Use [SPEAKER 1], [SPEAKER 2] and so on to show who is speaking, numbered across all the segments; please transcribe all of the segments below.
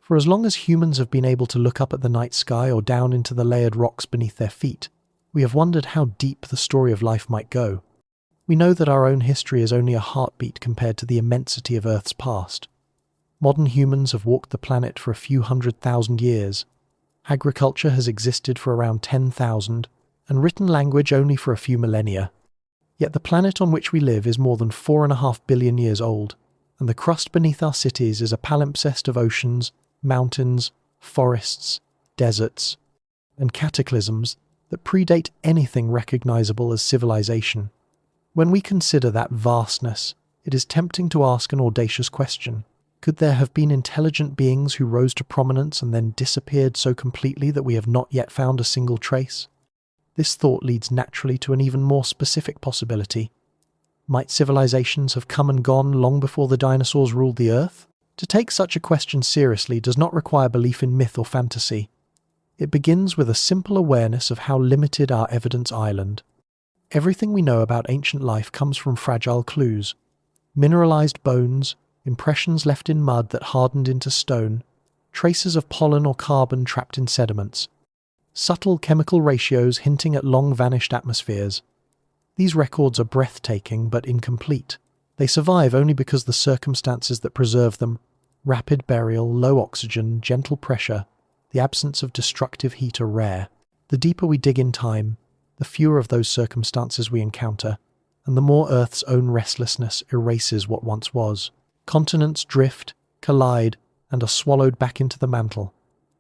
[SPEAKER 1] For as long as humans have been able to look up at the night sky or down into the layered rocks beneath their feet, we have wondered how deep the story of life might go. We know that our own history is only a heartbeat compared to the immensity of Earth's past. Modern humans have walked the planet for a few 100,000 years. Agriculture has existed for around 10,000, and written language only for a few millennia. Yet the planet on which we live is more than 4.5 billion years old, and the crust beneath our cities is a palimpsest of oceans, mountains, forests, deserts, and cataclysms that predate anything recognizable as civilization. When we consider that vastness, it is tempting to ask an audacious question. Could there have been intelligent beings who rose to prominence and then disappeared so completely that we have not yet found a single trace? This thought leads naturally to an even more specific possibility. Might civilizations have come and gone long before the dinosaurs ruled the Earth? To take such a question seriously does not require belief in myth or fantasy. It begins with a simple awareness of how limited our evidence island. Everything we know about ancient life comes from fragile clues. Mineralized bones, impressions left in mud that hardened into stone, traces of pollen or carbon trapped in sediments, subtle chemical ratios hinting at long-vanished atmospheres. These records are breathtaking but incomplete. They survive only because the circumstances that preserve them, rapid burial, low oxygen, gentle pressure, the absence of destructive heat are rare. The deeper we dig in time, the fewer of those circumstances we encounter, and the more Earth's own restlessness erases what once was. Continents drift, collide, and are swallowed back into the mantle.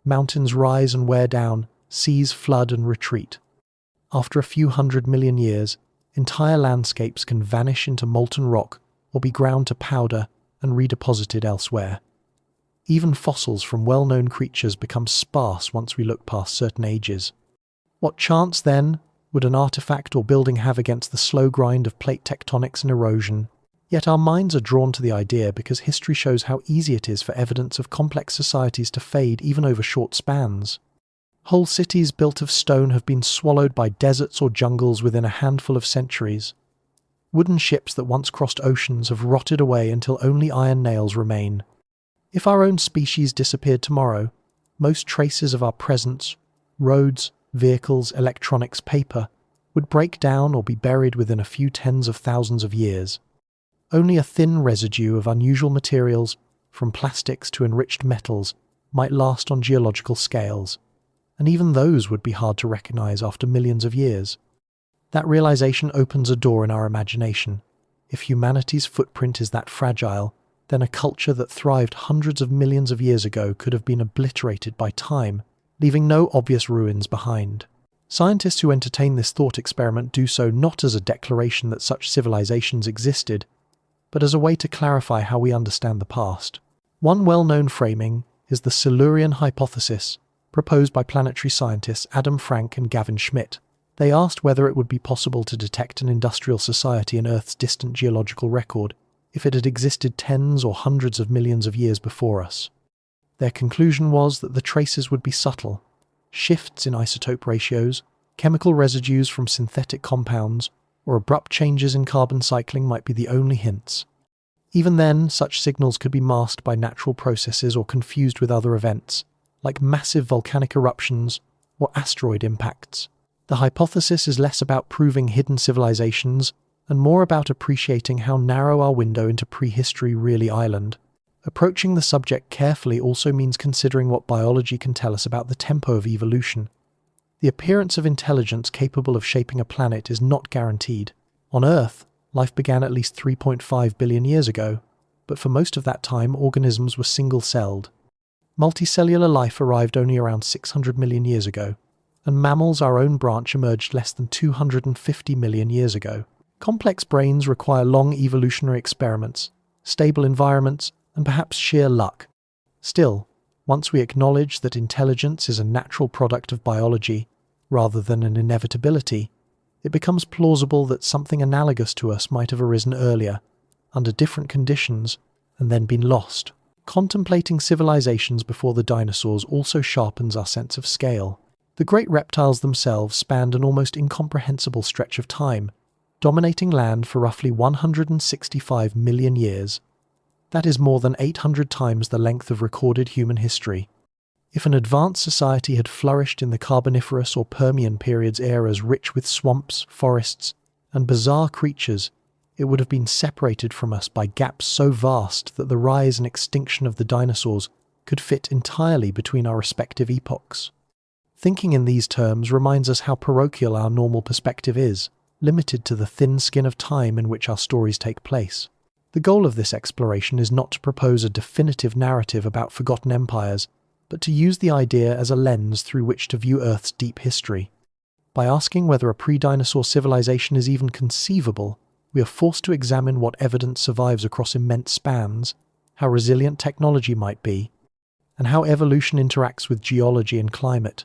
[SPEAKER 1] Mountains rise and wear down, seas flood and retreat. After a few 100 million years, entire landscapes can vanish into molten rock or be ground to powder and redeposited elsewhere. Even fossils from well-known creatures become sparse once we look past certain ages. What chance, then, would an artifact or building have against the slow grind of plate tectonics and erosion? Yet our minds are drawn to the idea because history shows how easy it is for evidence of complex societies to fade even over short spans. Whole cities built of stone have been swallowed by deserts or jungles within a handful of centuries. Wooden ships that once crossed oceans have rotted away until only iron nails remain. If our own species disappeared tomorrow, most traces of our presence, roads, vehicles, electronics, paper, would break down or be buried within a few tens of thousands of years. Only a thin residue of unusual materials, from plastics to enriched metals, might last on geological scales, and even those would be hard to recognize after millions of years. That realization opens a door in our imagination. If humanity's footprint is that fragile, then a culture that thrived hundreds of millions of years ago could have been obliterated by time, leaving no obvious ruins behind. Scientists who entertain this thought experiment do so not as a declaration that such civilizations existed, but as a way to clarify how we understand the past. One well-known framing is the Silurian hypothesis, proposed by planetary scientists Adam Frank and Gavin Schmidt. They asked whether it would be possible to detect an industrial society in Earth's distant geological record if it had existed tens or hundreds of millions of years before us. Their conclusion was that the traces would be subtle. Shifts in isotope ratios, chemical residues from synthetic compounds, or abrupt changes in carbon cycling might be the only hints. Even then, such signals could be masked by natural processes or confused with other events, like massive volcanic eruptions or asteroid impacts. The hypothesis is less about proving hidden civilizations and more about appreciating how narrow our window into prehistory really island. Approaching the subject carefully also means considering what biology can tell us about the tempo of evolution. The appearance of intelligence capable of shaping a planet is not guaranteed. On Earth, life began at least 3.5 billion years ago, but for most of that time organisms were single-celled. Multicellular life arrived only around 600 million years ago, and mammals, our own branch, emerged less than 250 million years ago. Complex brains require long evolutionary experiments, stable environments, and perhaps sheer luck. Still, once we acknowledge that intelligence is a natural product of biology, rather than an inevitability, it becomes plausible that something analogous to us might have arisen earlier, under different conditions, and then been lost. Contemplating civilizations before the dinosaurs also sharpens our sense of scale. The great reptiles themselves spanned an almost incomprehensible stretch of time, dominating land for roughly 165 million years. That is more than 800 times the length of recorded human history. If an advanced society had flourished in the Carboniferous or Permian periods eras rich with swamps, forests, and bizarre creatures, it would have been separated from us by gaps so vast that the rise and extinction of the dinosaurs could fit entirely between our respective epochs. Thinking in these terms reminds us how parochial our normal perspective is, limited to the thin skin of time in which our stories take place. The goal of this exploration is not to propose a definitive narrative about forgotten empires, but to use the idea as a lens through which to view Earth's deep history. By asking whether a pre-dinosaur civilization is even conceivable, we are forced to examine what evidence survives across immense spans, how resilient technology might be, and how evolution interacts with geology and climate.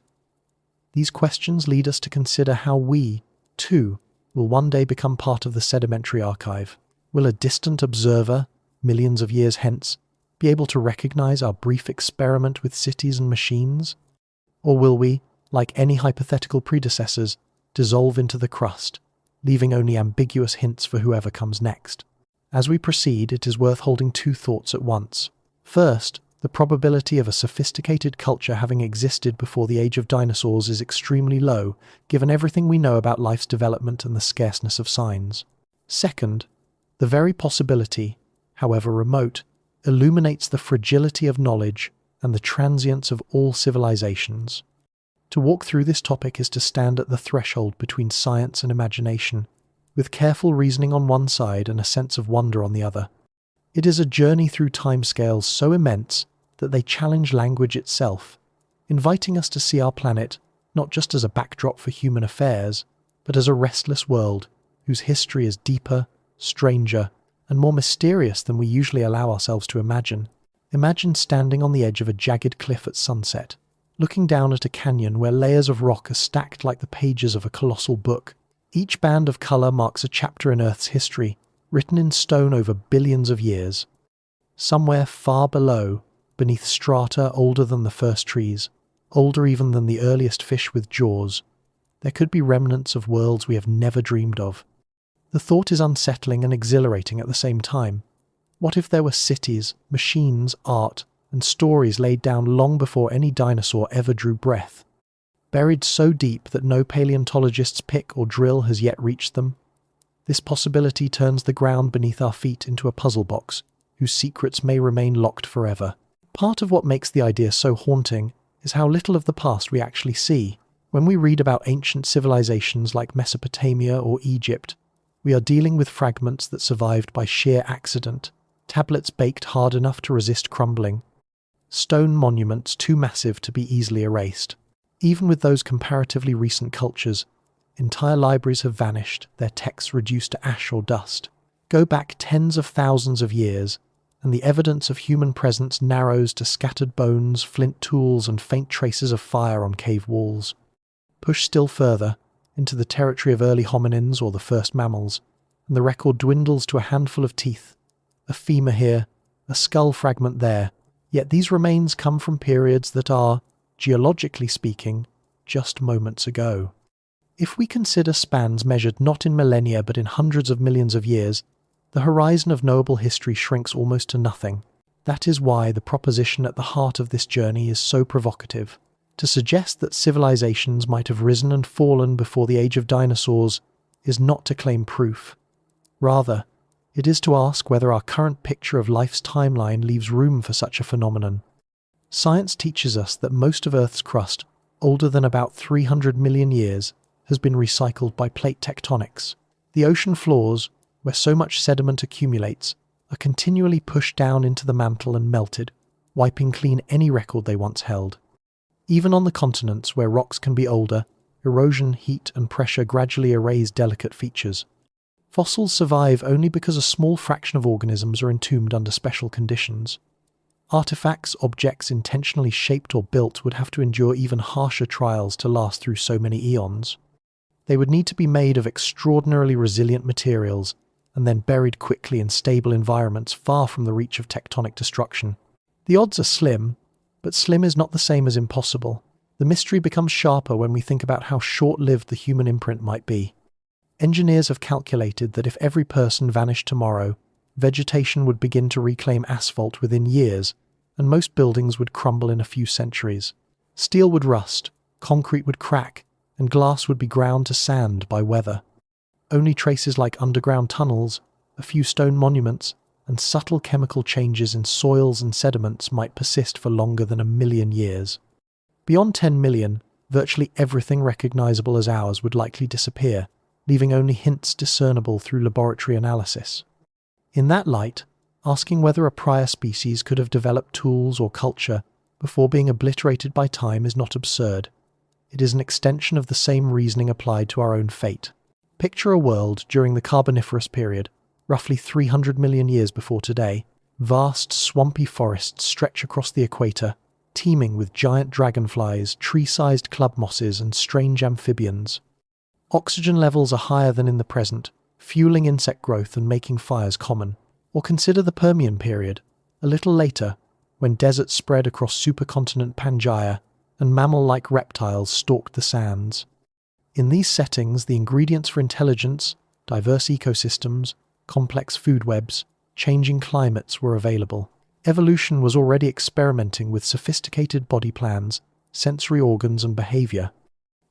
[SPEAKER 1] These questions lead us to consider how we, too, will one day become part of the sedimentary archive. Will a distant observer, millions of years hence, be able to recognize our brief experiment with cities and machines? Or will we, like any hypothetical predecessors, dissolve into the crust, leaving only ambiguous hints for whoever comes next? As we proceed, it is worth holding two thoughts at once. First, the probability of a sophisticated culture having existed before the age of dinosaurs is extremely low, given everything we know about life's development and the scarceness of signs. Second, the very possibility, however remote, illuminates the fragility of knowledge and the transience of all civilizations. To walk through this topic is to stand at the threshold between science and imagination, with careful reasoning on one side and a sense of wonder on the other. It is a journey through timescales so immense that they challenge language itself, inviting us to see our planet not just as a backdrop for human affairs, but as a restless world whose history is deeper, stranger, and more mysterious than we usually allow ourselves to imagine. Imagine standing on the edge of a jagged cliff at sunset, looking down at a canyon where layers of rock are stacked like the pages of a colossal book. Each band of color marks a chapter in Earth's history, written in stone over billions of years. Somewhere far below, beneath strata older than the first trees, older even than the earliest fish with jaws, there could be remnants of worlds we have never dreamed of. The thought is unsettling and exhilarating at the same time. What if there were cities, machines, art, and stories laid down long before any dinosaur ever drew breath, buried so deep that no paleontologist's pick or drill has yet reached them? This possibility turns the ground beneath our feet into a puzzle box, whose secrets may remain locked forever. Part of what makes the idea so haunting is how little of the past we actually see. When we read about ancient civilizations like Mesopotamia or Egypt, we are dealing with fragments that survived by sheer accident, tablets baked hard enough to resist crumbling, stone monuments too massive to be easily erased. Even with those comparatively recent cultures, entire libraries have vanished, their texts reduced to ash or dust. Go back tens of thousands of years, and the evidence of human presence narrows to scattered bones, flint tools, and faint traces of fire on cave walls. Push still further, into the territory of early hominins or the first mammals, and the record dwindles to a handful of teeth, a femur here, a skull fragment there, yet these remains come from periods that are, geologically speaking, just moments ago. If we consider spans measured not in millennia but in hundreds of millions of years, the horizon of knowable history shrinks almost to nothing. That is why the proposition at the heart of this journey is so provocative. To suggest that civilizations might have risen and fallen before the age of dinosaurs is not to claim proof. Rather, it is to ask whether our current picture of life's timeline leaves room for such a phenomenon. Science teaches us that most of Earth's crust, older than about 300 million years, has been recycled by plate tectonics. The ocean floors, where so much sediment accumulates, are continually pushed down into the mantle and melted, wiping clean any record they once held. Even on the continents where rocks can be older, erosion, heat, and pressure gradually erase delicate features. Fossils survive only because a small fraction of organisms are entombed under special conditions. Artifacts, objects intentionally shaped or built would have to endure even harsher trials to last through so many eons. They would need to be made of extraordinarily resilient materials and then buried quickly in stable environments far from the reach of tectonic destruction. The odds are slim, but slim is not the same as impossible. The mystery becomes sharper when we think about how short-lived the human imprint might be. Engineers have calculated that if every person vanished tomorrow, vegetation would begin to reclaim asphalt within years, and most buildings would crumble in a few centuries. Steel would rust, concrete would crack, and glass would be ground to sand by weather. Only traces like underground tunnels, a few stone monuments, and subtle chemical changes in soils and sediments might persist for longer than 1,000,000 years. Beyond 10 million, virtually everything recognizable as ours would likely disappear, leaving only hints discernible through laboratory analysis. In that light, asking whether a prior species could have developed tools or culture before being obliterated by time is not absurd. It is an extension of the same reasoning applied to our own fate. Picture a world during the Carboniferous period, roughly 300 million years before today. Vast, swampy forests stretch across the equator, teeming with giant dragonflies, tree-sized club mosses, and strange amphibians. Oxygen levels are higher than in the present, fueling insect growth and making fires common. Or consider the Permian period, a little later, when deserts spread across supercontinent Pangaea and mammal-like reptiles stalked the sands. In these settings, the ingredients for intelligence, diverse ecosystems, complex food webs, changing climates were available. Evolution was already experimenting with sophisticated body plans, sensory organs, and behavior.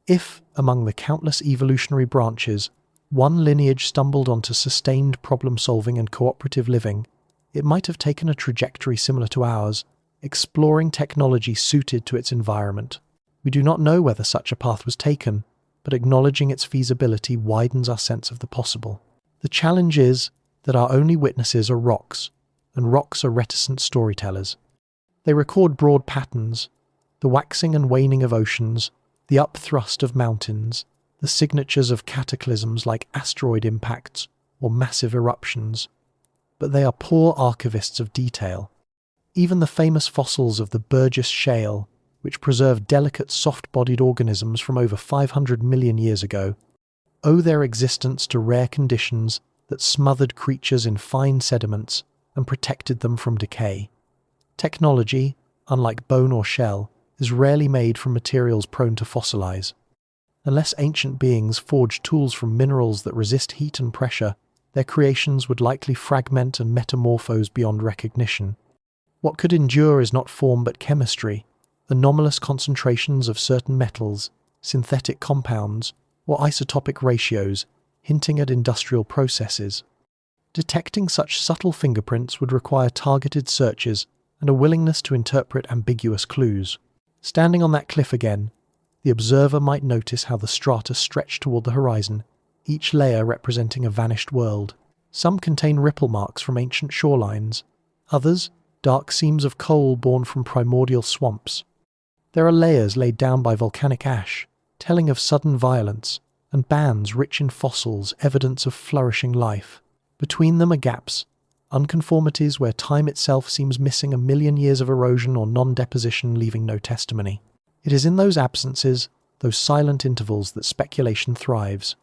[SPEAKER 1] If, among the countless evolutionary branches, one lineage stumbled onto sustained problem-solving and cooperative living, it might have taken a trajectory similar to ours, exploring technology suited to its environment. We do not know whether such a path was taken, but acknowledging its feasibility widens our sense of the possible. The challenge is that our only witnesses are rocks, and rocks are reticent storytellers. They record broad patterns, the waxing and waning of oceans, the upthrust of mountains, the signatures of cataclysms like asteroid impacts or massive eruptions, but they are poor archivists of detail. Even the famous fossils of the Burgess Shale, which preserve delicate soft-bodied organisms from over 500 million years ago, owe their existence to rare conditions that smothered creatures in fine sediments and protected them from decay. Technology, unlike bone or shell, is rarely made from materials prone to fossilize. Unless ancient beings forged tools from minerals that resist heat and pressure, their creations would likely fragment and metamorphose beyond recognition. What could endure is not form but chemistry, anomalous concentrations of certain metals, synthetic compounds, or isotopic ratios, hinting at industrial processes. Detecting such subtle fingerprints would require targeted searches and a willingness to interpret ambiguous clues. Standing on that cliff again, the observer might notice how the strata stretch toward the horizon, each layer representing a vanished world. Some contain ripple marks from ancient shorelines, others, dark seams of coal born from primordial swamps. There are layers laid down by volcanic ash, telling of sudden violence, and bands rich in fossils, evidence of flourishing life. Between them are gaps, unconformities where time itself seems missing 1,000,000 years of erosion or non-deposition, leaving no testimony. It is in those absences, those silent intervals, that speculation thrives.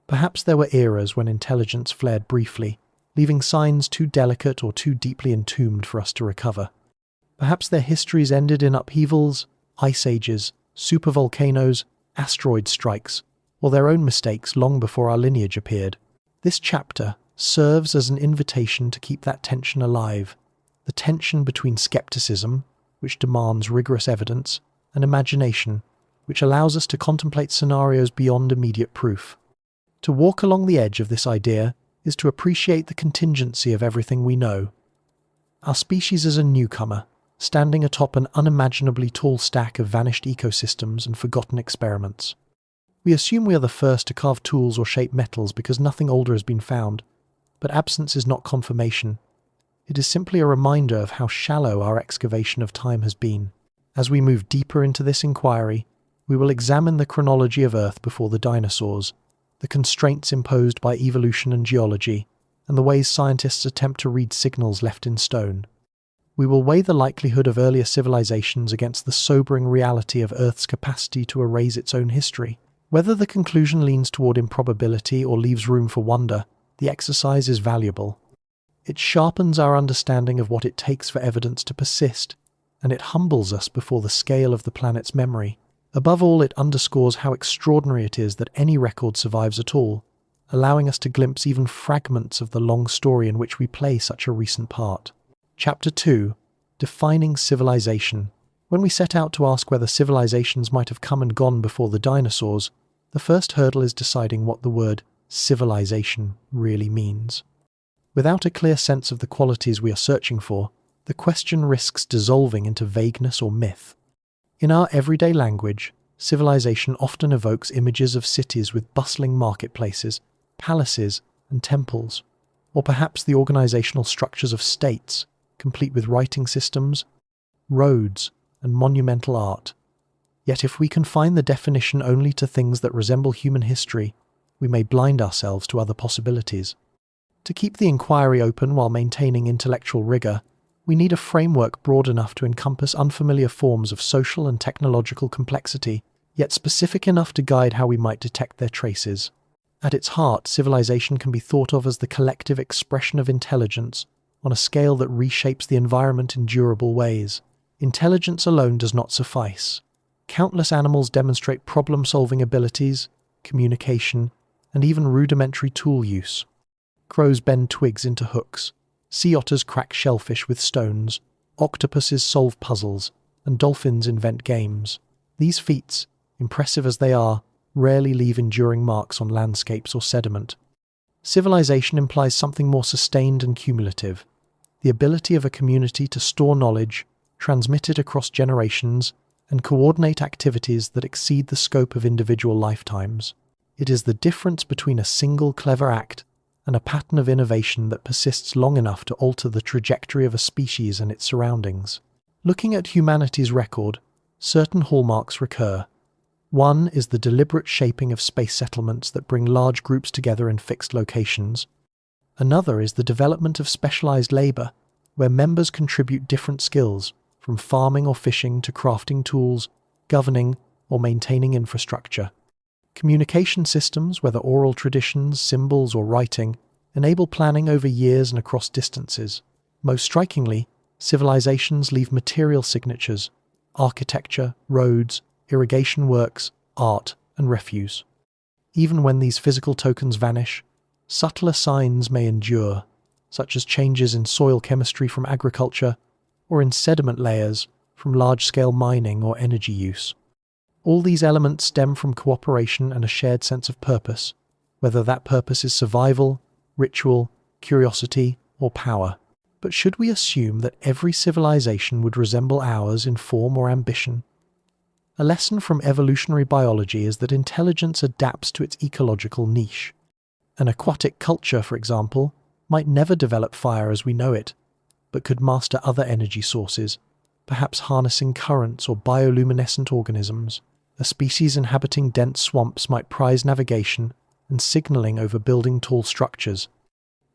[SPEAKER 1] Perhaps there were eras when intelligence flared briefly, leaving signs too delicate or too deeply entombed for us to recover. Perhaps their histories ended in upheavals, ice ages, supervolcanoes, asteroid strikes, or their own mistakes long before our lineage appeared. This chapter serves as an invitation to keep that tension alive, the tension between skepticism, which demands rigorous evidence, and imagination, which allows us to contemplate scenarios beyond immediate proof. To walk along the edge of this idea is to appreciate the contingency of everything we know. Our species is a newcomer, standing atop an unimaginably tall stack of vanished ecosystems and forgotten experiments. We assume we are the first to carve tools or shape metals because nothing older has been found, but absence is not confirmation. It is simply a reminder of how shallow our excavation of time has been. As we move deeper into this inquiry, we will examine the chronology of Earth before the dinosaurs, the constraints imposed by evolution and geology, and the ways scientists attempt to read signals left in stone. We will weigh the likelihood of earlier civilizations against the sobering reality of Earth's capacity to erase its own history. Whether the conclusion leans toward improbability or leaves room for wonder, the exercise is valuable. It sharpens our understanding of what it takes for evidence to persist, and it humbles us before the scale of the planet's memory. Above all, it underscores how extraordinary it is that any record survives at all, allowing us to glimpse even fragments of the long story in which we play such a recent part. Chapter 2. Defining civilization. When we set out to ask whether civilizations might have come and gone before the dinosaurs, the first hurdle is deciding what the word civilization really means. Without a clear sense of the qualities we are searching for, the question risks dissolving into vagueness or myth. In our everyday language, civilization often evokes images of cities with bustling marketplaces, palaces, and temples, or perhaps the organizational structures of states, complete with writing systems, roads, and monumental art. Yet if we confine the definition only to things that resemble human history, we may blind ourselves to other possibilities. To keep the inquiry open while maintaining intellectual rigor, we need a framework broad enough to encompass unfamiliar forms of social and technological complexity, yet specific enough to guide how we might detect their traces. At its heart, civilization can be thought of as the collective expression of intelligence on a scale that reshapes the environment in durable ways. Intelligence alone does not suffice. Countless animals demonstrate problem-solving abilities, communication, and even rudimentary tool use. Crows bend twigs into hooks, sea otters crack shellfish with stones, octopuses solve puzzles, and dolphins invent games. These feats, impressive as they are, rarely leave enduring marks on landscapes or sediment. Civilization implies something more sustained and cumulative, the ability of a community to store knowledge, transmit it across generations, and coordinate activities that exceed the scope of individual lifetimes. It is the difference between a single clever act and a pattern of innovation that persists long enough to alter the trajectory of a species and its surroundings. Looking at humanity's record, certain hallmarks recur. One is the deliberate shaping of space settlements that bring large groups together in fixed locations. Another is the development of specialized labor, where members contribute different skills, from farming or fishing to crafting tools, governing, or maintaining infrastructure. Communication systems, whether oral traditions, symbols, or writing, enable planning over years and across distances. Most strikingly, civilizations leave material signatures: architecture, roads, irrigation works, art, and refuse. Even when these physical tokens vanish, subtler signs may endure, such as changes in soil chemistry from agriculture, or in sediment layers from large-scale mining or energy use. All these elements stem from cooperation and a shared sense of purpose, whether that purpose is survival, ritual, curiosity, or power. But should we assume that every civilization would resemble ours in form or ambition? A lesson from evolutionary biology is that intelligence adapts to its ecological niche. An aquatic culture, for example, might never develop fire as we know it, but could master other energy sources, perhaps harnessing currents or bioluminescent organisms. A species inhabiting dense swamps might prize navigation and signaling over building tall structures.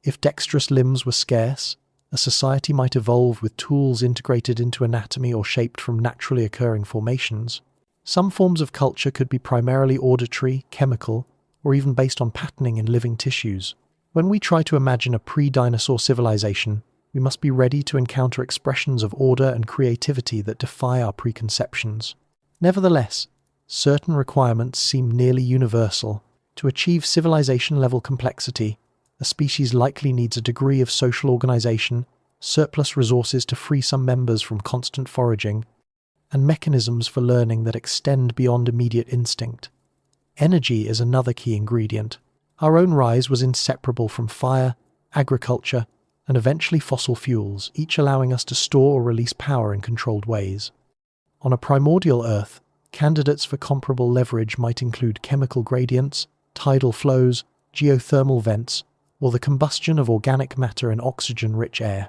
[SPEAKER 1] If dexterous limbs were scarce, a society might evolve with tools integrated into anatomy or shaped from naturally occurring formations. Some forms of culture could be primarily auditory, chemical, or even based on patterning in living tissues. When we try to imagine a pre-dinosaur civilization, we must be ready to encounter expressions of order and creativity that defy our preconceptions. Nevertheless, certain requirements seem nearly universal. To achieve civilization-level complexity, a species likely needs a degree of social organization, surplus resources to free some members from constant foraging, and mechanisms for learning that extend beyond immediate instinct. Energy is another key ingredient. Our own rise was inseparable from fire, agriculture, and eventually fossil fuels, each allowing us to store or release power in controlled ways. On a primordial Earth, candidates for comparable leverage might include chemical gradients, tidal flows, geothermal vents, or the combustion of organic matter in oxygen-rich air.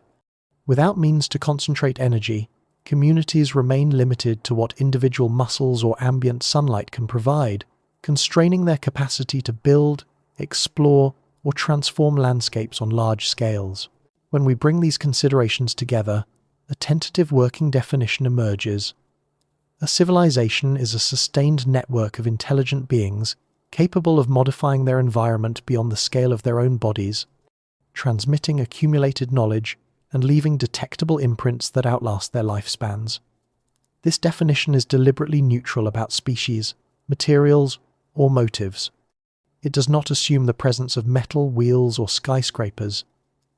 [SPEAKER 1] Without means to concentrate energy, communities remain limited to what individual muscles or ambient sunlight can provide, constraining their capacity to build, explore, or transform landscapes on large scales. When we bring these considerations together, a tentative working definition emerges. A civilization is a sustained network of intelligent beings capable of modifying their environment beyond the scale of their own bodies, transmitting accumulated knowledge and leaving detectable imprints that outlast their lifespans. This definition is deliberately neutral about species, materials, or motives. It does not assume the presence of metal, wheels, or skyscrapers.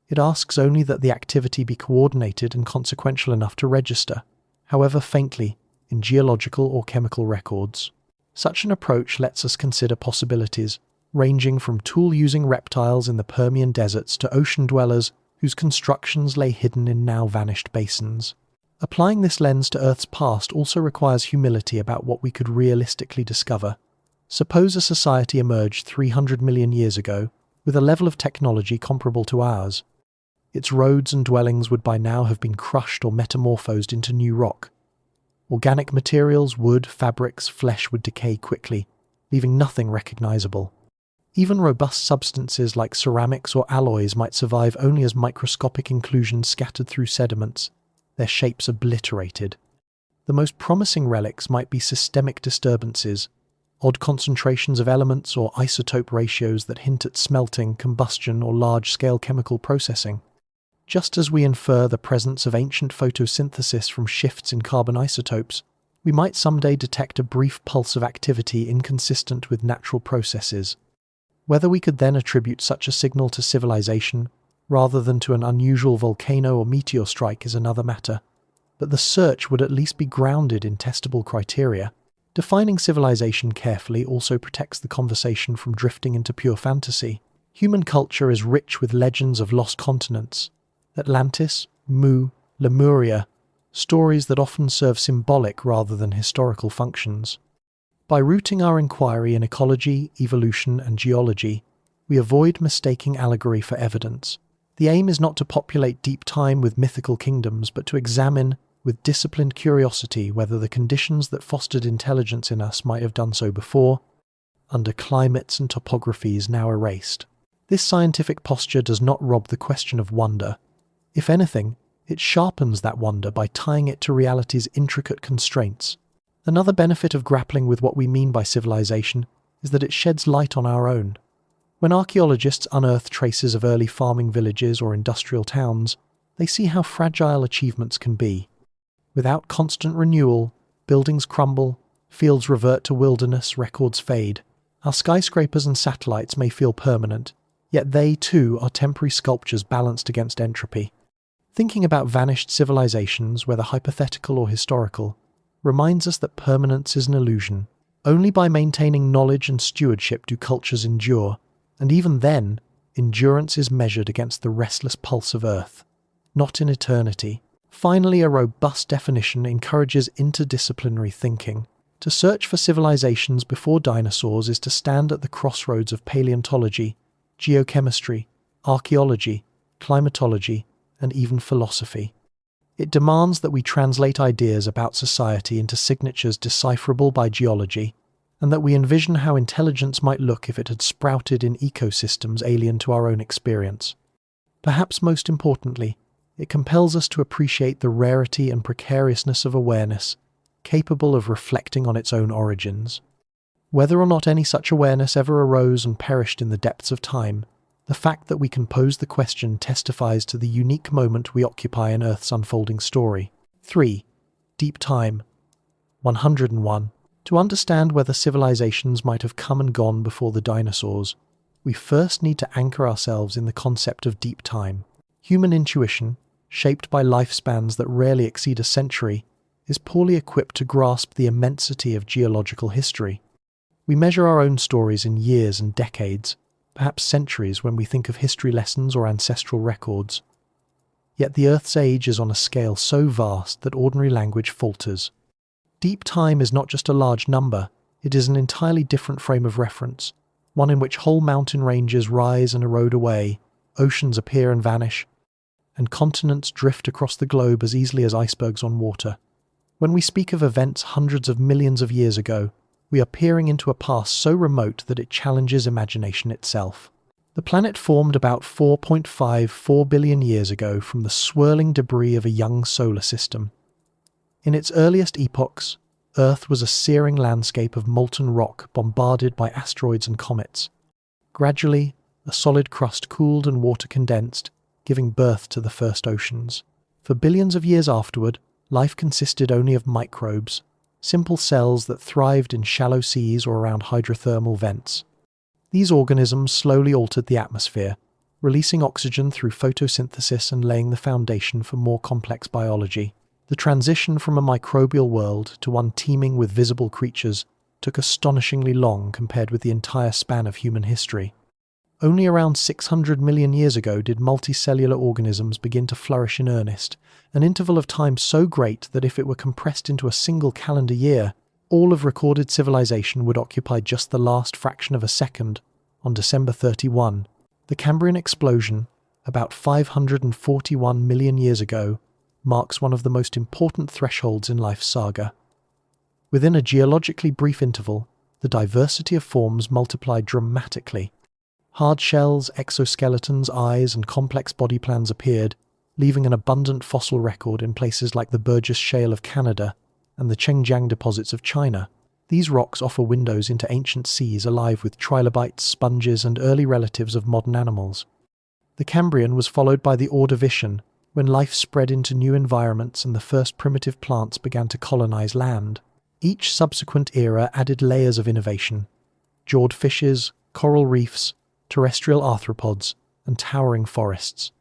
[SPEAKER 1] It asks only that the activity be coordinated and consequential enough to register, however faintly, in geological or chemical records. Such an approach lets us consider possibilities, ranging from tool-using reptiles in the Permian deserts to ocean dwellers whose constructions lay hidden in now-vanished basins. Applying this lens to Earth's past also requires humility about what we could realistically discover. Suppose a society emerged 300 million years ago with a level of technology comparable to ours. Its roads and dwellings would by now have been crushed or metamorphosed into new rock. Organic materials, wood, fabrics, flesh would decay quickly, leaving nothing recognizable. Even robust substances like ceramics or alloys might survive only as microscopic inclusions scattered through sediments, their shapes obliterated. The most promising relics might be systemic disturbances, odd concentrations of elements or isotope ratios that hint at smelting, combustion, or large-scale chemical processing. Just as we infer the presence of ancient photosynthesis from shifts in carbon isotopes, we might someday detect a brief pulse of activity inconsistent with natural processes. Whether we could then attribute such a signal to civilization, rather than to an unusual volcano or meteor strike, is another matter. But the search would at least be grounded in testable criteria. Defining civilization carefully also protects the conversation from drifting into pure fantasy. Human culture is rich with legends of lost continents. Atlantis, Mu, Lemuria, stories that often serve symbolic rather than historical functions. By rooting our inquiry in ecology, evolution, and geology, we avoid mistaking allegory for evidence. The aim is not to populate deep time with mythical kingdoms, but to examine, with disciplined curiosity, whether the conditions that fostered intelligence in us might have done so before, under climates and topographies now erased. This scientific posture does not rob the question of wonder. If anything, it sharpens that wonder by tying it to reality's intricate constraints. Another benefit of grappling with what we mean by civilization is that it sheds light on our own. When archaeologists unearth traces of early farming villages or industrial towns, they see how fragile achievements can be. Without constant renewal, buildings crumble, fields revert to wilderness, records fade. Our skyscrapers and satellites may feel permanent, yet they, too, are temporary sculptures balanced against entropy. Thinking about vanished civilizations, whether hypothetical or historical, reminds us that permanence is an illusion. Only by maintaining knowledge and stewardship do cultures endure, and even then, endurance is measured against the restless pulse of Earth, not in eternity. Finally, a robust definition encourages interdisciplinary thinking. To search for civilizations before dinosaurs is to stand at the crossroads of paleontology, geochemistry, archaeology, climatology, and even philosophy. It demands that we translate ideas about society into signatures decipherable by geology, and that we envision how intelligence might look if it had sprouted in ecosystems alien to our own experience. Perhaps most importantly, it compels us to appreciate the rarity and precariousness of awareness, capable of reflecting on its own origins. Whether or not any such awareness ever arose and perished in the depths of time, the fact that we can pose the question testifies to the unique moment we occupy in Earth's unfolding story. 3. Deep time. 101. To understand whether civilizations might have come and gone before the dinosaurs, we first need to anchor ourselves in the concept of deep time. Human intuition, shaped by lifespans that rarely exceed a century, is poorly equipped to grasp the immensity of geological history. We measure our own stories in years and decades, perhaps centuries when we think of history lessons or ancestral records. Yet the Earth's age is on a scale so vast that ordinary language falters. Deep time is not just a large number, it is an entirely different frame of reference, one in which whole mountain ranges rise and erode away, oceans appear and vanish, and continents drift across the globe as easily as icebergs on water. When we speak of events hundreds of millions of years ago, we are peering into a past so remote that it challenges imagination itself. The planet formed about 4.54 billion years ago from the swirling debris of a young solar system. In its earliest epochs, Earth was a searing landscape of molten rock bombarded by asteroids and comets. Gradually, a solid crust cooled and water condensed, giving birth to the first oceans. For billions of years afterward, life consisted only of microbes, simple cells that thrived in shallow seas or around hydrothermal vents. These organisms slowly altered the atmosphere, releasing oxygen through photosynthesis and laying the foundation for more complex biology. The transition from a microbial world to one teeming with visible creatures took astonishingly long compared with the entire span of human history. Only around 600 million years ago did multicellular organisms begin to flourish in earnest, an interval of time so great that if it were compressed into a single calendar year, all of recorded civilization would occupy just the last fraction of a second. On December 31, the Cambrian explosion, about 541 million years ago, marks one of the most important thresholds in life's saga. Within a geologically brief interval, the diversity of forms multiplied dramatically. Hard shells, exoskeletons, eyes, and complex body plans appeared, leaving an abundant fossil record in places like the Burgess Shale of Canada and the Chengjiang deposits of China. These rocks offer windows into ancient seas alive with trilobites, sponges, and early relatives of modern animals. The Cambrian was followed by the Ordovician, when life spread into new environments and the first primitive plants began to colonize land. Each subsequent era added layers of innovation: jawed fishes, coral reefs, terrestrial arthropods, and towering forests.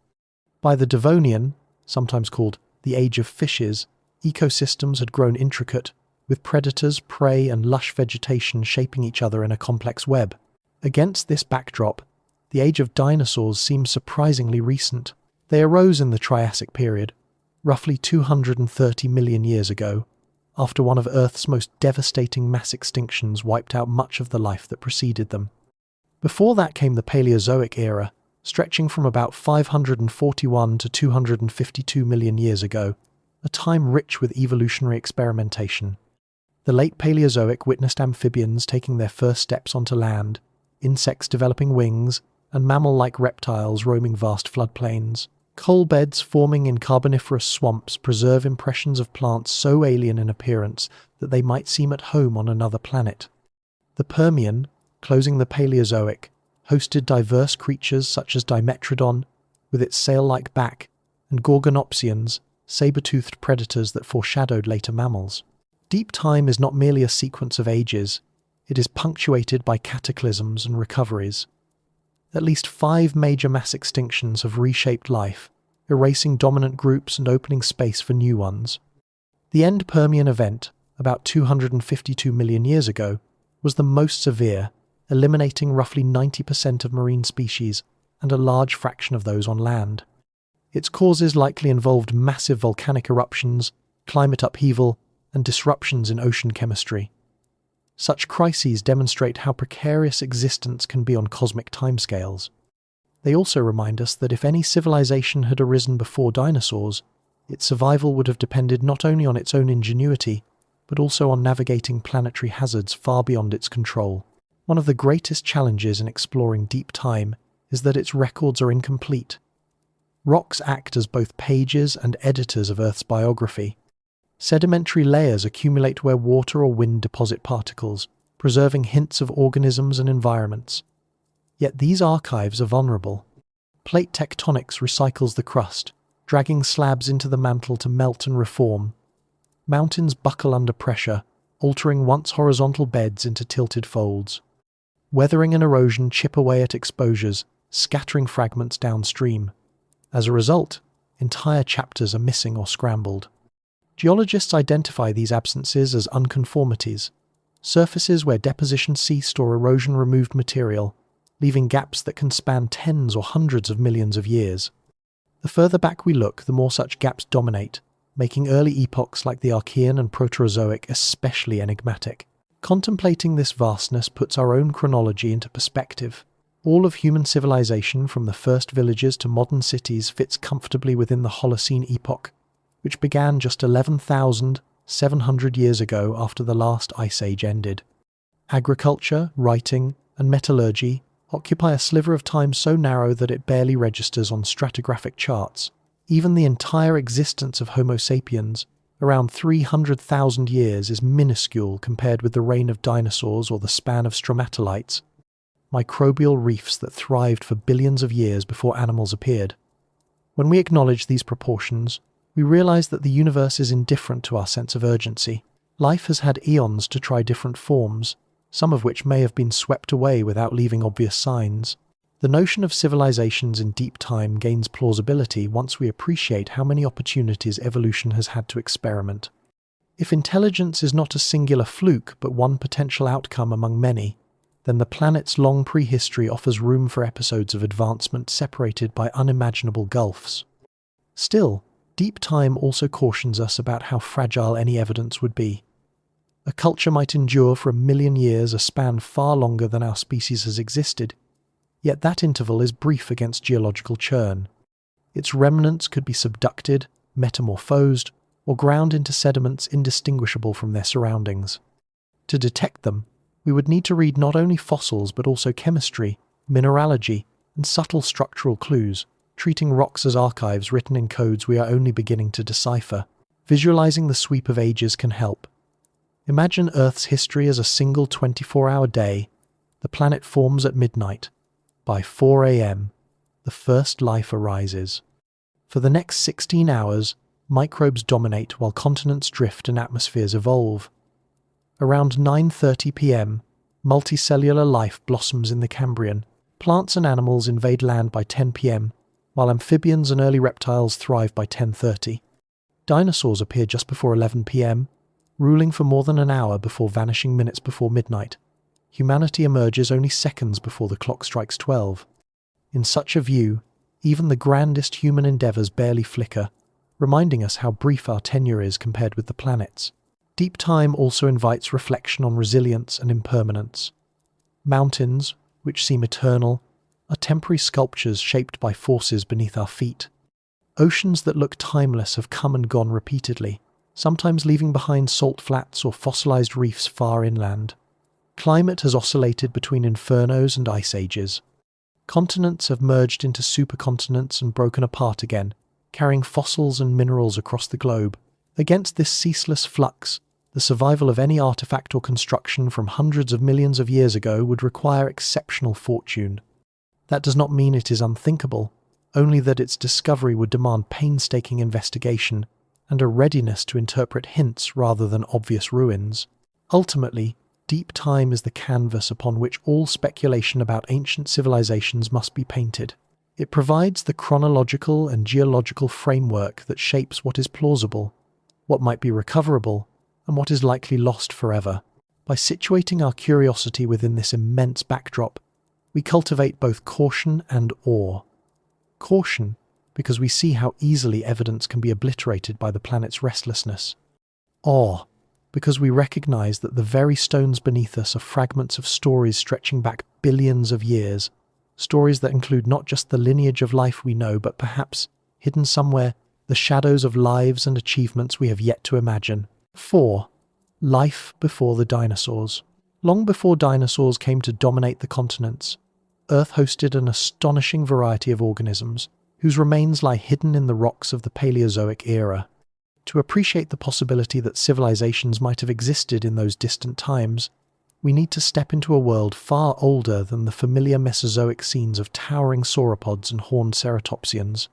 [SPEAKER 1] By the Devonian, sometimes called the Age of Fishes, ecosystems had grown intricate, with predators, prey, and lush vegetation shaping each other in a complex web. Against this backdrop, the Age of Dinosaurs seems surprisingly recent. They arose in the Triassic period, roughly 230 million years ago, after one of Earth's most devastating mass extinctions wiped out much of the life that preceded them. Before that came the Paleozoic era, stretching from about 541 to 252 million years ago, a time rich with evolutionary experimentation. The late Paleozoic witnessed amphibians taking their first steps onto land, insects developing wings, and mammal-like reptiles roaming vast floodplains. Coal beds forming in carboniferous swamps preserve impressions of plants so alien in appearance that they might seem at home on another planet. The Permian, closing the Paleozoic, hosted diverse creatures such as Dimetrodon, with its sail-like back, and Gorgonopsians, saber-toothed predators that foreshadowed later mammals. Deep time is not merely a sequence of ages, it is punctuated by cataclysms and recoveries. At least 5 major mass extinctions have reshaped life, erasing dominant groups and opening space for new ones. The end Permian event, about 252 million years ago, was the most severe, eliminating roughly 90% of marine species and a large fraction of those on land. Its causes likely involved massive volcanic eruptions, climate upheaval, and disruptions in ocean chemistry. Such crises demonstrate how precarious existence can be on cosmic timescales. They also remind us that if any civilization had arisen before dinosaurs, its survival would have depended not only on its own ingenuity, but also on navigating planetary hazards far beyond its control. One of the greatest challenges in exploring deep time is that its records are incomplete. Rocks act as both pages and editors of Earth's biography. Sedimentary layers accumulate where water or wind deposit particles, preserving hints of organisms and environments. Yet these archives are vulnerable. Plate tectonics recycles the crust, dragging slabs into the mantle to melt and reform. Mountains buckle under pressure, altering once horizontal beds into tilted folds. Weathering and erosion chip away at exposures, scattering fragments downstream. As a result, entire chapters are missing or scrambled. Geologists identify these absences as unconformities, surfaces where deposition ceased or erosion removed material, leaving gaps that can span tens or hundreds of millions of years. The further back we look, the more such gaps dominate, making early epochs like the Archean and Proterozoic especially enigmatic. Contemplating this vastness puts our own chronology into perspective. All of human civilization, from the first villages to modern cities, fits comfortably within the Holocene epoch, which began just 11,700 years ago after the last ice age ended. Agriculture, writing, and metallurgy occupy a sliver of time so narrow that it barely registers on stratigraphic charts. Even the entire existence of Homo sapiens, around 300,000 years, is minuscule compared with the reign of dinosaurs or the span of stromatolites, microbial reefs that thrived for billions of years before animals appeared. When we acknowledge these proportions, we realize that the universe is indifferent to our sense of urgency. Life has had eons to try different forms, some of which may have been swept away without leaving obvious signs. The notion of civilizations in deep time gains plausibility once we appreciate how many opportunities evolution has had to experiment. If intelligence is not a singular fluke but one potential outcome among many, then the planet's long prehistory offers room for episodes of advancement separated by unimaginable gulfs. Still, deep time also cautions us about how fragile any evidence would be. A culture might endure for 1,000,000 years, a span far longer than our species has existed, yet that interval is brief against geological churn. Its remnants could be subducted, metamorphosed, or ground into sediments indistinguishable from their surroundings. To detect them, we would need to read not only fossils but also chemistry, mineralogy, and subtle structural clues, treating rocks as archives written in codes we are only beginning to decipher. Visualizing the sweep of ages can help. Imagine Earth's history as a single 24-hour day. The planet forms at midnight. By 4 a.m., the first life arises. For the next 16 hours, microbes dominate while continents drift and atmospheres evolve. Around 9:30 p.m., multicellular life blossoms in the Cambrian. Plants and animals invade land by 10 p.m., while amphibians and early reptiles thrive by 10:30. Dinosaurs appear just before 11 p.m., ruling for more than an hour before vanishing minutes before midnight. Humanity emerges only seconds before the clock strikes 12. In such a view, even the grandest human endeavours barely flicker, reminding us how brief our tenure is compared with the planet's. Deep time also invites reflection on resilience and impermanence. Mountains, which seem eternal, are temporary sculptures shaped by forces beneath our feet. Oceans that look timeless have come and gone repeatedly, sometimes leaving behind salt flats or fossilized reefs far inland. Climate has oscillated between infernos and ice ages. Continents have merged into supercontinents and broken apart again, carrying fossils and minerals across the globe. Against this ceaseless flux, the survival of any artifact or construction from hundreds of millions of years ago would require exceptional fortune. That does not mean it is unthinkable, only that its discovery would demand painstaking investigation and a readiness to interpret hints rather than obvious ruins. Ultimately, deep time is the canvas upon which all speculation about ancient civilizations must be painted. It provides the chronological and geological framework that shapes what is plausible, what might be recoverable, and what is likely lost forever. By situating our curiosity within this immense backdrop, we cultivate both caution and awe. Caution, because we see how easily evidence can be obliterated by the planet's restlessness. Awe, because we recognize that the very stones beneath us are fragments of stories stretching back billions of years, stories that include not just the lineage of life we know, but perhaps, hidden somewhere, the shadows of lives and achievements we have yet to imagine. 4. Life before the dinosaurs. Long before dinosaurs came to dominate the continents, Earth hosted an astonishing variety of organisms, whose remains lie hidden in the rocks of the Paleozoic era. To appreciate the possibility that civilizations might have existed in those distant times, we need to step into a world far older than the familiar Mesozoic scenes of towering sauropods and horned ceratopsians.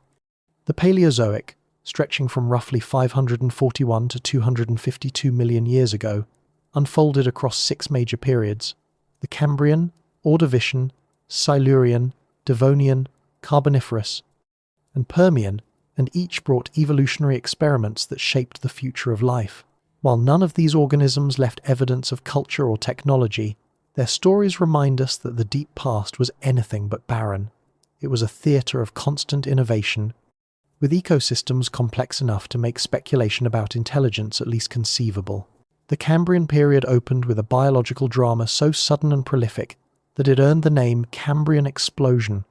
[SPEAKER 1] The Paleozoic, stretching from roughly 541 to 252 million years ago, unfolded across 6 major periods: the Cambrian, Ordovician, Silurian, Devonian, Carboniferous, and Permian, and each brought evolutionary experiments that shaped the future of life. While none of these organisms left evidence of culture or technology, their stories remind us that the deep past was anything but barren. It was a theatre of constant innovation, with ecosystems complex enough to make speculation about intelligence at least conceivable. The Cambrian period opened with a biological drama so sudden and prolific that it earned the name Cambrian Explosion.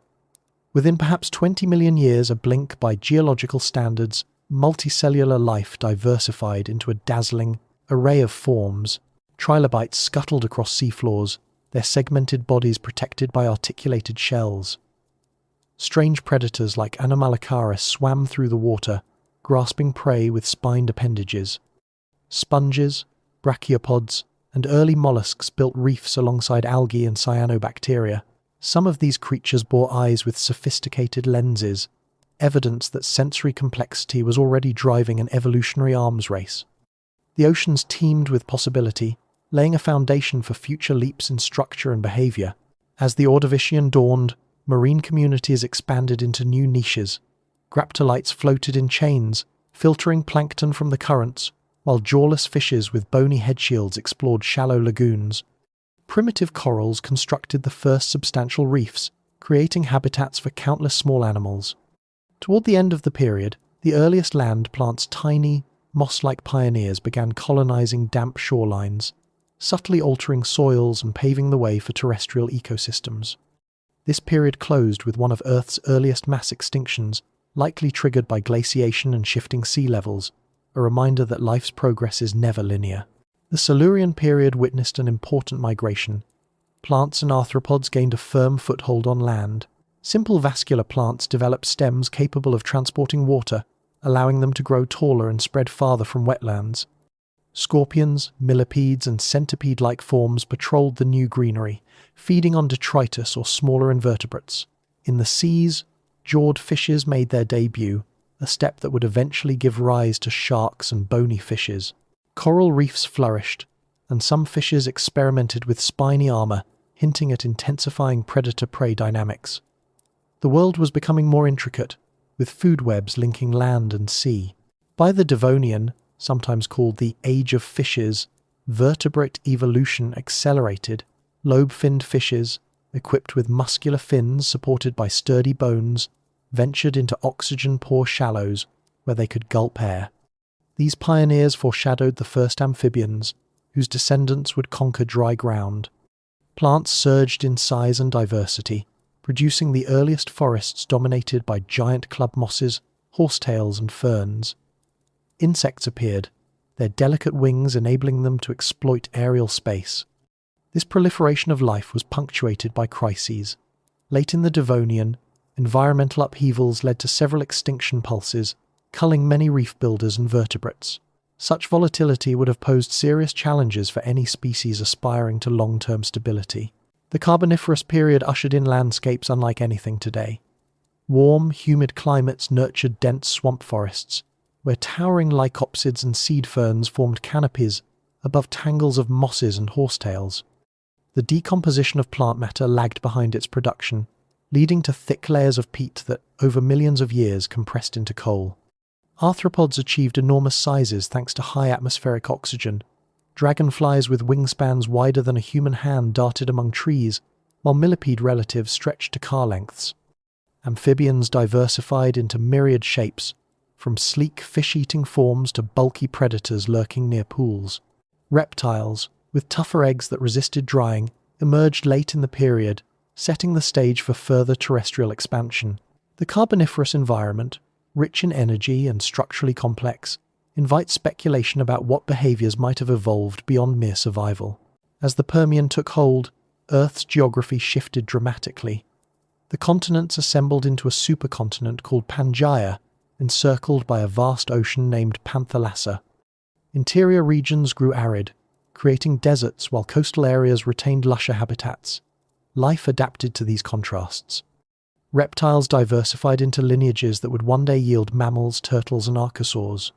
[SPEAKER 1] Within perhaps 20 million years, a blink by geological standards, multicellular life diversified into a dazzling array of forms. Trilobites scuttled across seafloors, their segmented bodies protected by articulated shells. Strange predators like Anomalocaris swam through the water, grasping prey with spined appendages. Sponges, brachiopods, and early mollusks built reefs alongside algae and cyanobacteria. Some of these creatures bore eyes with sophisticated lenses, evidence that sensory complexity was already driving an evolutionary arms race. The oceans teemed with possibility, laying a foundation for future leaps in structure and behavior. As the Ordovician dawned, marine communities expanded into new niches. Graptolites floated in chains, filtering plankton from the currents, while jawless fishes with bony head shields explored shallow lagoons. Primitive corals constructed the first substantial reefs, creating habitats for countless small animals. Toward the end of the period, the earliest land plants, tiny, moss-like pioneers, began colonizing damp shorelines, subtly altering soils and paving the way for terrestrial ecosystems. This period closed with one of Earth's earliest mass extinctions, likely triggered by glaciation and shifting sea levels, a reminder that life's progress is never linear. The Silurian period witnessed an important migration. Plants and arthropods gained a firm foothold on land. Simple vascular plants developed stems capable of transporting water, allowing them to grow taller and spread farther from wetlands. Scorpions, millipedes, and centipede-like forms patrolled the new greenery, feeding on detritus or smaller invertebrates. In the seas, jawed fishes made their debut, a step that would eventually give rise to sharks and bony fishes. Coral reefs flourished, and some fishes experimented with spiny armor, hinting at intensifying predator-prey dynamics. The world was becoming more intricate, with food webs linking land and sea. By the Devonian, sometimes called the Age of Fishes, vertebrate evolution accelerated. Lobe-finned fishes, equipped with muscular fins supported by sturdy bones, ventured into oxygen-poor shallows where they could gulp air. These pioneers foreshadowed the first amphibians, whose descendants would conquer dry ground. Plants surged in size and diversity, producing the earliest forests dominated by giant club mosses, horsetails, and ferns. Insects appeared, their delicate wings enabling them to exploit aerial space. This proliferation of life was punctuated by crises. Late in the Devonian, environmental upheavals led to several extinction pulses, culling many reef builders and vertebrates. Such volatility would have posed serious challenges for any species aspiring to long-term stability. The Carboniferous period ushered in landscapes unlike anything today. Warm, humid climates nurtured dense swamp forests, where towering lycopsids and seed ferns formed canopies above tangles of mosses and horsetails. The decomposition of plant matter lagged behind its production, leading to thick layers of peat that, over millions of years, compressed into coal. Arthropods achieved enormous sizes thanks to high atmospheric oxygen. Dragonflies with wingspans wider than a human hand darted among trees, while millipede relatives stretched to car lengths. Amphibians diversified into myriad shapes, from sleek fish-eating forms to bulky predators lurking near pools. Reptiles, with tougher eggs that resisted drying, emerged late in the period, setting the stage for further terrestrial expansion. The Carboniferous environment, rich in energy and structurally complex, invites speculation about what behaviors might have evolved beyond mere survival. As the Permian took hold, Earth's geography shifted dramatically. The continents assembled into a supercontinent called Pangaea, encircled by a vast ocean named Panthalassa. Interior regions grew arid, creating deserts while coastal areas retained lusher habitats. Life adapted to these contrasts. Reptiles diversified into lineages that would one day yield mammals, turtles, and archosaurs.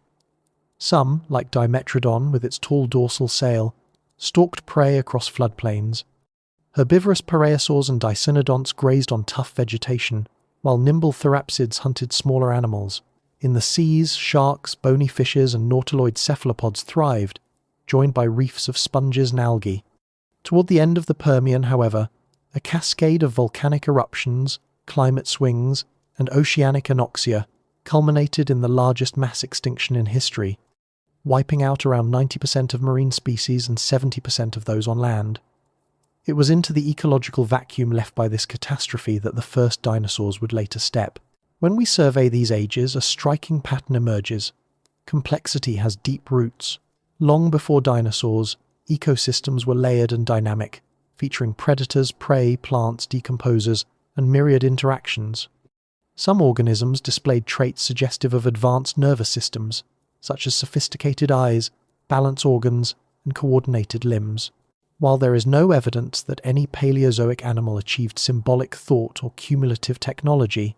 [SPEAKER 1] Some, like Dimetrodon with its tall dorsal sail, stalked prey across floodplains. Herbivorous parasaurs and dicynodonts grazed on tough vegetation, while nimble therapsids hunted smaller animals. In the seas, sharks, bony fishes, and nautiloid cephalopods thrived, joined by reefs of sponges and algae. Toward the end of the Permian, however, a cascade of volcanic eruptions, climate swings, and oceanic anoxia culminated in the largest mass extinction in history, wiping out around 90% of marine species and 70% of those on land. It was into the ecological vacuum left by this catastrophe that the first dinosaurs would later step. When we survey these ages, a striking pattern emerges. Complexity has deep roots. Long before dinosaurs, ecosystems were layered and dynamic, featuring predators, prey, plants, decomposers, and myriad interactions. Some organisms displayed traits suggestive of advanced nervous systems, such as sophisticated eyes, balance organs, and coordinated limbs. While there is no evidence that any Paleozoic animal achieved symbolic thought or cumulative technology,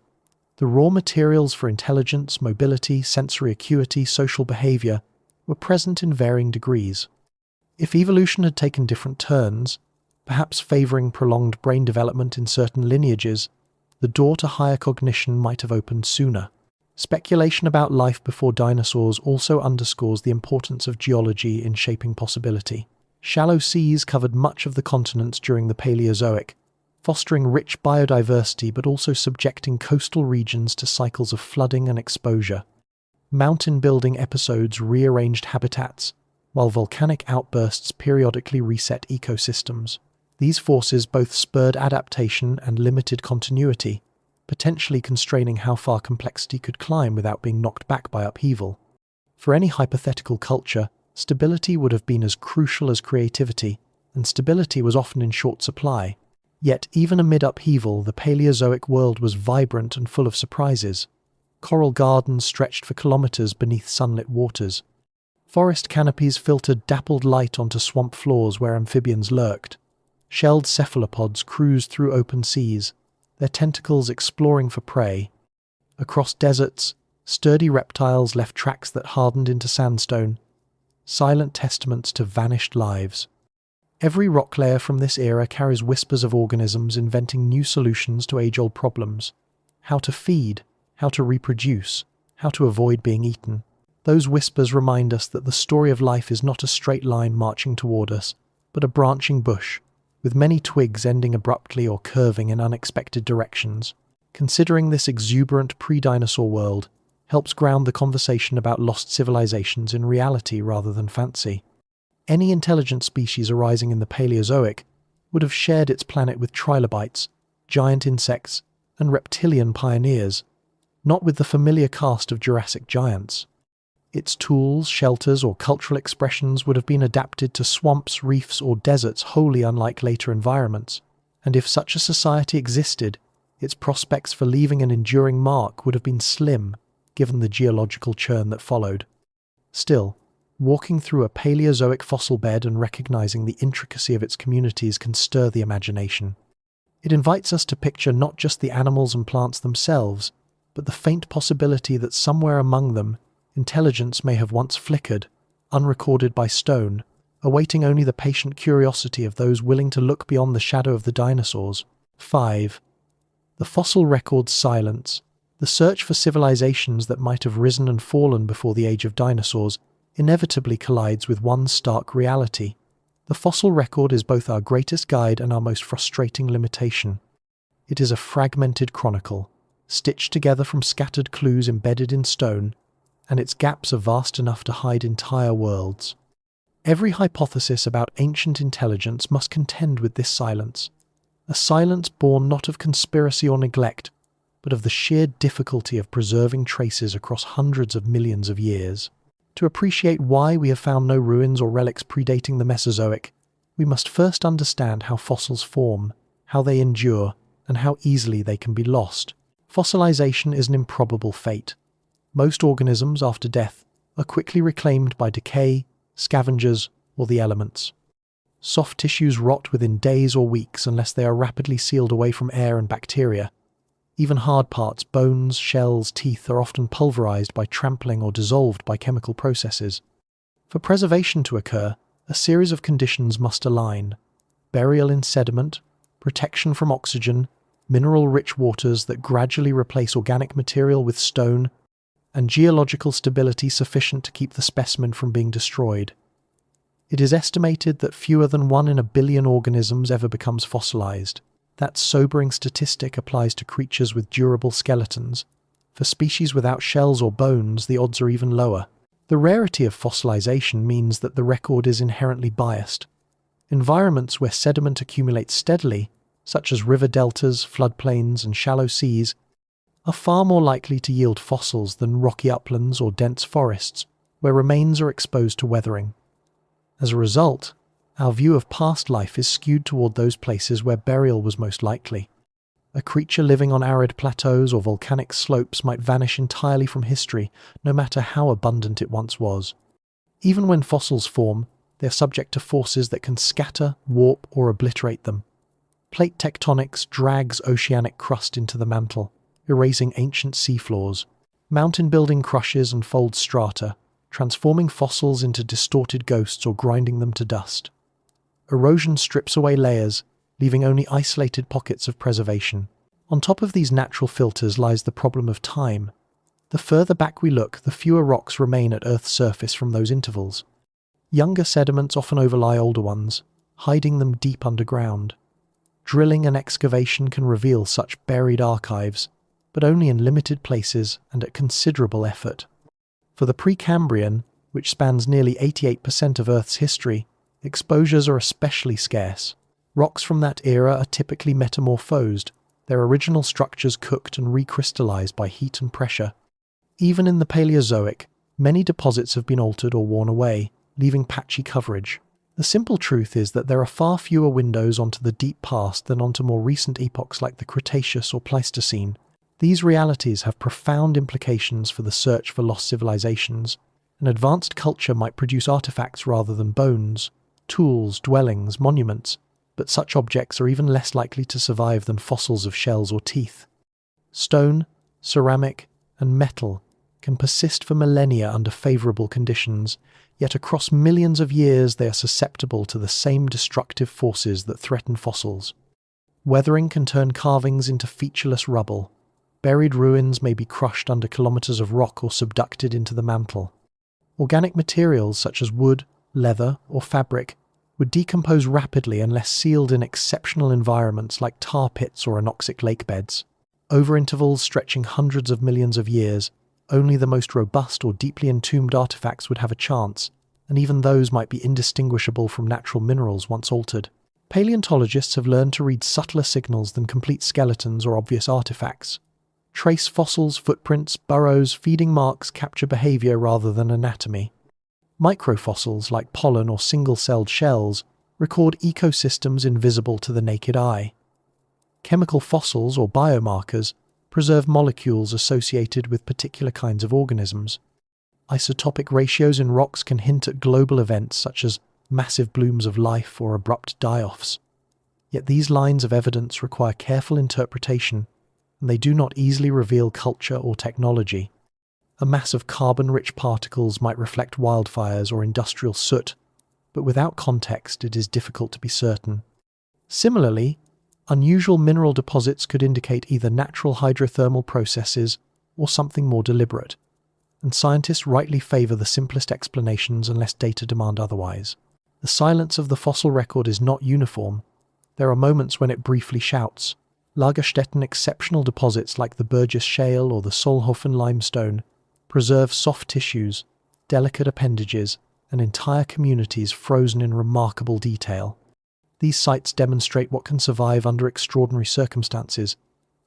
[SPEAKER 1] the raw materials for intelligence, mobility, sensory acuity, social behavior were present in varying degrees. If evolution had taken different turns, perhaps favoring prolonged brain development in certain lineages, the door to higher cognition might have opened sooner. Speculation about life before dinosaurs also underscores the importance of geology in shaping possibility. Shallow seas covered much of the continents during the Paleozoic, fostering rich biodiversity but also subjecting coastal regions to cycles of flooding and exposure. Mountain-building episodes rearranged habitats, while volcanic outbursts periodically reset ecosystems. These forces both spurred adaptation and limited continuity, potentially constraining how far complexity could climb without being knocked back by upheaval. For any hypothetical culture, stability would have been as crucial as creativity, and stability was often in short supply. Yet, even amid upheaval, the Paleozoic world was vibrant and full of surprises. Coral gardens stretched for kilometers beneath sunlit waters. Forest canopies filtered dappled light onto swamp floors where amphibians lurked. Shelled cephalopods cruised through open seas, their tentacles exploring for prey. Across deserts, sturdy reptiles left tracks that hardened into sandstone, silent testaments to vanished lives. Every rock layer from this era carries whispers of organisms inventing new solutions to age-old problems. How to feed, how to reproduce, how to avoid being eaten. Those whispers remind us that the story of life is not a straight line marching toward us, but a branching bush, with many twigs ending abruptly or curving in unexpected directions. Considering this exuberant pre-dinosaur world helps ground the conversation about lost civilizations in reality rather than fancy. Any intelligent species arising in the Paleozoic would have shared its planet with trilobites, giant insects, and reptilian pioneers, not with the familiar cast of Jurassic giants. Its tools, shelters, or cultural expressions would have been adapted to swamps, reefs, or deserts wholly unlike later environments. And if such a society existed, its prospects for leaving an enduring mark would have been slim, given the geological churn that followed. Still, walking through a Paleozoic fossil bed and recognizing the intricacy of its communities can stir the imagination. It invites us to picture not just the animals and plants themselves, but the faint possibility that somewhere among them, intelligence may have once flickered, unrecorded by stone, awaiting only the patient curiosity of those willing to look beyond the shadow of the dinosaurs. 5. The fossil record's silence, the search for civilizations that might have risen and fallen before the age of dinosaurs, inevitably collides with one stark reality. The fossil record is both our greatest guide and our most frustrating limitation. It is a fragmented chronicle, stitched together from scattered clues embedded in stone, and its gaps are vast enough to hide entire worlds. Every hypothesis about ancient intelligence must contend with this silence, a silence born not of conspiracy or neglect, but of the sheer difficulty of preserving traces across hundreds of millions of years. To appreciate why we have found no ruins or relics predating the Mesozoic, we must first understand how fossils form, how they endure, and how easily they can be lost. Fossilization is an improbable fate. Most organisms, after death, are quickly reclaimed by decay, scavengers, or the elements. Soft tissues rot within days or weeks unless they are rapidly sealed away from air and bacteria. Even hard parts, bones, shells, teeth, are often pulverized by trampling or dissolved by chemical processes. For preservation to occur, a series of conditions must align: burial in sediment, protection from oxygen, mineral-rich waters that gradually replace organic material with stone, and geological stability sufficient to keep the specimen from being destroyed. It is estimated that fewer than 1 in a billion organisms ever becomes fossilized. That sobering statistic applies to creatures with durable skeletons. For species without shells or bones, the odds are even lower. The rarity of fossilization means that the record is inherently biased. Environments where sediment accumulates steadily, such as river deltas, floodplains, and shallow seas, are far more likely to yield fossils than rocky uplands or dense forests, where remains are exposed to weathering. As a result, our view of past life is skewed toward those places where burial was most likely. A creature living on arid plateaus or volcanic slopes might vanish entirely from history, no matter how abundant it once was. Even when fossils form, they are subject to forces that can scatter, warp, or obliterate them. Plate tectonics drags oceanic crust into the mantle, erasing ancient seafloors. Mountain building crushes and folds strata, transforming fossils into distorted ghosts or grinding them to dust. Erosion strips away layers, leaving only isolated pockets of preservation. On top of these natural filters lies the problem of time. The further back we look, the fewer rocks remain at Earth's surface from those intervals. Younger sediments often overlie older ones, hiding them deep underground. Drilling and excavation can reveal such buried archives, but only in limited places and at considerable effort. For the Precambrian, which spans nearly 88% of Earth's history, exposures are especially scarce. Rocks from that era are typically metamorphosed, their original structures cooked and recrystallized by heat and pressure. Even in the Paleozoic, many deposits have been altered or worn away, leaving patchy coverage. The simple truth is that there are far fewer windows onto the deep past than onto more recent epochs like the Cretaceous or Pleistocene. These realities have profound implications for the search for lost civilizations. An advanced culture might produce artifacts rather than bones, tools, dwellings, monuments, but such objects are even less likely to survive than fossils of shells or teeth. Stone, ceramic, and metal can persist for millennia under favorable conditions, yet across millions of years they are susceptible to the same destructive forces that threaten fossils. Weathering can turn carvings into featureless rubble. Buried ruins may be crushed under kilometers of rock or subducted into the mantle. Organic materials such as wood, leather, or fabric would decompose rapidly unless sealed in exceptional environments like tar pits or anoxic lake beds. Over intervals stretching hundreds of millions of years, only the most robust or deeply entombed artifacts would have a chance, and even those might be indistinguishable from natural minerals once altered. Paleontologists have learned to read subtler signals than complete skeletons or obvious artifacts. Trace fossils, footprints, burrows, feeding marks capture behavior rather than anatomy. Microfossils, like pollen or single-celled shells, record ecosystems invisible to the naked eye. Chemical fossils, or biomarkers, preserve molecules associated with particular kinds of organisms. Isotopic ratios in rocks can hint at global events such as massive blooms of life or abrupt die-offs. Yet these lines of evidence require careful interpretation, and they do not easily reveal culture or technology. A mass of carbon-rich particles might reflect wildfires or industrial soot, but without context it is difficult to be certain. Similarly, unusual mineral deposits could indicate either natural hydrothermal processes or something more deliberate, and scientists rightly favour the simplest explanations unless data demand otherwise. The silence of the fossil record is not uniform. There are moments when it briefly shouts. Lagerstätten exceptional deposits like the Burgess Shale or the Solnhofen limestone preserve soft tissues, delicate appendages, and entire communities frozen in remarkable detail. These sites demonstrate what can survive under extraordinary circumstances,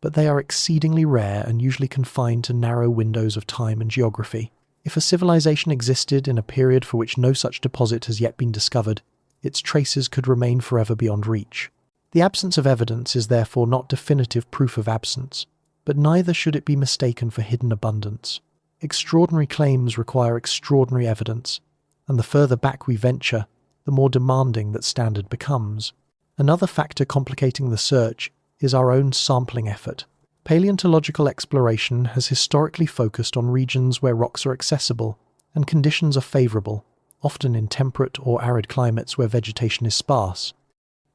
[SPEAKER 1] but they are exceedingly rare and usually confined to narrow windows of time and geography. If a civilization existed in a period for which no such deposit has yet been discovered, its traces could remain forever beyond reach. The absence of evidence is therefore not definitive proof of absence, but neither should it be mistaken for hidden abundance. Extraordinary claims require extraordinary evidence, and the further back we venture, the more demanding that standard becomes. Another factor complicating the search is our own sampling effort. Paleontological exploration has historically focused on regions where rocks are accessible and conditions are favourable, often in temperate or arid climates where vegetation is sparse.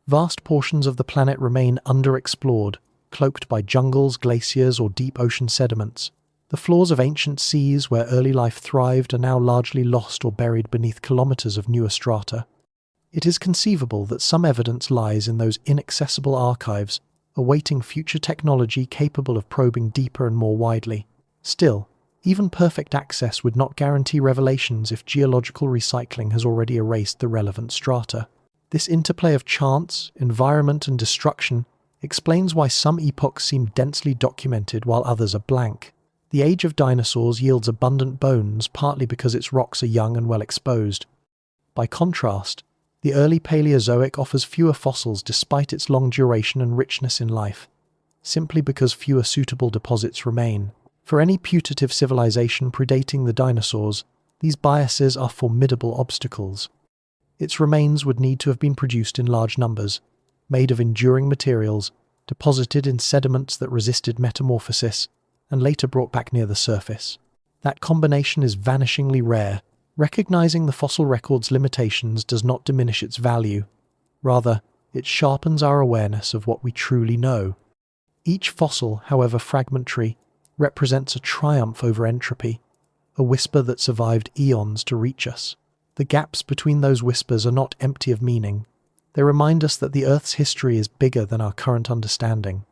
[SPEAKER 1] Vast portions of the planet remain underexplored, cloaked by jungles, glaciers, or deep ocean sediments. The floors of ancient seas where early life thrived are now largely lost or buried beneath kilometers of newer strata. It is conceivable that some evidence lies in those inaccessible archives, awaiting future technology capable of probing deeper and more widely. Still, even perfect access would not guarantee revelations if geological recycling has already erased the relevant strata. This interplay of chance, environment, and destruction explains why some epochs seem densely documented while others are blank. The age of dinosaurs yields abundant bones partly because its rocks are young and well exposed. By contrast, the early Paleozoic offers fewer fossils despite its long duration and richness in life, simply because fewer suitable deposits remain. For any putative civilization predating the dinosaurs, these biases are formidable obstacles. Its remains would need to have been produced in large numbers, made of enduring materials, deposited in sediments that resisted metamorphosis, and later brought back near the surface. That combination is vanishingly rare, Recognizing the fossil record's limitations does not diminish its value. Rather, it sharpens our awareness of what we truly know. Each fossil, however fragmentary, represents a triumph over entropy, a whisper that survived eons to reach us. The gaps between those whispers are not empty of meaning. They remind us that the Earth's history is bigger than our current understanding.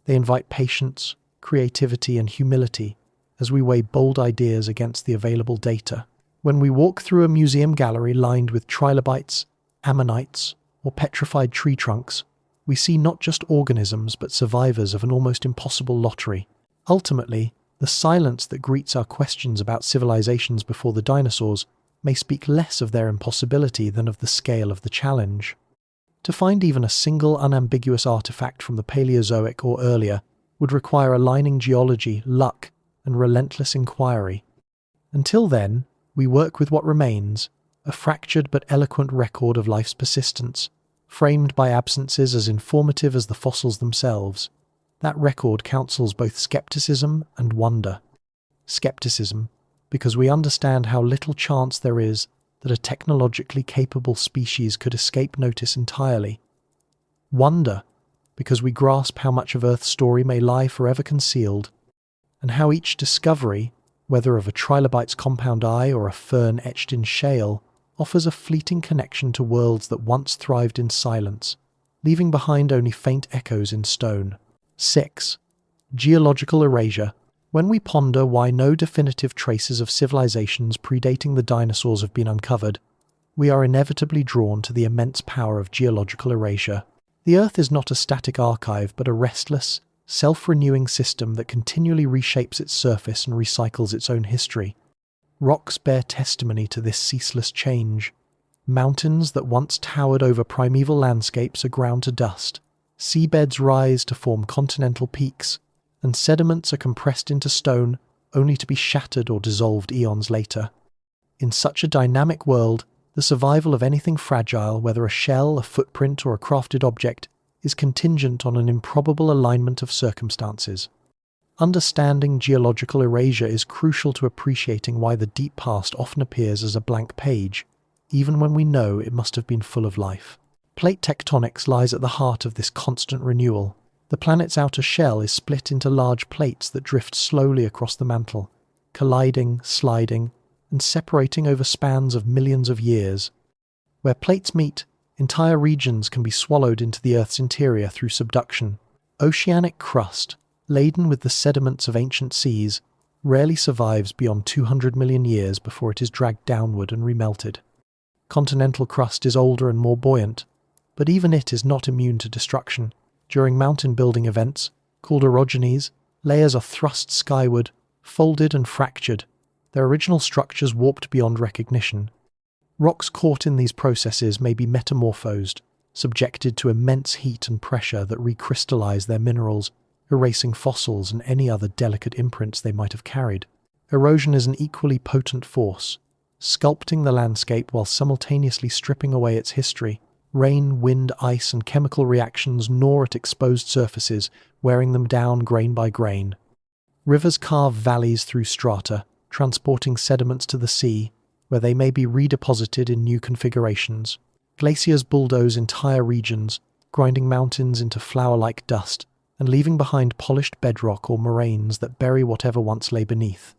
[SPEAKER 1] They invite patience, creativity, and humility as we weigh bold ideas against the available data. When we walk through a museum gallery lined with trilobites, ammonites, or petrified tree trunks, we see not just organisms but survivors of an almost impossible lottery. Ultimately, the silence that greets our questions about civilizations before the dinosaurs may speak less of their impossibility than of the scale of the challenge. To find even a single unambiguous artifact from the Paleozoic or earlier would require aligning geology, luck, and relentless inquiry. Until then, we work with what remains, a fractured but eloquent record of life's persistence, framed by absences as informative as the fossils themselves. That record counsels both skepticism and wonder. Skepticism, because we understand how little chance there is that a technologically capable species could escape notice entirely. Wonder, because we grasp how much of Earth's story may lie forever concealed, and how each discovery, whether of a trilobite's compound eye or a fern etched in shale, offers a fleeting connection to worlds that once thrived in silence, leaving behind only faint echoes in stone. 6. Geological erasure. When we ponder why no definitive traces of civilizations predating the dinosaurs have been uncovered, we are inevitably drawn to the immense power of geological erasure. The Earth is not a static archive, but a restless, self-renewing system that continually reshapes its surface and recycles its own history. Rocks bear testimony to this ceaseless change. Mountains that once towered over primeval landscapes are ground to dust. Seabeds rise to form continental peaks, and sediments are compressed into stone only to be shattered or dissolved eons later. In such a dynamic world, the survival of anything fragile, whether a shell, a footprint, or a crafted object, is contingent on an improbable alignment of circumstances. Understanding geological erasure is crucial to appreciating why the deep past often appears as a blank page, even when we know it must have been full of life. Plate tectonics lies at the heart of this constant renewal. The planet's outer shell is split into large plates that drift slowly across the mantle, colliding, sliding, and separating over spans of millions of years. Where plates meet, entire regions can be swallowed into the Earth's interior through subduction. Oceanic crust, laden with the sediments of ancient seas, rarely survives beyond 200 million years before it is dragged downward and remelted. Continental crust is older and more buoyant, but even it is not immune to destruction. During mountain-building events, called orogenies, layers are thrust skyward, folded and fractured, their original structures warped beyond recognition. Rocks caught in these processes may be metamorphosed, subjected to immense heat and pressure that recrystallize their minerals, erasing fossils and any other delicate imprints they might have carried. Erosion is an equally potent force, sculpting the landscape while simultaneously stripping away its history. Rain, wind, ice, and chemical reactions gnaw at exposed surfaces, wearing them down grain by grain. Rivers carve valleys through strata, transporting sediments to the sea, where they may be redeposited in new configurations. Glaciers bulldoze entire regions, grinding mountains into flour-like dust, and leaving behind polished bedrock or moraines that bury whatever once lay beneath.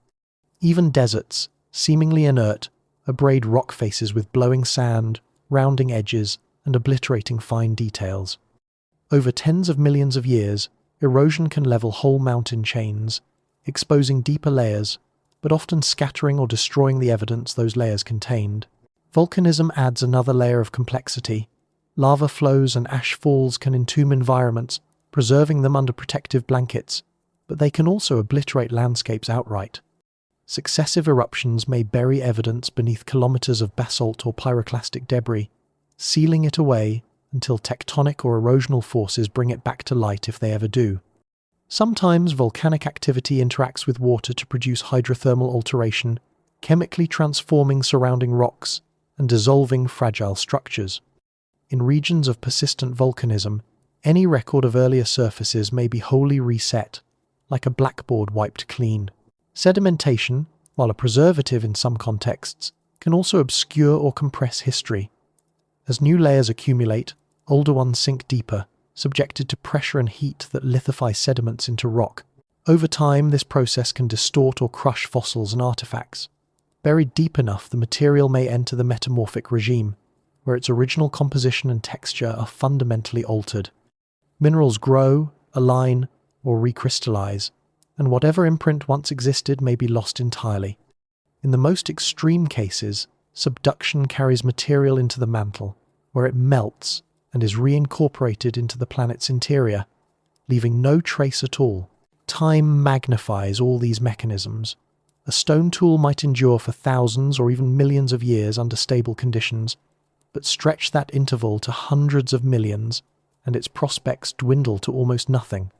[SPEAKER 1] Even deserts, seemingly inert, abrade rock faces with blowing sand, rounding edges, and obliterating fine details. Over tens of millions of years, erosion can level whole mountain chains, exposing deeper layers, but often scattering or destroying the evidence those layers contained. Volcanism adds another layer of complexity. Lava flows and ash falls can entomb environments, preserving them under protective blankets, but they can also obliterate landscapes outright. Successive eruptions may bury evidence beneath kilometers of basalt or pyroclastic debris, sealing it away until tectonic or erosional forces bring it back to light if they ever do. Sometimes volcanic activity interacts with water to produce hydrothermal alteration, chemically transforming surrounding rocks and dissolving fragile structures. In regions of persistent volcanism, any record of earlier surfaces may be wholly reset, like a blackboard wiped clean. Sedimentation, while a preservative in some contexts, can also obscure or compress history. As new layers accumulate, older ones sink deeper, subjected to pressure and heat that lithify sediments into rock. Over time, this process can distort or crush fossils and artifacts. Buried deep enough, the material may enter the metamorphic regime, where its original composition and texture are fundamentally altered. Minerals grow, align, or recrystallize, and whatever imprint once existed may be lost entirely. In the most extreme cases, subduction carries material into the mantle, where it melts and is reincorporated into the planet's interior, leaving no trace at all. Time magnifies all these mechanisms. A stone tool might endure for thousands or even millions of years under stable conditions, but stretch that interval to hundreds of millions, and its prospects dwindle to almost nothing.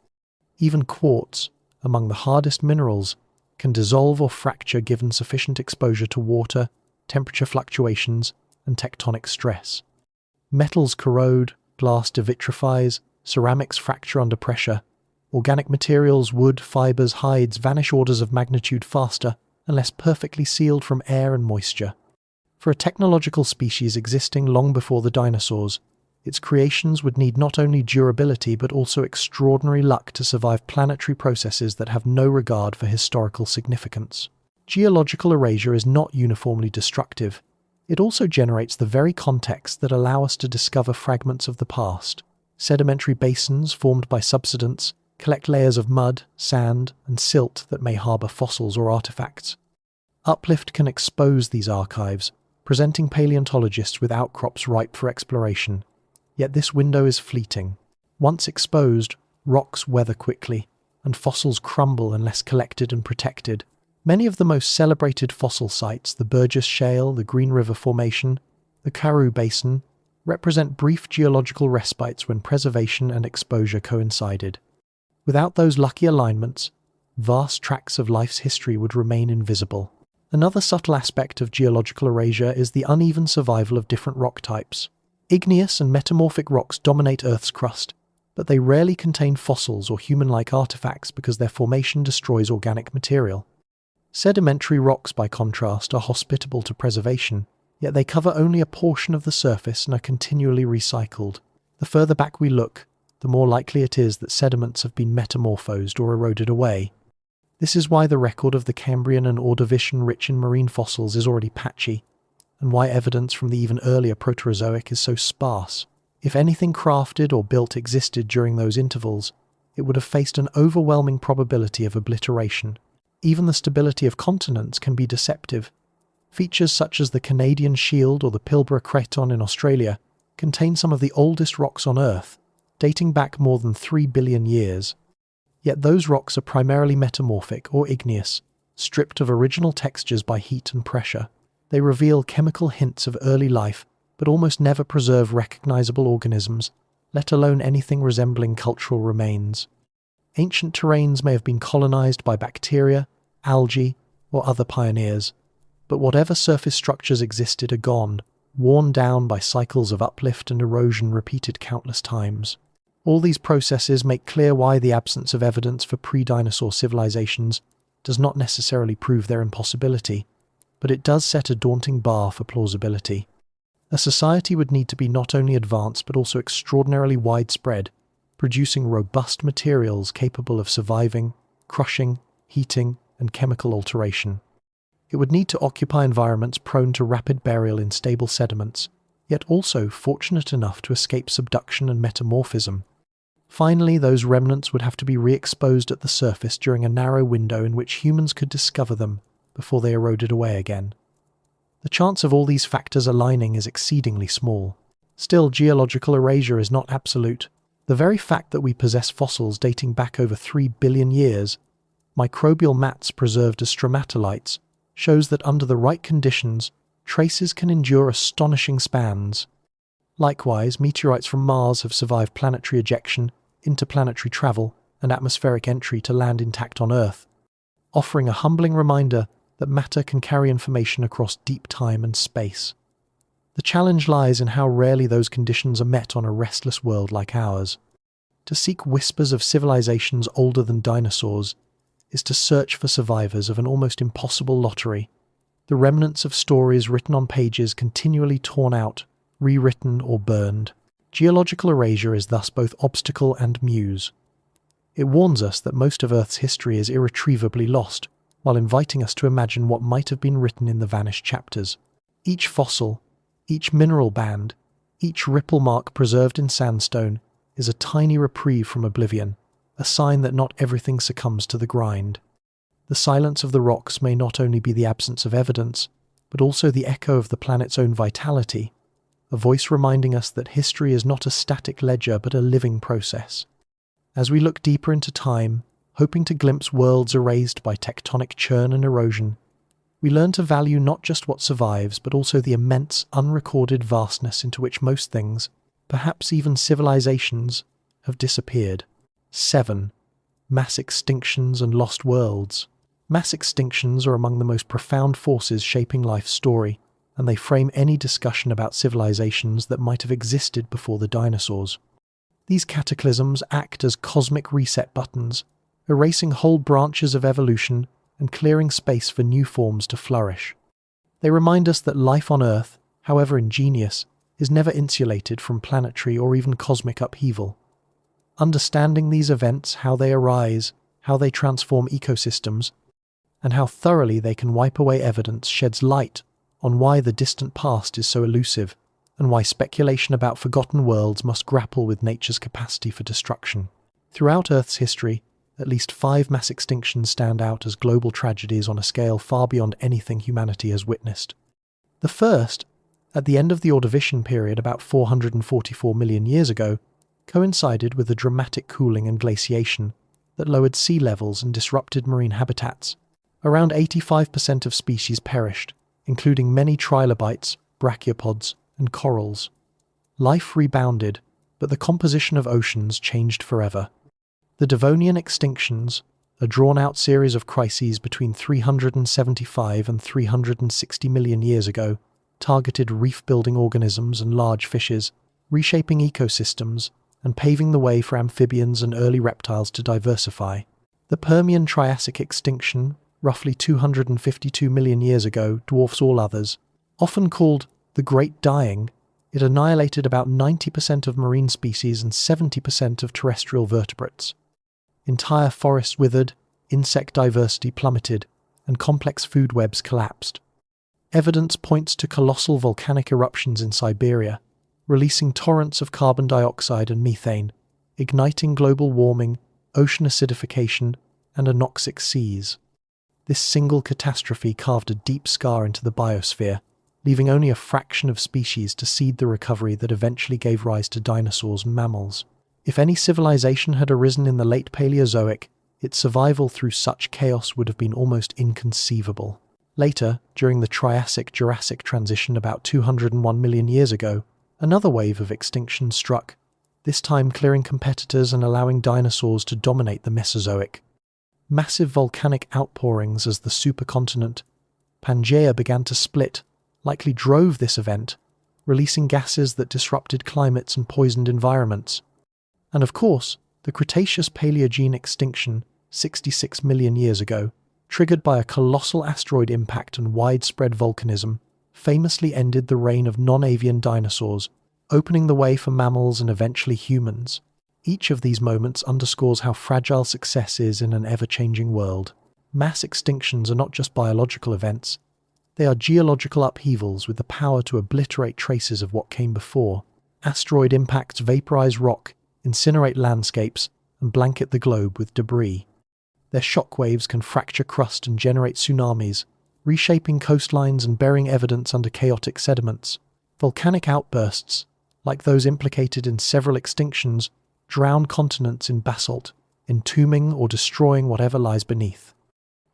[SPEAKER 1] Even quartz, among the hardest minerals, can dissolve or fracture given sufficient exposure to water, temperature fluctuations, and tectonic stress. Metals corrode, glass devitrifies, ceramics fracture under pressure. Organic materials, wood, fibers, hides vanish orders of magnitude faster unless perfectly sealed from air and moisture. For a technological species existing long before the dinosaurs, its creations would need not only durability but also extraordinary luck to survive planetary processes that have no regard for historical significance. Geological erasure is not uniformly destructive. It also generates the very contexts that allow us to discover fragments of the past. Sedimentary basins formed by subsidence collect layers of mud, sand, and silt that may harbour fossils or artifacts. Uplift can expose these archives, presenting paleontologists with outcrops ripe for exploration. Yet this window is fleeting. Once exposed, rocks weather quickly, and fossils crumble unless collected and protected. Many of the most celebrated fossil sites, the Burgess Shale, the Green River Formation, the Karoo Basin, represent brief geological respites when preservation and exposure coincided. Without those lucky alignments, vast tracts of life's history would remain invisible. Another subtle aspect of geological erasure is the uneven survival of different rock types. Igneous and metamorphic rocks dominate Earth's crust, but they rarely contain fossils or human-like artifacts because their formation destroys organic material. Sedimentary rocks, by contrast, are hospitable to preservation, yet they cover only a portion of the surface and are continually recycled. The further back we look, the more likely it is that sediments have been metamorphosed or eroded away. This is why the record of the Cambrian and Ordovician rich in marine fossils is already patchy, and why evidence from the even earlier Proterozoic is so sparse. If anything crafted or built existed during those intervals, it would have faced an overwhelming probability of obliteration. Even the stability of continents can be deceptive. Features such as the Canadian Shield or the Pilbara Craton in Australia contain some of the oldest rocks on Earth, dating back more than 3 billion years. Yet those rocks are primarily metamorphic or igneous, stripped of original textures by heat and pressure. They reveal chemical hints of early life, but almost never preserve recognizable organisms, let alone anything resembling cultural remains. Ancient terrains may have been colonized by bacteria, algae, or other pioneers, but whatever surface structures existed are gone, worn down by cycles of uplift and erosion repeated countless times. All these processes make clear why the absence of evidence for pre-dinosaur civilizations does not necessarily prove their impossibility, but it does set a daunting bar for plausibility. A society would need to be not only advanced but also extraordinarily widespread, producing robust materials capable of surviving, crushing, heating, and chemical alteration. It would need to occupy environments prone to rapid burial in stable sediments, yet also fortunate enough to escape subduction and metamorphism. Finally, those remnants would have to be re-exposed at the surface during a narrow window in which humans could discover them before they eroded away again. The chance of all these factors aligning is exceedingly small. Still, geological erasure is not absolute. The very fact that we possess fossils dating back over 3 billion years, microbial mats preserved as stromatolites, shows that under the right conditions, traces can endure astonishing spans. Likewise, meteorites from Mars have survived planetary ejection, interplanetary travel, and atmospheric entry to land intact on Earth, offering a humbling reminder that matter can carry information across deep time and space. The challenge lies in how rarely those conditions are met on a restless world like ours. To seek whispers of civilizations older than dinosaurs is to search for survivors of an almost impossible lottery, the remnants of stories written on pages continually torn out, rewritten or burned. Geological erasure is thus both obstacle and muse. It warns us that most of Earth's history is irretrievably lost, while inviting us to imagine what might have been written in the vanished chapters. Each fossil, each mineral band, each ripple mark preserved in sandstone is a tiny reprieve from oblivion, a sign that not everything succumbs to the grind. The silence of the rocks may not only be the absence of evidence, but also the echo of the planet's own vitality, a voice reminding us that history is not a static ledger but a living process. As we look deeper into time, hoping to glimpse worlds erased by tectonic churn and erosion, we learn to value not just what survives, but also the immense, unrecorded vastness into which most things, perhaps even civilizations, have disappeared. 7. Mass extinctions and lost worlds. Mass extinctions are among the most profound forces shaping life's story, and they frame any discussion about civilizations that might have existed before the dinosaurs. These cataclysms act as cosmic reset buttons, erasing whole branches of evolution and clearing space for new forms to flourish. They remind us that life on Earth, however ingenious, is never insulated from planetary or even cosmic upheaval. Understanding these events, how they arise, how they transform ecosystems, and how thoroughly they can wipe away evidence sheds light on why the distant past is so elusive, and why speculation about forgotten worlds must grapple with nature's capacity for destruction. Throughout Earth's history, at least 5 mass extinctions stand out as global tragedies on a scale far beyond anything humanity has witnessed. The first, at the end of the Ordovician period about 444 million years ago, coincided with a dramatic cooling and glaciation that lowered sea levels and disrupted marine habitats. Around 85% of species perished, including many trilobites, brachiopods, and corals. Life rebounded, but the composition of oceans changed forever. The Devonian extinctions, a drawn-out series of crises between 375 and 360 million years ago, targeted reef-building organisms and large fishes, reshaping ecosystems and paving the way for amphibians and early reptiles to diversify. The Permian-Triassic extinction, roughly 252 million years ago, dwarfs all others. Often called the Great Dying, it annihilated about 90% of marine species and 70% of terrestrial vertebrates. Entire forests withered, insect diversity plummeted, and complex food webs collapsed. Evidence points to colossal volcanic eruptions in Siberia, releasing torrents of carbon dioxide and methane, igniting global warming, ocean acidification, and anoxic seas. This single catastrophe carved a deep scar into the biosphere, leaving only a fraction of species to seed the recovery that eventually gave rise to dinosaurs and mammals. If any civilization had arisen in the late Paleozoic, its survival through such chaos would have been almost inconceivable. Later, during the Triassic-Jurassic transition about 201 million years ago, another wave of extinction struck, this time clearing competitors and allowing dinosaurs to dominate the Mesozoic. Massive volcanic outpourings as the supercontinent Pangaea began to split likely drove this event, releasing gases that disrupted climates and poisoned environments. And of course, the Cretaceous-Paleogene extinction, 66 million years ago, triggered by a colossal asteroid impact and widespread volcanism, famously ended the reign of non-avian dinosaurs, opening the way for mammals and eventually humans. Each of these moments underscores how fragile success is in an ever-changing world. Mass extinctions are not just biological events, they are geological upheavals with the power to obliterate traces of what came before. Asteroid impacts vaporize rock, incinerate landscapes, and blanket the globe with debris. Their shockwaves can fracture crust and generate tsunamis, reshaping coastlines and burying evidence under chaotic sediments. Volcanic outbursts, like those implicated in several extinctions, drown continents in basalt, entombing or destroying whatever lies beneath.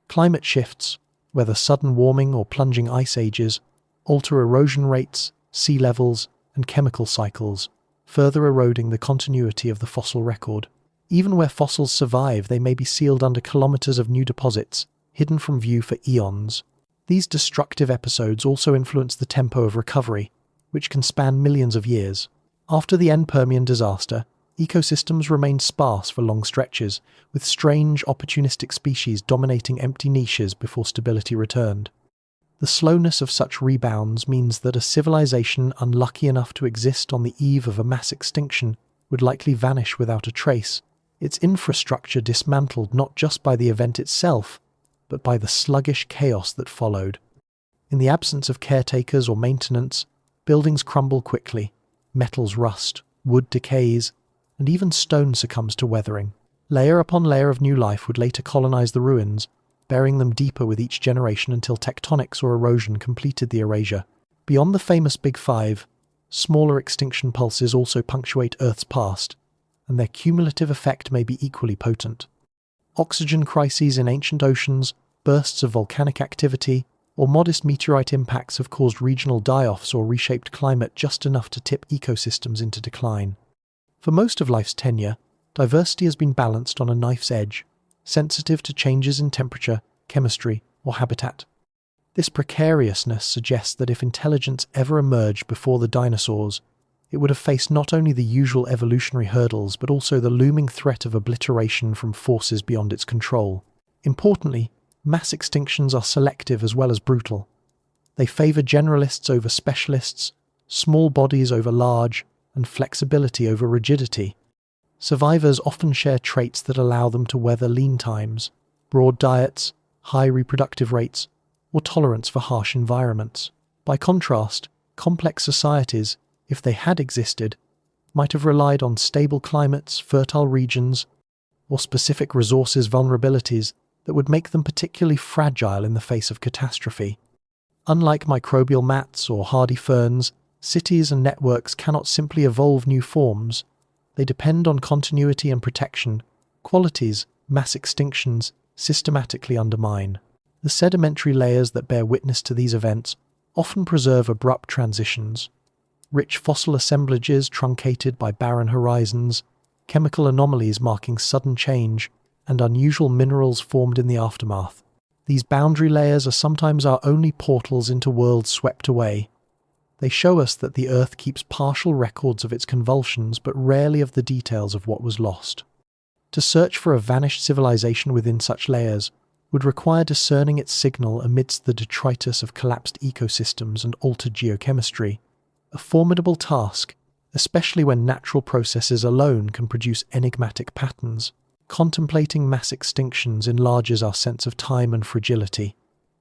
[SPEAKER 1] Climate shifts, whether sudden warming or plunging ice ages, alter erosion rates, sea levels, and chemical cycles, further eroding the continuity of the fossil record. Even where fossils survive, they may be sealed under kilometers of new deposits, hidden from view for eons. These destructive episodes also influence the tempo of recovery, which can span millions of years. After the end Permian disaster, ecosystems remained sparse for long stretches, with strange, opportunistic species dominating empty niches before stability returned. The slowness of such rebounds means that a civilization unlucky enough to exist on the eve of a mass extinction would likely vanish without a trace, its infrastructure dismantled not just by the event itself, but by the sluggish chaos that followed. In the absence of caretakers or maintenance, buildings crumble quickly, metals rust, wood decays, and even stone succumbs to weathering. Layer upon layer of new life would later colonize the ruins, burying them deeper with each generation until tectonics or erosion completed the erasure. Beyond the famous Big Five, smaller extinction pulses also punctuate Earth's past, and their cumulative effect may be equally potent. Oxygen crises in ancient oceans, bursts of volcanic activity, or modest meteorite impacts have caused regional die-offs or reshaped climate just enough to tip ecosystems into decline. For most of life's tenure, diversity has been balanced on a knife's edge, sensitive to changes in temperature, chemistry, or habitat. This precariousness suggests that if intelligence ever emerged before the dinosaurs, it would have faced not only the usual evolutionary hurdles but also the looming threat of obliteration from forces beyond its control. Importantly, mass extinctions are selective as well as brutal. They favor generalists over specialists, small bodies over large, and flexibility over rigidity. Survivors often share traits that allow them to weather lean times, broad diets, high reproductive rates, or tolerance for harsh environments. By contrast, complex societies, if they had existed, might have relied on stable climates, fertile regions, or specific resources vulnerabilities that would make them particularly fragile in the face of catastrophe. Unlike microbial mats or hardy ferns, cities and networks cannot simply evolve new forms. They depend on continuity and protection, qualities mass extinctions systematically undermine. The sedimentary layers that bear witness to these events often preserve abrupt transitions. Rich fossil assemblages truncated by barren horizons, chemical anomalies marking sudden change, and unusual minerals formed in the aftermath. These boundary layers are sometimes our only portals into worlds swept away. They show us that the Earth keeps partial records of its convulsions but rarely of the details of what was lost. To search for a vanished civilization within such layers would require discerning its signal amidst the detritus of collapsed ecosystems and altered geochemistry, a formidable task, especially when natural processes alone can produce enigmatic patterns. Contemplating mass extinctions enlarges our sense of time and fragility.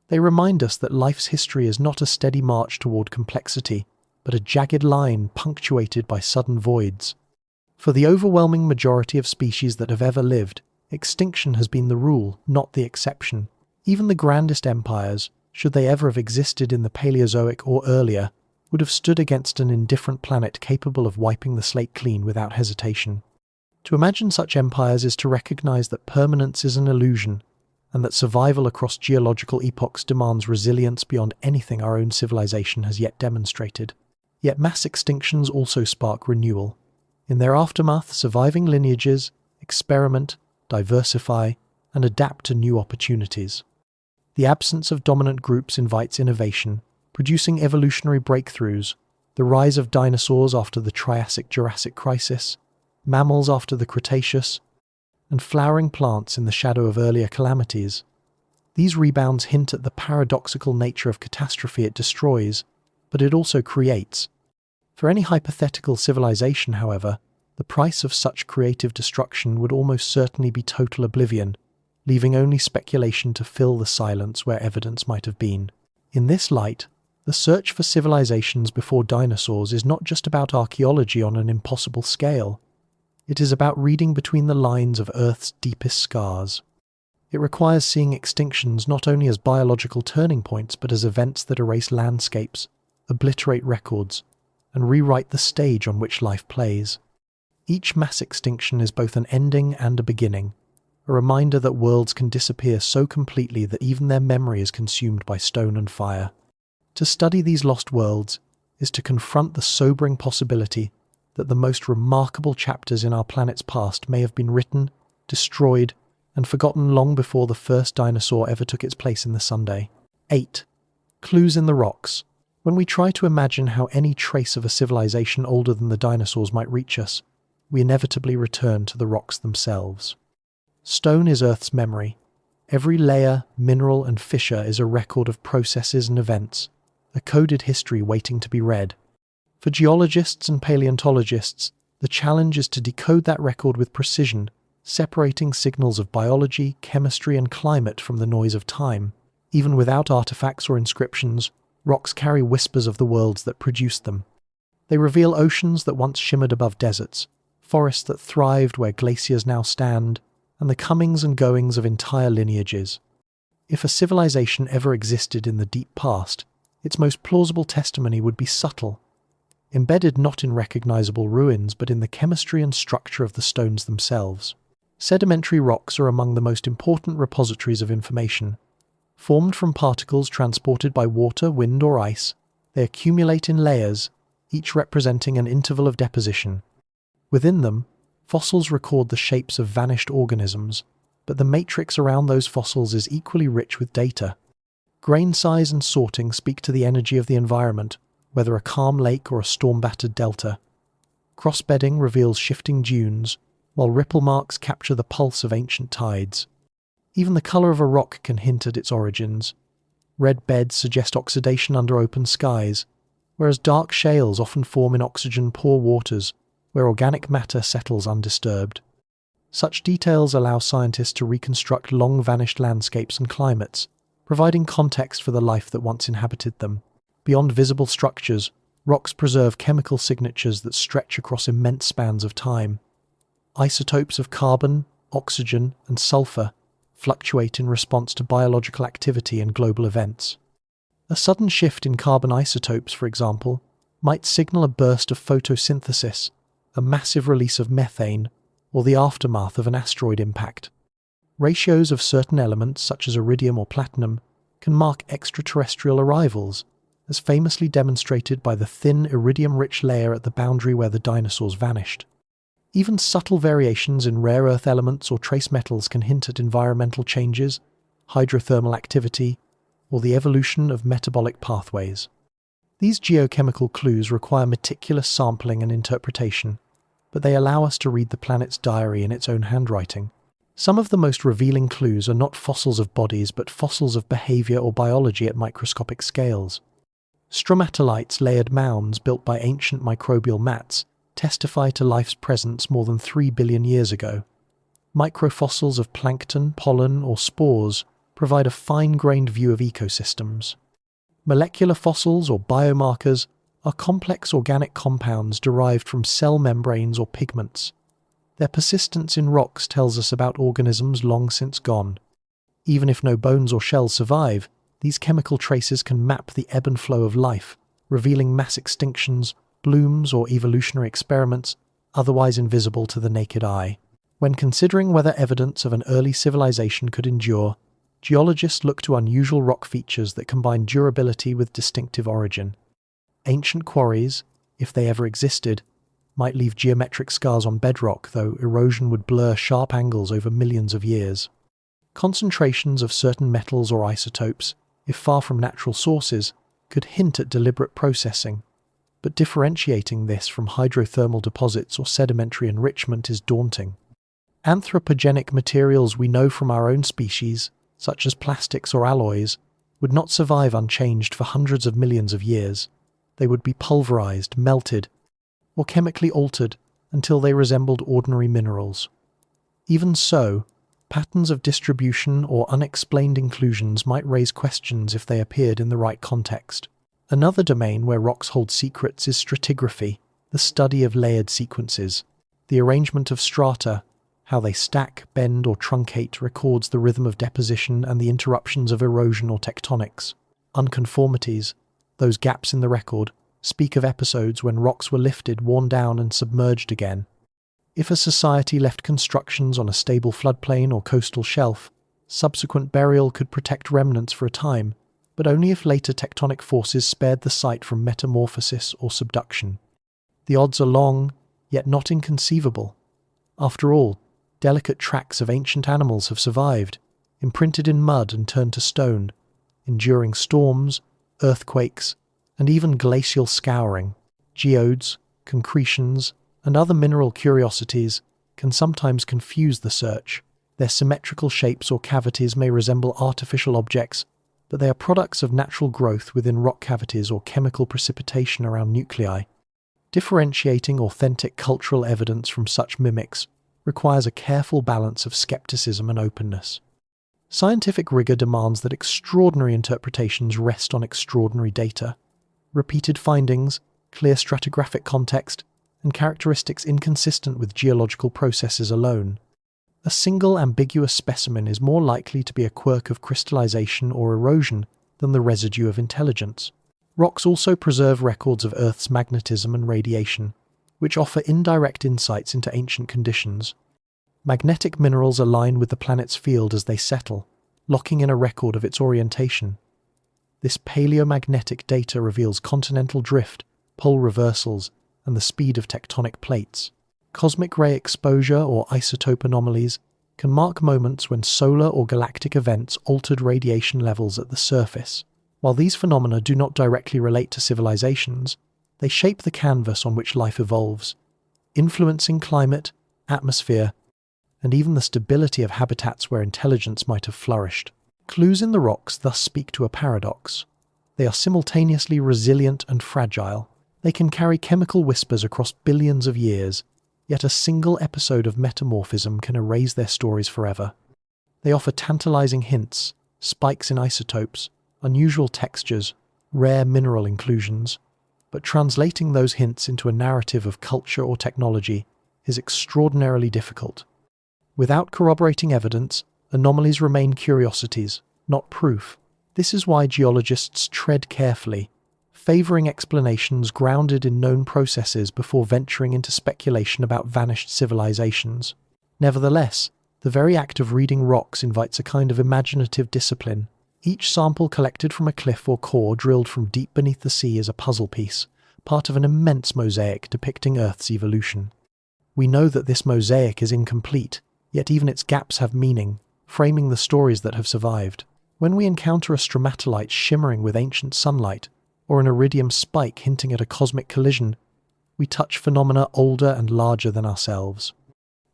[SPEAKER 1] They remind us that life's history is not a steady march toward complexity, but a jagged line punctuated by sudden voids. For the overwhelming majority of species that have ever lived, extinction has been the rule, not the exception. Even the grandest empires, should they ever have existed in the Paleozoic or earlier, would have stood against an indifferent planet capable of wiping the slate clean without hesitation. To imagine such empires is to recognize that permanence is an illusion, and that survival across geological epochs demands resilience beyond anything our own civilization has yet demonstrated. Yet mass extinctions also spark renewal. In their aftermath, surviving lineages experiment, diversify, and adapt to new opportunities. The absence of dominant groups invites innovation, producing evolutionary breakthroughs, the rise of dinosaurs after the Triassic-Jurassic crisis, mammals after the Cretaceous, and flowering plants in the shadow of earlier calamities. These rebounds hint at the paradoxical nature of catastrophe it destroys, but it also creates. For any hypothetical civilization, however, the price of such creative destruction would almost certainly be total oblivion, leaving only speculation to fill the silence where evidence might have been. In this light, the search for civilizations before dinosaurs is not just about archaeology on an impossible scale. It is about reading between the lines of Earth's deepest scars. It requires seeing extinctions not only as biological turning points but as events that erase landscapes, obliterate records, and rewrite the stage on which life plays. Each mass extinction is both an ending and a beginning, a reminder that worlds can disappear so completely that even their memory is consumed by stone and fire. To study these lost worlds is to confront the sobering possibility that the most remarkable chapters in our planet's past may have been written, destroyed, and forgotten long before the first dinosaur ever took its place in the sundae. 8. Clues in the rocks. When we try to imagine how any trace of a civilization older than the dinosaurs might reach us, we inevitably return to the rocks themselves. Stone is Earth's memory. Every layer, mineral, and fissure is a record of processes and events, a coded history waiting to be read. For geologists and paleontologists, the challenge is to decode that record with precision, separating signals of biology, chemistry, and climate from the noise of time. Even without artifacts or inscriptions, rocks carry whispers of the worlds that produced them. They reveal oceans that once shimmered above deserts, forests that thrived where glaciers now stand, and the comings and goings of entire lineages. If a civilization ever existed in the deep past, its most plausible testimony would be subtle, embedded not in recognizable ruins but in the chemistry and structure of the stones themselves. Sedimentary rocks are among the most important repositories of information. Formed from particles transported by water, wind, or ice, they accumulate in layers, each representing an interval of deposition. Within them, fossils record the shapes of vanished organisms, but the matrix around those fossils is equally rich with data. Grain size and sorting speak to the energy of the environment, whether a calm lake or a storm-battered delta. Crossbedding reveals shifting dunes, while ripple marks capture the pulse of ancient tides. Even the color of a rock can hint at its origins. Red beds suggest oxidation under open skies, whereas dark shales often form in oxygen-poor waters, where organic matter settles undisturbed. Such details allow scientists to reconstruct long-vanished landscapes and climates, providing context for the life that once inhabited them. Beyond visible structures, rocks preserve chemical signatures that stretch across immense spans of time. Isotopes of carbon, oxygen, and sulfur fluctuate in response to biological activity and global events. A sudden shift in carbon isotopes, for example, might signal a burst of photosynthesis, a massive release of methane, or the aftermath of an asteroid impact. Ratios of certain elements, such as iridium or platinum, can mark extraterrestrial arrivals, as famously demonstrated by the thin iridium-rich layer at the boundary where the dinosaurs vanished. Even subtle variations in rare earth elements or trace metals can hint at environmental changes, hydrothermal activity, or the evolution of metabolic pathways. These geochemical clues require meticulous sampling and interpretation, but they allow us to read the planet's diary in its own handwriting. Some of the most revealing clues are not fossils of bodies but fossils of behavior or biology at microscopic scales. Stromatolites, layered mounds built by ancient microbial mats, testify to life's presence more than 3 billion years ago. Microfossils of plankton, pollen, or spores provide a fine-grained view of ecosystems. Molecular fossils, or biomarkers, are complex organic compounds derived from cell membranes or pigments. Their persistence in rocks tells us about organisms long since gone. Even if no bones or shells survive, these chemical traces can map the ebb and flow of life, revealing mass extinctions, blooms, or evolutionary experiments otherwise invisible to the naked eye. When considering whether evidence of an early civilization could endure, geologists look to unusual rock features that combine durability with distinctive origin. Ancient quarries, if they ever existed, might leave geometric scars on bedrock, though erosion would blur sharp angles over millions of years. Concentrations of certain metals or isotopes, if far from natural sources, could hint at deliberate processing, but differentiating this from hydrothermal deposits or sedimentary enrichment is daunting. Anthropogenic materials we know from our own species, such as plastics or alloys, would not survive unchanged for hundreds of millions of years. They would be pulverized, melted, or chemically altered until they resembled ordinary minerals. Even so, patterns of distribution or unexplained inclusions might raise questions if they appeared in the right context. Another domain where rocks hold secrets is stratigraphy, the study of layered sequences. The arrangement of strata, how they stack, bend, or truncate, records the rhythm of deposition and the interruptions of erosion or tectonics. Unconformities, those gaps in the record, speak of episodes when rocks were lifted, worn down, and submerged again. If a society left constructions on a stable floodplain or coastal shelf, subsequent burial could protect remnants for a time, but only if later tectonic forces spared the site from metamorphosis or subduction. The odds are long, yet not inconceivable. After all, delicate tracks of ancient animals have survived, imprinted in mud and turned to stone, enduring storms, earthquakes, and even glacial scouring. Geodes, concretions, and other mineral curiosities can sometimes confuse the search. Their symmetrical shapes or cavities may resemble artificial objects, but they are products of natural growth within rock cavities or chemical precipitation around nuclei. Differentiating authentic cultural evidence from such mimics requires a careful balance of skepticism and openness. Scientific rigor demands that extraordinary interpretations rest on extraordinary data. Repeated findings, clear stratigraphic context, and characteristics inconsistent with geological processes alone. A single ambiguous specimen is more likely to be a quirk of crystallization or erosion than the residue of intelligence. Rocks also preserve records of Earth's magnetism and radiation, which offer indirect insights into ancient conditions. Magnetic minerals align with the planet's field as they settle, locking in a record of its orientation. This paleomagnetic data reveals continental drift, pole reversals, and the speed of tectonic plates. Cosmic ray exposure or isotope anomalies can mark moments when solar or galactic events altered radiation levels at the surface. While these phenomena do not directly relate to civilizations, they shape the canvas on which life evolves, influencing climate, atmosphere, and even the stability of habitats where intelligence might have flourished. Clues in the rocks thus speak to a paradox. They are simultaneously resilient and fragile. They can carry chemical whispers across billions of years, yet a single episode of metamorphism can erase their stories forever. They offer tantalizing hints, spikes in isotopes, unusual textures, rare mineral inclusions, but translating those hints into a narrative of culture or technology is extraordinarily difficult. Without corroborating evidence, anomalies remain curiosities, not proof. This is why geologists tread carefully, favoring explanations grounded in known processes before venturing into speculation about vanished civilizations. Nevertheless, the very act of reading rocks invites a kind of imaginative discipline. Each sample collected from a cliff or core drilled from deep beneath the sea is a puzzle piece, part of an immense mosaic depicting Earth's evolution. We know that this mosaic is incomplete, yet even its gaps have meaning, framing the stories that have survived. When we encounter a stromatolite shimmering with ancient sunlight, or an iridium spike hinting at a cosmic collision, we touch phenomena older and larger than ourselves.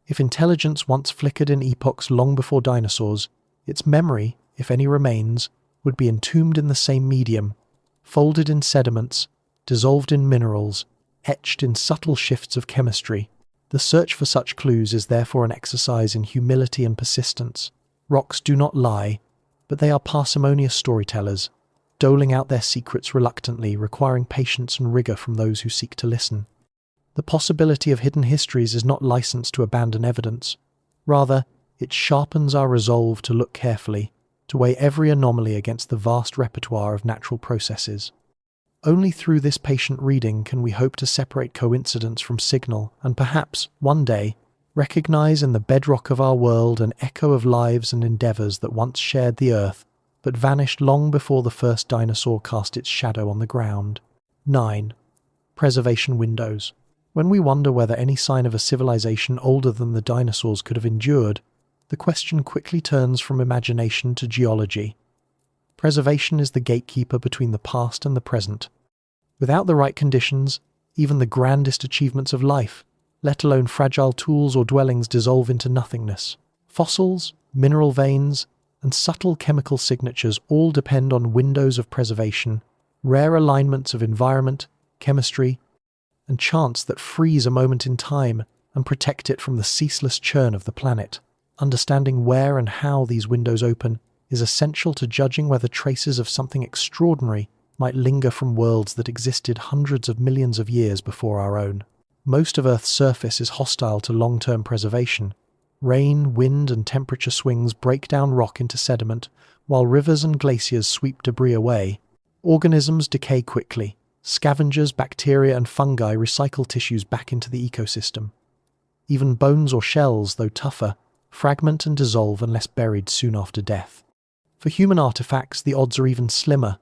[SPEAKER 1] If intelligence once flickered in epochs long before dinosaurs, its memory, if any remains, would be entombed in the same medium, folded in sediments, dissolved in minerals, etched in subtle shifts of chemistry. The search for such clues is therefore an exercise in humility and persistence. Rocks do not lie, but they are parsimonious storytellers, doling out their secrets reluctantly, requiring patience and rigor from those who seek to listen. The possibility of hidden histories is not licensed to abandon evidence. Rather, it sharpens our resolve to look carefully, to weigh every anomaly against the vast repertoire of natural processes. Only through this patient reading can we hope to separate coincidence from signal and perhaps, one day, recognize in the bedrock of our world an echo of lives and endeavors that once shared the earth, but vanished long before the first dinosaur cast its shadow on the ground. 9. Preservation windows. When we wonder whether any sign of a civilization older than the dinosaurs could have endured, the question quickly turns from imagination to geology. Preservation is the gatekeeper between the past and the present. Without the right conditions, even the grandest achievements of life, let alone fragile tools or dwellings, dissolve into nothingness. Fossils, mineral veins, and subtle chemical signatures all depend on windows of preservation, rare alignments of environment, chemistry, and chance that freeze a moment in time and protect it from the ceaseless churn of the planet. Understanding where and how these windows open is essential to judging whether traces of something extraordinary might linger from worlds that existed hundreds of millions of years before our own. Most of Earth's surface is hostile to long-term preservation. Rain, wind, and temperature swings break down rock into sediment, while rivers and glaciers sweep debris away. Organisms decay quickly. Scavengers, bacteria, and fungi recycle tissues back into the ecosystem. Even bones or shells, though tougher, fragment and dissolve unless buried soon after death. For human artifacts, the odds are even slimmer.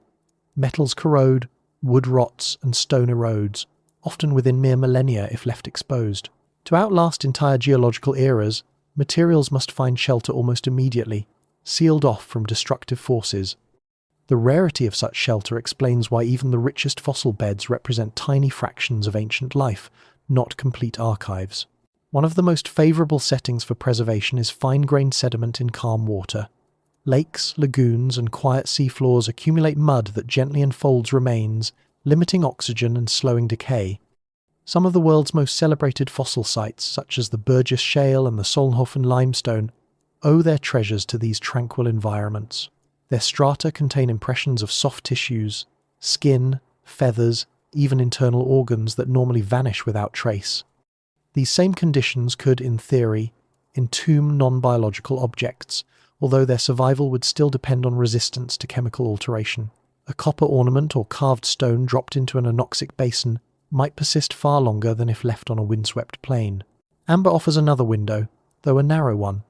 [SPEAKER 1] Metals corrode, wood rots, and stone erodes, often within mere millennia if left exposed. To outlast entire geological eras, materials must find shelter almost immediately, sealed off from destructive forces. The rarity of such shelter explains why even the richest fossil beds represent tiny fractions of ancient life, not complete archives. One of the most favorable settings for preservation is fine-grained sediment in calm water. Lakes, lagoons, and quiet seafloors accumulate mud that gently enfolds remains, limiting oxygen and slowing decay. Some of the world's most celebrated fossil sites, such as the Burgess Shale and the Solnhofen limestone, owe their treasures to these tranquil environments. Their strata contain impressions of soft tissues, skin, feathers, even internal organs that normally vanish without trace. These same conditions could, in theory, entomb non-biological objects, although their survival would still depend on resistance to chemical alteration. A copper ornament or carved stone dropped into an anoxic basin might persist far longer than if left on a windswept plain. Amber offers another window, though a narrow one.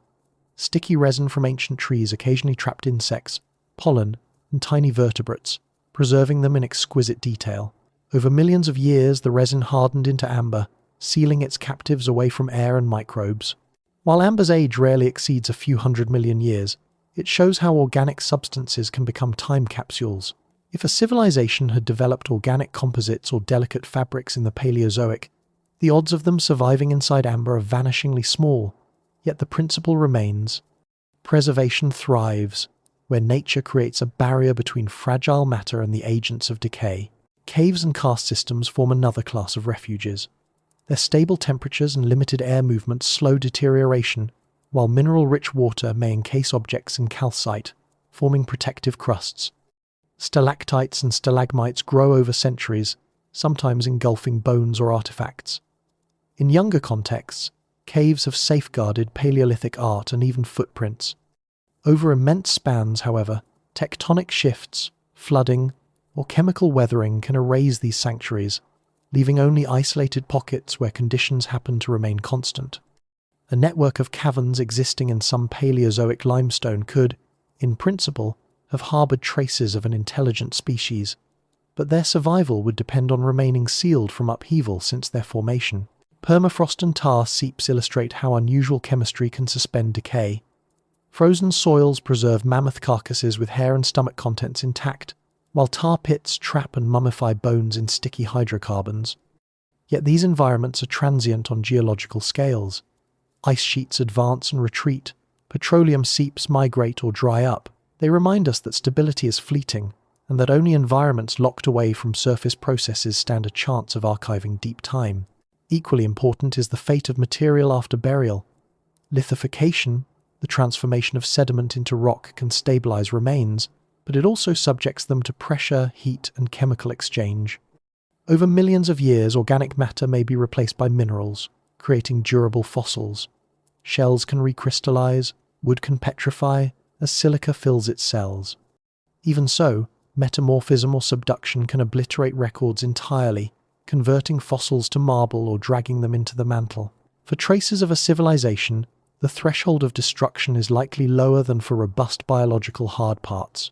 [SPEAKER 1] Sticky resin from ancient trees occasionally trapped insects, pollen, and tiny vertebrates, preserving them in exquisite detail. Over millions of years, the resin hardened into amber, sealing its captives away from air and microbes. While amber's age rarely exceeds a few 100 million years, it shows how organic substances can become time capsules. If a civilization had developed organic composites or delicate fabrics in the Paleozoic, the odds of them surviving inside amber are vanishingly small, yet the principle remains. Preservation thrives where nature creates a barrier between fragile matter and the agents of decay. Caves and karst systems form another class of refuges. Their stable temperatures and limited air movement slow deterioration, while mineral-rich water may encase objects in calcite, forming protective crusts. Stalactites and stalagmites grow over centuries, sometimes engulfing bones or artifacts. In younger contexts, caves have safeguarded Paleolithic art and even footprints. Over immense spans, however, tectonic shifts, flooding, or chemical weathering can erase these sanctuaries, leaving only isolated pockets where conditions happen to remain constant. A network of caverns existing in some Paleozoic limestone could, in principle, have harboured traces of an intelligent species, but their survival would depend on remaining sealed from upheaval since their formation. Permafrost and tar seeps illustrate how unusual chemistry can suspend decay. Frozen soils preserve mammoth carcasses with hair and stomach contents intact, while tar pits trap and mummify bones in sticky hydrocarbons. Yet these environments are transient on geological scales. Ice sheets advance and retreat, petroleum seeps migrate or dry up. They remind us that stability is fleeting, and that only environments locked away from surface processes stand a chance of archiving deep time. Equally important is the fate of material after burial. Lithification, the transformation of sediment into rock, can stabilize remains, but it also subjects them to pressure, heat, and chemical exchange. Over millions of years, organic matter may be replaced by minerals, creating durable fossils. Shells can recrystallize, wood can petrify, as silica fills its cells. Even so, metamorphism or subduction can obliterate records entirely, converting fossils to marble or dragging them into the mantle. For traces of a civilization, the threshold of destruction is likely lower than for robust biological hard parts.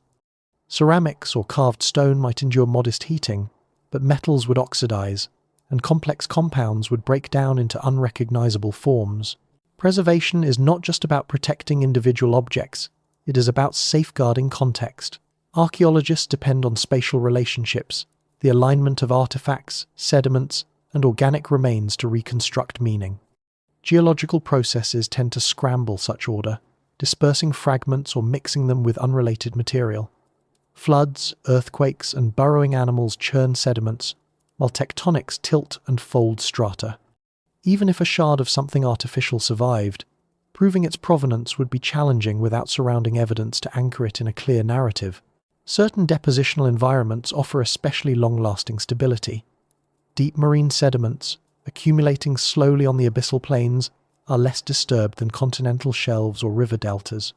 [SPEAKER 1] Ceramics or carved stone might endure modest heating, but metals would oxidize, and complex compounds would break down into unrecognizable forms. Preservation is not just about protecting individual objects, it is about safeguarding context. Archaeologists depend on spatial relationships, the alignment of artifacts, sediments, and organic remains to reconstruct meaning. Geological processes tend to scramble such order, dispersing fragments or mixing them with unrelated material. Floods, earthquakes, and burrowing animals churn sediments, while tectonics tilt and fold strata. Even if a shard of something artificial survived, proving its provenance would be challenging without surrounding evidence to anchor it in a clear narrative. Certain depositional environments offer especially long-lasting stability. Deep marine sediments, accumulating slowly on the abyssal plains, are less disturbed than continental shelves or river deltas.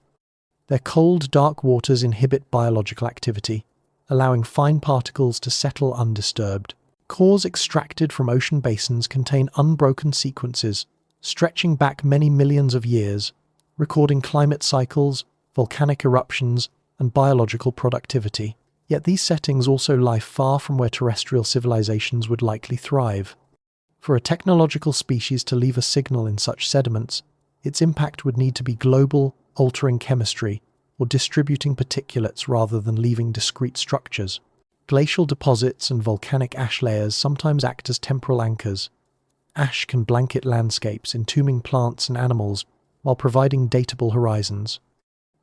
[SPEAKER 1] Their cold, dark waters inhibit biological activity, allowing fine particles to settle undisturbed. Cores extracted from ocean basins contain unbroken sequences, stretching back many millions of years, recording climate cycles, volcanic eruptions, and biological productivity. Yet these settings also lie far from where terrestrial civilizations would likely thrive. For a technological species to leave a signal in such sediments, its impact would need to be global, altering chemistry, or distributing particulates rather than leaving discrete structures. Glacial deposits and volcanic ash layers sometimes act as temporal anchors, Ash can blanket landscapes, entombing plants and animals while providing datable horizons.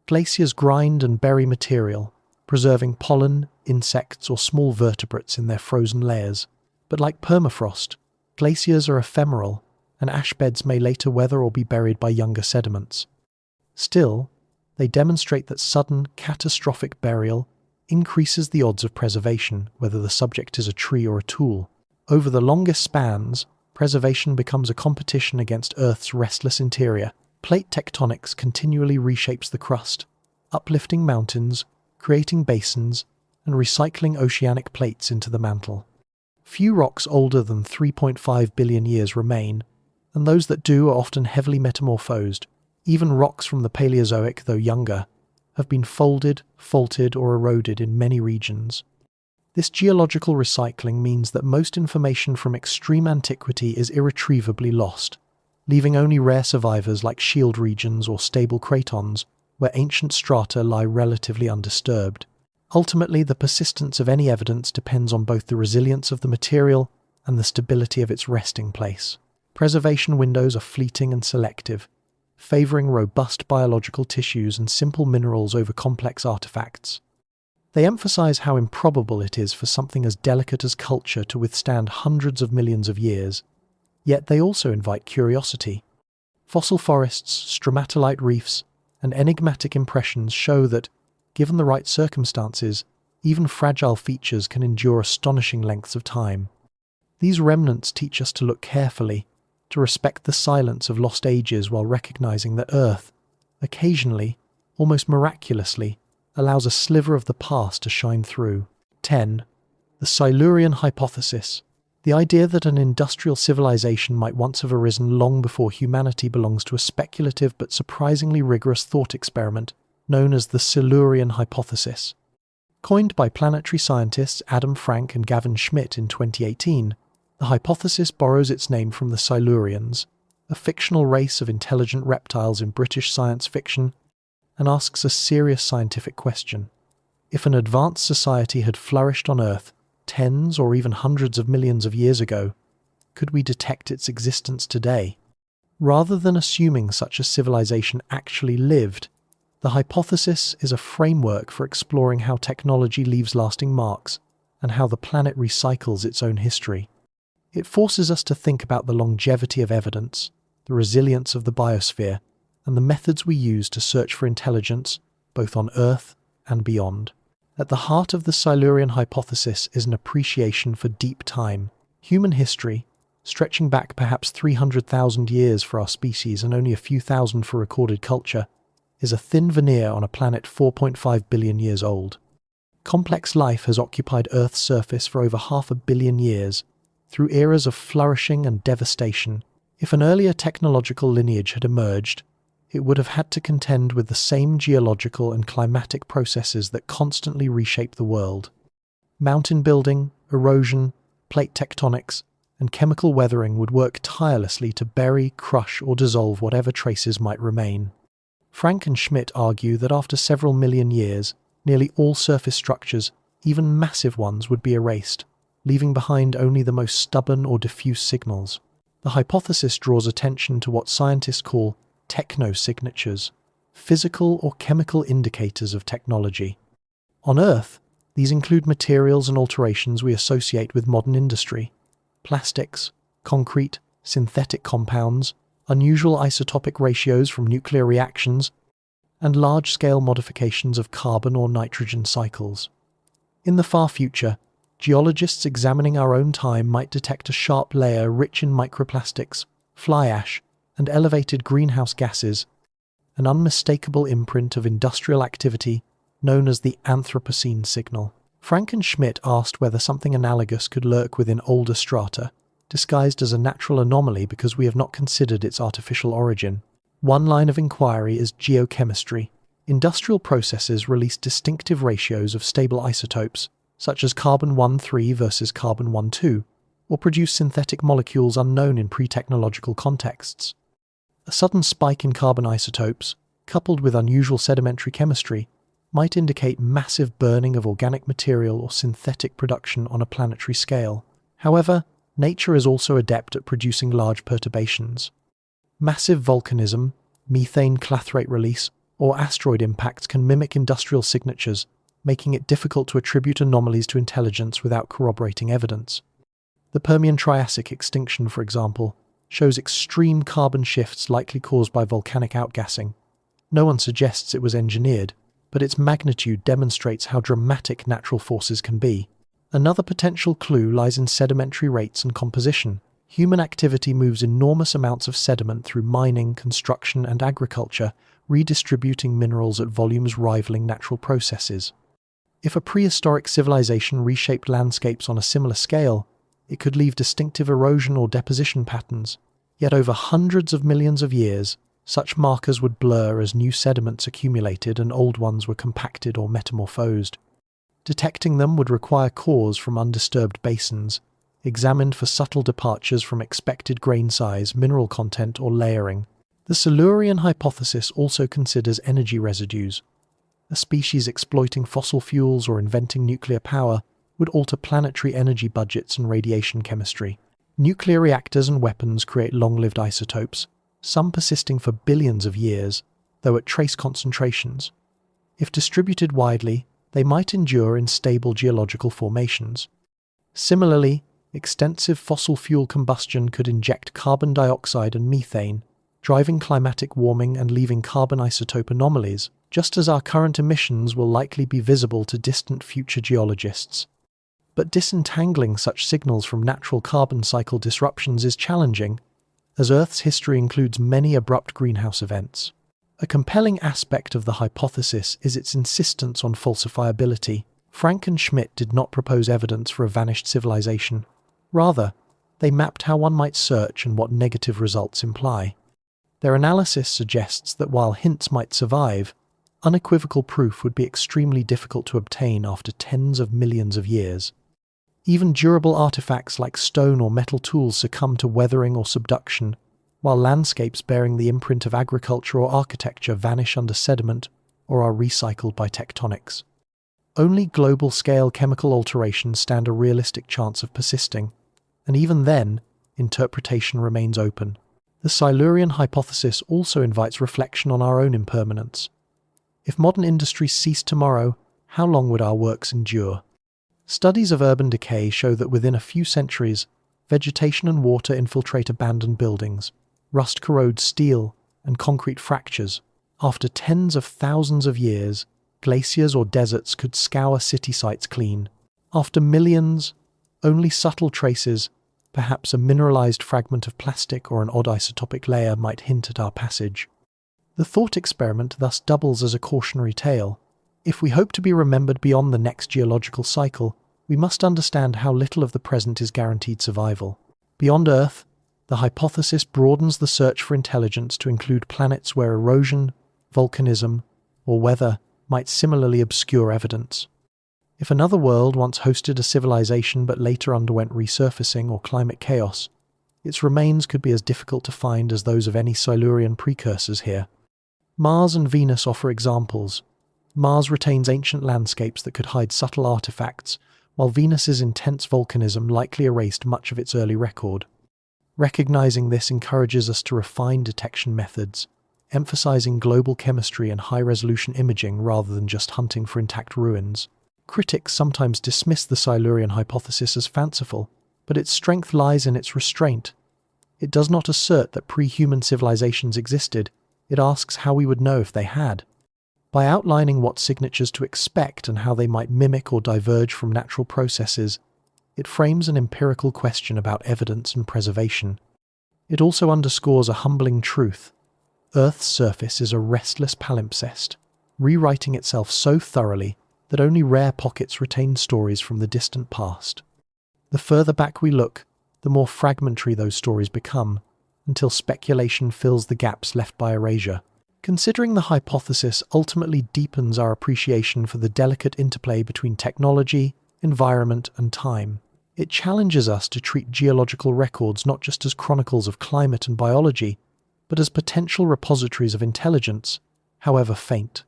[SPEAKER 1] Glaciers grind and bury material, preserving pollen, insects, or small vertebrates in their frozen layers. But like permafrost, glaciers are ephemeral, and ash beds may later weather or be buried by younger sediments. Still, they demonstrate that sudden, catastrophic burial increases the odds of preservation, whether the subject is a tree or a tool. Over the longest spans, preservation becomes a competition against Earth's restless interior. Plate tectonics continually reshapes the crust, uplifting mountains, creating basins, and recycling oceanic plates into the mantle. Few rocks older than 3.5 billion years remain, and those that do are often heavily metamorphosed. Even rocks from the Paleozoic, though younger, have been folded, faulted, or eroded in many regions. This geological recycling means that most information from extreme antiquity is irretrievably lost, leaving only rare survivors like shield regions or stable cratons, where ancient strata lie relatively undisturbed. Ultimately, the persistence of any evidence depends on both the resilience of the material and the stability of its resting place. Preservation windows are fleeting and selective, favoring robust biological tissues and simple minerals over complex artifacts. They emphasize how improbable it is for something as delicate as culture to withstand hundreds of millions of years, yet they also invite curiosity. Fossil forests, stromatolite reefs, and enigmatic impressions show that, given the right circumstances, even fragile features can endure astonishing lengths of time. These remnants teach us to look carefully, to respect the silence of lost ages while recognizing that Earth, occasionally, almost miraculously, allows a sliver of the past to shine through. 10. The Silurian hypothesis. The idea that an industrial civilization might once have arisen long before humanity belongs to a speculative but surprisingly rigorous thought experiment known as the Silurian hypothesis. Coined by planetary scientists Adam Frank and Gavin Schmidt in 2018, the hypothesis borrows its name from the Silurians, a fictional race of intelligent reptiles in British science fiction, and asks a serious scientific question. If an advanced society had flourished on Earth tens or even hundreds of millions of years ago, could we detect its existence today? Rather than assuming such a civilization actually lived, the hypothesis is a framework for exploring how technology leaves lasting marks and how the planet recycles its own history. It forces us to think about the longevity of evidence, the resilience of the biosphere, and the methods we use to search for intelligence, both on Earth and beyond. At the heart of the Silurian hypothesis is an appreciation for deep time. Human history, stretching back perhaps 300,000 years for our species and only a few thousand for recorded culture, is a thin veneer on a planet 4.5 billion years old. Complex life has occupied Earth's surface for over 500 million years, through eras of flourishing and devastation. If an earlier technological lineage had emerged, it would have had to contend with the same geological and climatic processes that constantly reshape the world. Mountain building, erosion, plate tectonics, and chemical weathering would work tirelessly to bury, crush, or dissolve whatever traces might remain. Frank and Schmidt argue that after several million years, nearly all surface structures, even massive ones, would be erased, leaving behind only the most stubborn or diffuse signals. The hypothesis draws attention to what scientists call technosignatures, physical or chemical indicators of technology. On Earth, these include materials and alterations we associate with modern industry: plastics, concrete, synthetic compounds, unusual isotopic ratios from nuclear reactions, and large-scale modifications of carbon or nitrogen cycles. In the far future, geologists examining our own time might detect a sharp layer rich in microplastics, fly ash, and elevated greenhouse gases, an unmistakable imprint of industrial activity known as the Anthropocene signal. Frank and Schmidt asked whether something analogous could lurk within older strata, disguised as a natural anomaly because we have not considered its artificial origin. One line of inquiry is geochemistry. Industrial processes release distinctive ratios of stable isotopes, such as carbon-13 versus carbon-12, or produce synthetic molecules unknown in pre-technological contexts. A sudden spike in carbon isotopes, coupled with unusual sedimentary chemistry, might indicate massive burning of organic material or synthetic production on a planetary scale. However, Nature is also adept at producing large perturbations. Massive volcanism, methane clathrate release, or asteroid impacts can mimic industrial signatures, making it difficult to attribute anomalies to intelligence without corroborating evidence. The Permian-Triassic extinction, for example, shows extreme carbon shifts likely caused by volcanic outgassing. No one suggests it was engineered, but its magnitude demonstrates how dramatic natural forces can be. Another potential clue lies in sedimentary rates and composition. Human activity moves enormous amounts of sediment through mining, construction, and agriculture, redistributing minerals at volumes rivaling natural processes. If a prehistoric civilization reshaped landscapes on a similar scale, it could leave distinctive erosion or deposition patterns. Yet over hundreds of millions of years, such markers would blur as new sediments accumulated and old ones were compacted or metamorphosed. Detecting them would require cores from undisturbed basins, examined for subtle departures from expected grain size, mineral content, or layering. The Silurian hypothesis also considers energy residues. A species exploiting fossil fuels or inventing nuclear power would alter planetary energy budgets and radiation chemistry. Nuclear reactors and weapons create long-lived isotopes, some persisting for billions of years, though at trace concentrations. If distributed widely, they might endure in stable geological formations. Similarly, extensive fossil fuel combustion could inject carbon dioxide and methane, driving climatic warming and leaving carbon isotope anomalies, just as our current emissions will likely be visible to distant future geologists. But disentangling such signals from natural carbon cycle disruptions is challenging, as Earth's history includes many abrupt greenhouse events. A compelling aspect of the hypothesis is its insistence on falsifiability. Frank and Schmidt did not propose evidence for a vanished civilization. Rather, they mapped how one might search and what negative results imply. Their analysis suggests that while hints might survive, unequivocal proof would be extremely difficult to obtain after tens of millions of years. Even durable artifacts like stone or metal tools succumb to weathering or subduction, while landscapes bearing the imprint of agriculture or architecture vanish under sediment or are recycled by tectonics. Only global-scale chemical alterations stand a realistic chance of persisting, and even then, interpretation remains open. The Silurian hypothesis also invites reflection on our own impermanence. If modern industries ceased tomorrow, how long would our works endure? Studies of urban decay show that within a few centuries, vegetation and water infiltrate abandoned buildings, rust corrodes steel, and concrete fractures. After tens of thousands of years, glaciers or deserts could scour city sites clean. After millions, only subtle traces, perhaps a mineralized fragment of plastic or an odd isotopic layer, might hint at our passage. The thought experiment thus doubles as a cautionary tale. If we hope to be remembered beyond the next geological cycle, we must understand how little of the present is guaranteed survival. Beyond Earth, the hypothesis broadens the search for intelligence to include planets where erosion, volcanism, or weather might similarly obscure evidence. If another world once hosted a civilization but later underwent resurfacing or climate chaos, its remains could be as difficult to find as those of any Silurian precursors here. Mars and Venus offer examples. Mars retains ancient landscapes that could hide subtle artifacts, while Venus's intense volcanism likely erased much of its early record. Recognizing this encourages us to refine detection methods, emphasizing global chemistry and high-resolution imaging rather than just hunting for intact ruins. Critics sometimes dismiss the Silurian hypothesis as fanciful, but its strength lies in its restraint. It does not assert that pre-human civilizations existed, it asks how we would know if they had. By outlining what signatures to expect and how they might mimic or diverge from natural processes, it frames an empirical question about evidence and preservation. It also underscores a humbling truth. Earth's surface is a restless palimpsest, rewriting itself so thoroughly that only rare pockets retain stories from the distant past. The further back we look, the more fragmentary those stories become, until speculation fills the gaps left by erasure. Considering the hypothesis ultimately deepens our appreciation for the delicate interplay between technology, environment, and time. It challenges us to treat geological records not just as chronicles of climate and biology, but as potential repositories of intelligence, however faint.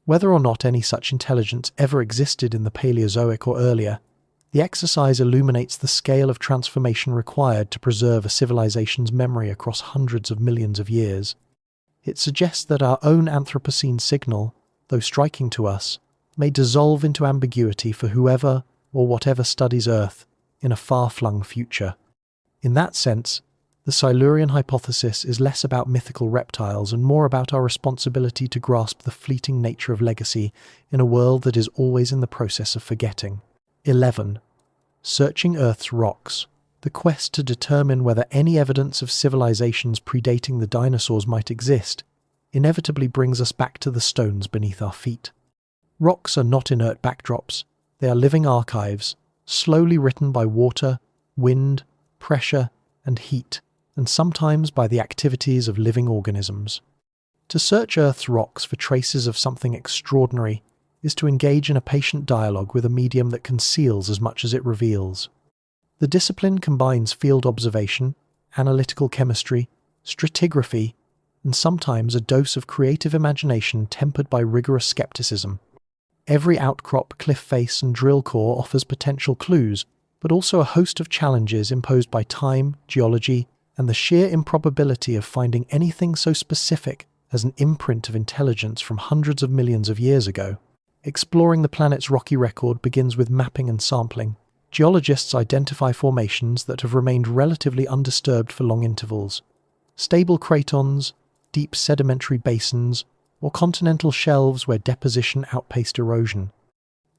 [SPEAKER 1] Whether or not any such intelligence ever existed in the Paleozoic or earlier, The exercise illuminates the scale of transformation required to preserve a civilization's memory across hundreds of millions of years. It suggests that our own Anthropocene signal, though striking to us, may dissolve into ambiguity for whoever or whatever studies Earth in a far-flung future. In that sense, the Silurian hypothesis is less about mythical reptiles and more about our responsibility to grasp the fleeting nature of legacy in a world that is always in the process of forgetting. 11. Searching Earth's rocks. The quest to determine whether any evidence of civilizations predating the dinosaurs might exist inevitably brings us back to the stones beneath our feet. Rocks are not inert backdrops. They are living archives, slowly written by water, wind, pressure, and heat, and sometimes by the activities of living organisms. To search Earth's rocks for traces of something extraordinary is to engage in a patient dialogue with a medium that conceals as much as it reveals. The discipline combines field observation, analytical chemistry, stratigraphy, and sometimes a dose of creative imagination tempered by rigorous skepticism. Every outcrop, cliff face, and drill core offers potential clues, but also a host of challenges imposed by time, geology, and the sheer improbability of finding anything so specific as an imprint of intelligence from hundreds of millions of years ago. Exploring the planet's rocky record begins with mapping and sampling. Geologists identify formations that have remained relatively undisturbed for long intervals. Stable cratons, deep sedimentary basins, or continental shelves where deposition outpaced erosion.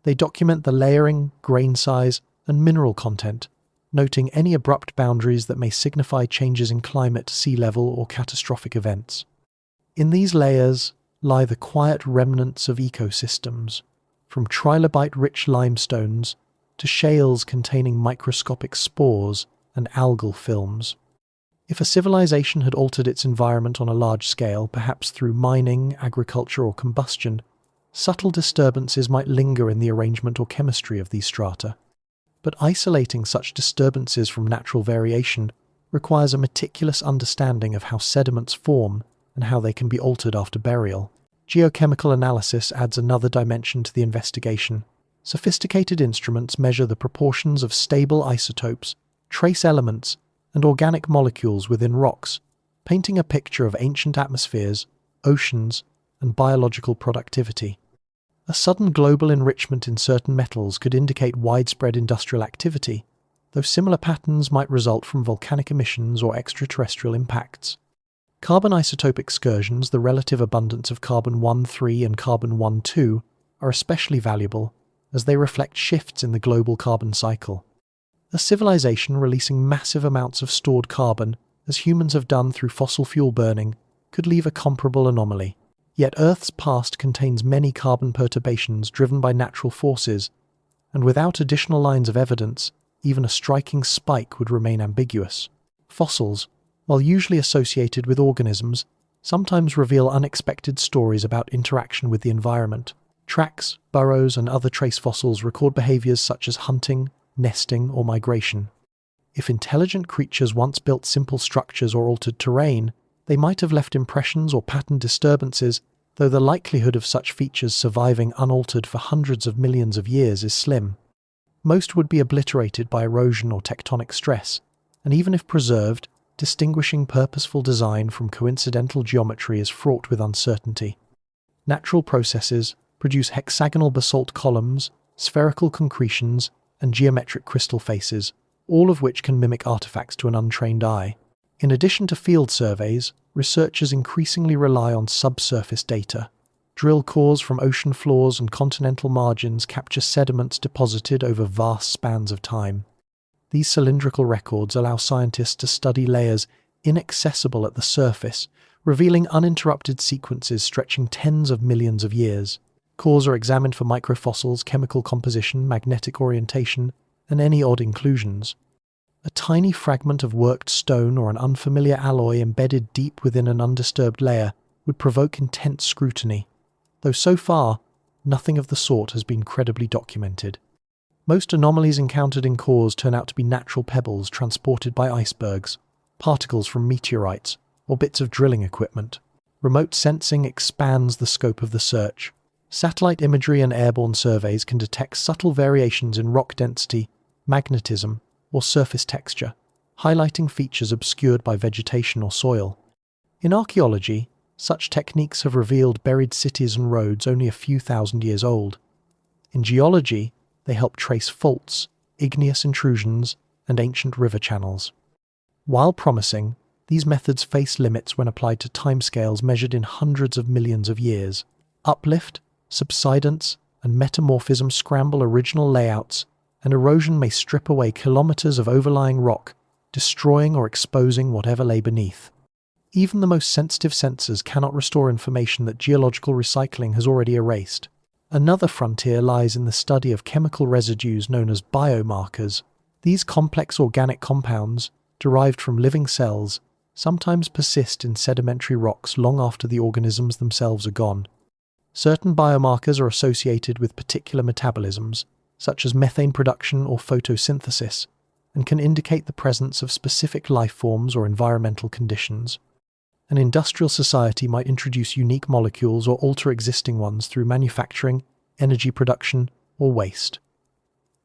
[SPEAKER 1] They document the layering, grain size, and mineral content, noting any abrupt boundaries that may signify changes in climate, sea level, or catastrophic events. In these layers lie the quiet remnants of ecosystems, from trilobite-rich limestones to shales containing microscopic spores and algal films. If a civilization had altered its environment on a large scale, perhaps through mining, agriculture, or combustion, subtle disturbances might linger in the arrangement or chemistry of these strata. But isolating such disturbances from natural variation requires a meticulous understanding of how sediments form and how they can be altered after burial. Geochemical analysis adds another dimension to the investigation. Sophisticated instruments measure the proportions of stable isotopes, trace elements, and organic molecules within rocks, painting a picture of ancient atmospheres, oceans, and biological productivity. A sudden global enrichment in certain metals could indicate widespread industrial activity, though similar patterns might result from volcanic emissions or extraterrestrial impacts. Carbon isotope excursions, the relative abundance of carbon-13 and carbon-12, are especially valuable as they reflect shifts in the global carbon cycle. A civilization releasing massive amounts of stored carbon, as humans have done through fossil fuel burning, could leave a comparable anomaly. Yet Earth's past contains many carbon perturbations driven by natural forces, and without additional lines of evidence, even a striking spike would remain ambiguous. Fossils, while usually associated with organisms, sometimes reveal unexpected stories about interaction with the environment. Tracks, burrows, and other trace fossils record behaviors such as hunting, nesting, or migration. If intelligent creatures once built simple structures or altered terrain, they might have left impressions or pattern disturbances, though the likelihood of such features surviving unaltered for hundreds of millions of years is slim. Most would be obliterated by erosion or tectonic stress, and even if preserved, distinguishing purposeful design from coincidental geometry is fraught with uncertainty. Natural processes produce hexagonal basalt columns, spherical concretions, and geometric crystal faces, all of which can mimic artifacts to an untrained eye. In addition to field surveys, researchers increasingly rely on subsurface data. Drill cores from ocean floors and continental margins capture sediments deposited over vast spans of time. These cylindrical records allow scientists to study layers inaccessible at the surface, revealing uninterrupted sequences stretching tens of millions of years. Cores are examined for microfossils, chemical composition, magnetic orientation, and any odd inclusions. A tiny fragment of worked stone or an unfamiliar alloy embedded deep within an undisturbed layer would provoke intense scrutiny, though so far, nothing of the sort has been credibly documented. Most anomalies encountered in cores turn out to be natural pebbles transported by icebergs, particles from meteorites, or bits of drilling equipment. Remote sensing expands the scope of the search. Satellite imagery and airborne surveys can detect subtle variations in rock density magnetism, or surface texture, highlighting features obscured by vegetation or soil. In archaeology, such techniques have revealed buried cities and roads only a few thousand years old. In geology, they help trace faults, igneous intrusions, and ancient river channels. While promising, these methods face limits when applied to timescales measured in hundreds of millions of years. Uplift, subsidence, and metamorphism scramble original layouts, and erosion may strip away kilometers of overlying rock, destroying or exposing whatever lay beneath. Even the most sensitive sensors cannot restore information that geological recycling has already erased. Another frontier lies in the study of chemical residues known as biomarkers. These complex organic compounds, derived from living cells, sometimes persist in sedimentary rocks long after the organisms themselves are gone. Certain biomarkers are associated with particular metabolisms, such as methane production or photosynthesis, and can indicate the presence of specific life forms or environmental conditions. An industrial society might introduce unique molecules or alter existing ones through manufacturing, energy production, or waste.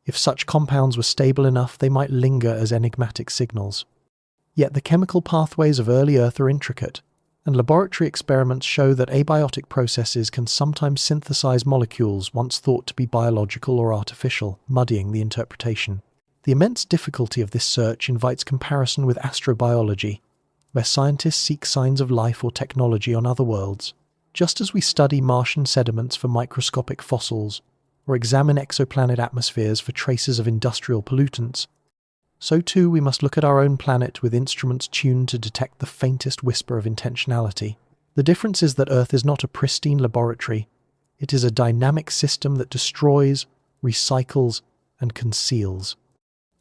[SPEAKER 1] If such compounds were stable enough, they might linger as enigmatic signals. Yet the chemical pathways of early Earth are intricate, and laboratory experiments show that abiotic processes can sometimes synthesize molecules once thought to be biological or artificial, muddying the interpretation. The immense difficulty of this search invites comparison with astrobiology, where scientists seek signs of life or technology on other worlds. Just as we study Martian sediments for microscopic fossils, or examine exoplanet atmospheres for traces of industrial pollutants, so too we must look at our own planet with instruments tuned to detect the faintest whisper of intentionality. The difference is that Earth is not a pristine laboratory. It is a dynamic system that destroys, recycles, and conceals.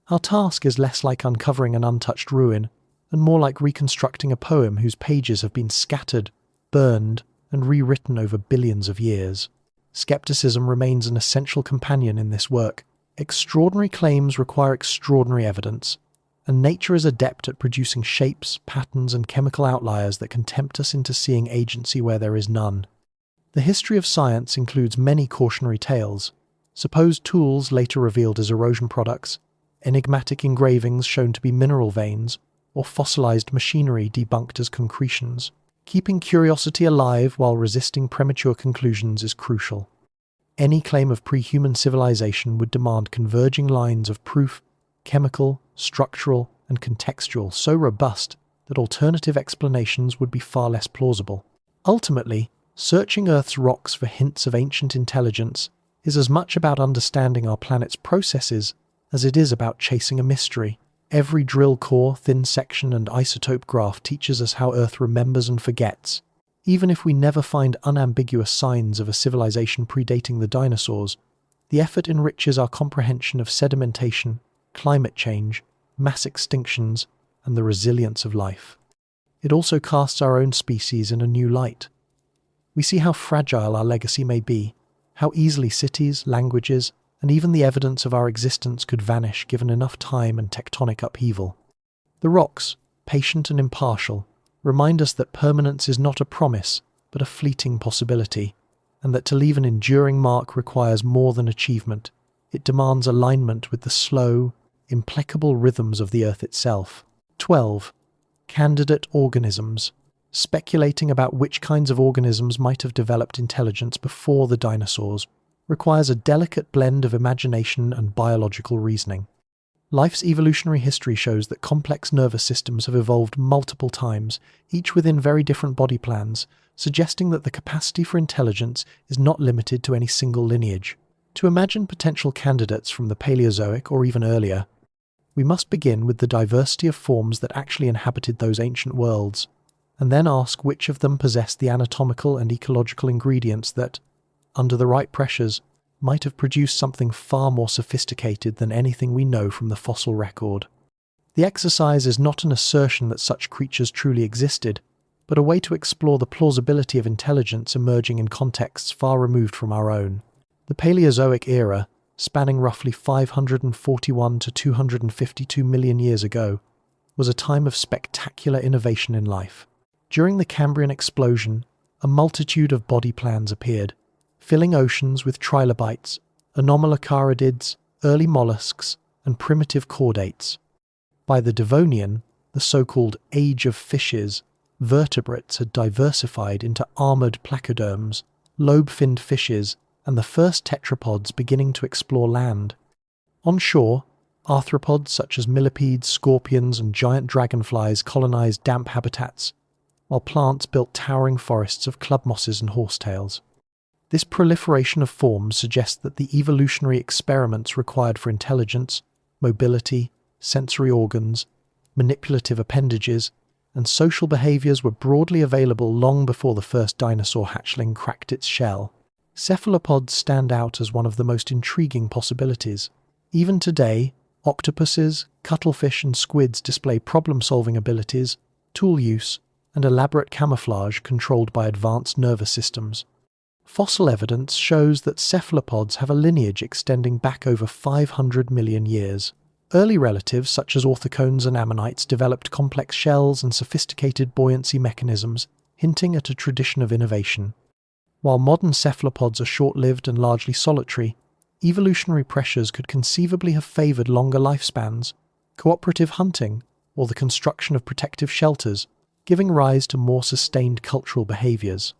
[SPEAKER 1] Our task is less like uncovering an untouched ruin, and more like reconstructing a poem whose pages have been scattered, burned, and rewritten over billions of years. Skepticism remains an essential companion in this work. Extraordinary claims require extraordinary evidence, and nature is adept at producing shapes, patterns, and chemical outliers that can tempt us into seeing agency where there is none. The history of science includes many cautionary tales, supposed tools later revealed as erosion products, enigmatic engravings shown to be mineral veins, or fossilized machinery debunked as concretions. Keeping curiosity alive while resisting premature conclusions is crucial. Any claim of pre-human civilization would demand converging lines of proof, chemical, structural, and contextual, so robust that alternative explanations would be far less plausible. Ultimately, searching Earth's rocks for hints of ancient intelligence is as much about understanding our planet's processes as it is about chasing a mystery. Every drill core, thin section, and isotope graph teaches us how Earth remembers and forgets. Even if we never find unambiguous signs of a civilization predating the dinosaurs, the effort enriches our comprehension of sedimentation, climate change, mass extinctions, and the resilience of life. It also casts our own species in a new light. We see how fragile our legacy may be, how easily cities, languages, and even the evidence of our existence could vanish given enough time and tectonic upheaval. The rocks, patient and impartial, remind us that permanence is not a promise, but a fleeting possibility, and that to leave an enduring mark requires more than achievement. It demands alignment with the slow, implacable rhythms of the Earth itself. 12. Candidate organisms. Speculating about which kinds of organisms might have developed intelligence before the dinosaurs requires a delicate blend of imagination and biological reasoning. Life's evolutionary history shows that complex nervous systems have evolved multiple times, each within very different body plans, suggesting that the capacity for intelligence is not limited to any single lineage. To imagine potential candidates from the Paleozoic or even earlier, we must begin with the diversity of forms that actually inhabited those ancient worlds, and then ask which of them possessed the anatomical and ecological ingredients that, under the right pressures, might have produced something far more sophisticated than anything we know from the fossil record. The exercise is not an assertion that such creatures truly existed, but a way to explore the plausibility of intelligence emerging in contexts far removed from our own. The Paleozoic era, spanning roughly 541 to 252 million years ago, was a time of spectacular innovation in life. During the Cambrian explosion, a multitude of body plans appeared, filling oceans with trilobites, anomalocaridids, early mollusks, and primitive chordates. By the Devonian, the so-called Age of Fishes, vertebrates had diversified into armored placoderms, lobe-finned fishes, and the first tetrapods beginning to explore land. On shore, arthropods such as millipedes, scorpions, and giant dragonflies colonized damp habitats, while plants built towering forests of club mosses and horsetails. This proliferation of forms suggests that the evolutionary experiments required for intelligence, mobility, sensory organs, manipulative appendages, and social behaviors were broadly available long before the first dinosaur hatchling cracked its shell. Cephalopods stand out as one of the most intriguing possibilities. Even today, octopuses, cuttlefish, and squids display problem-solving abilities, tool use, and elaborate camouflage controlled by advanced nervous systems. Fossil evidence shows that cephalopods have a lineage extending back over 500 million years. Early relatives such as orthocones and ammonites developed complex shells and sophisticated buoyancy mechanisms, hinting at a tradition of innovation. While modern cephalopods are short-lived and largely solitary, evolutionary pressures could conceivably have favored longer lifespans, cooperative hunting, or the construction of protective shelters, giving rise to more sustained cultural behaviors.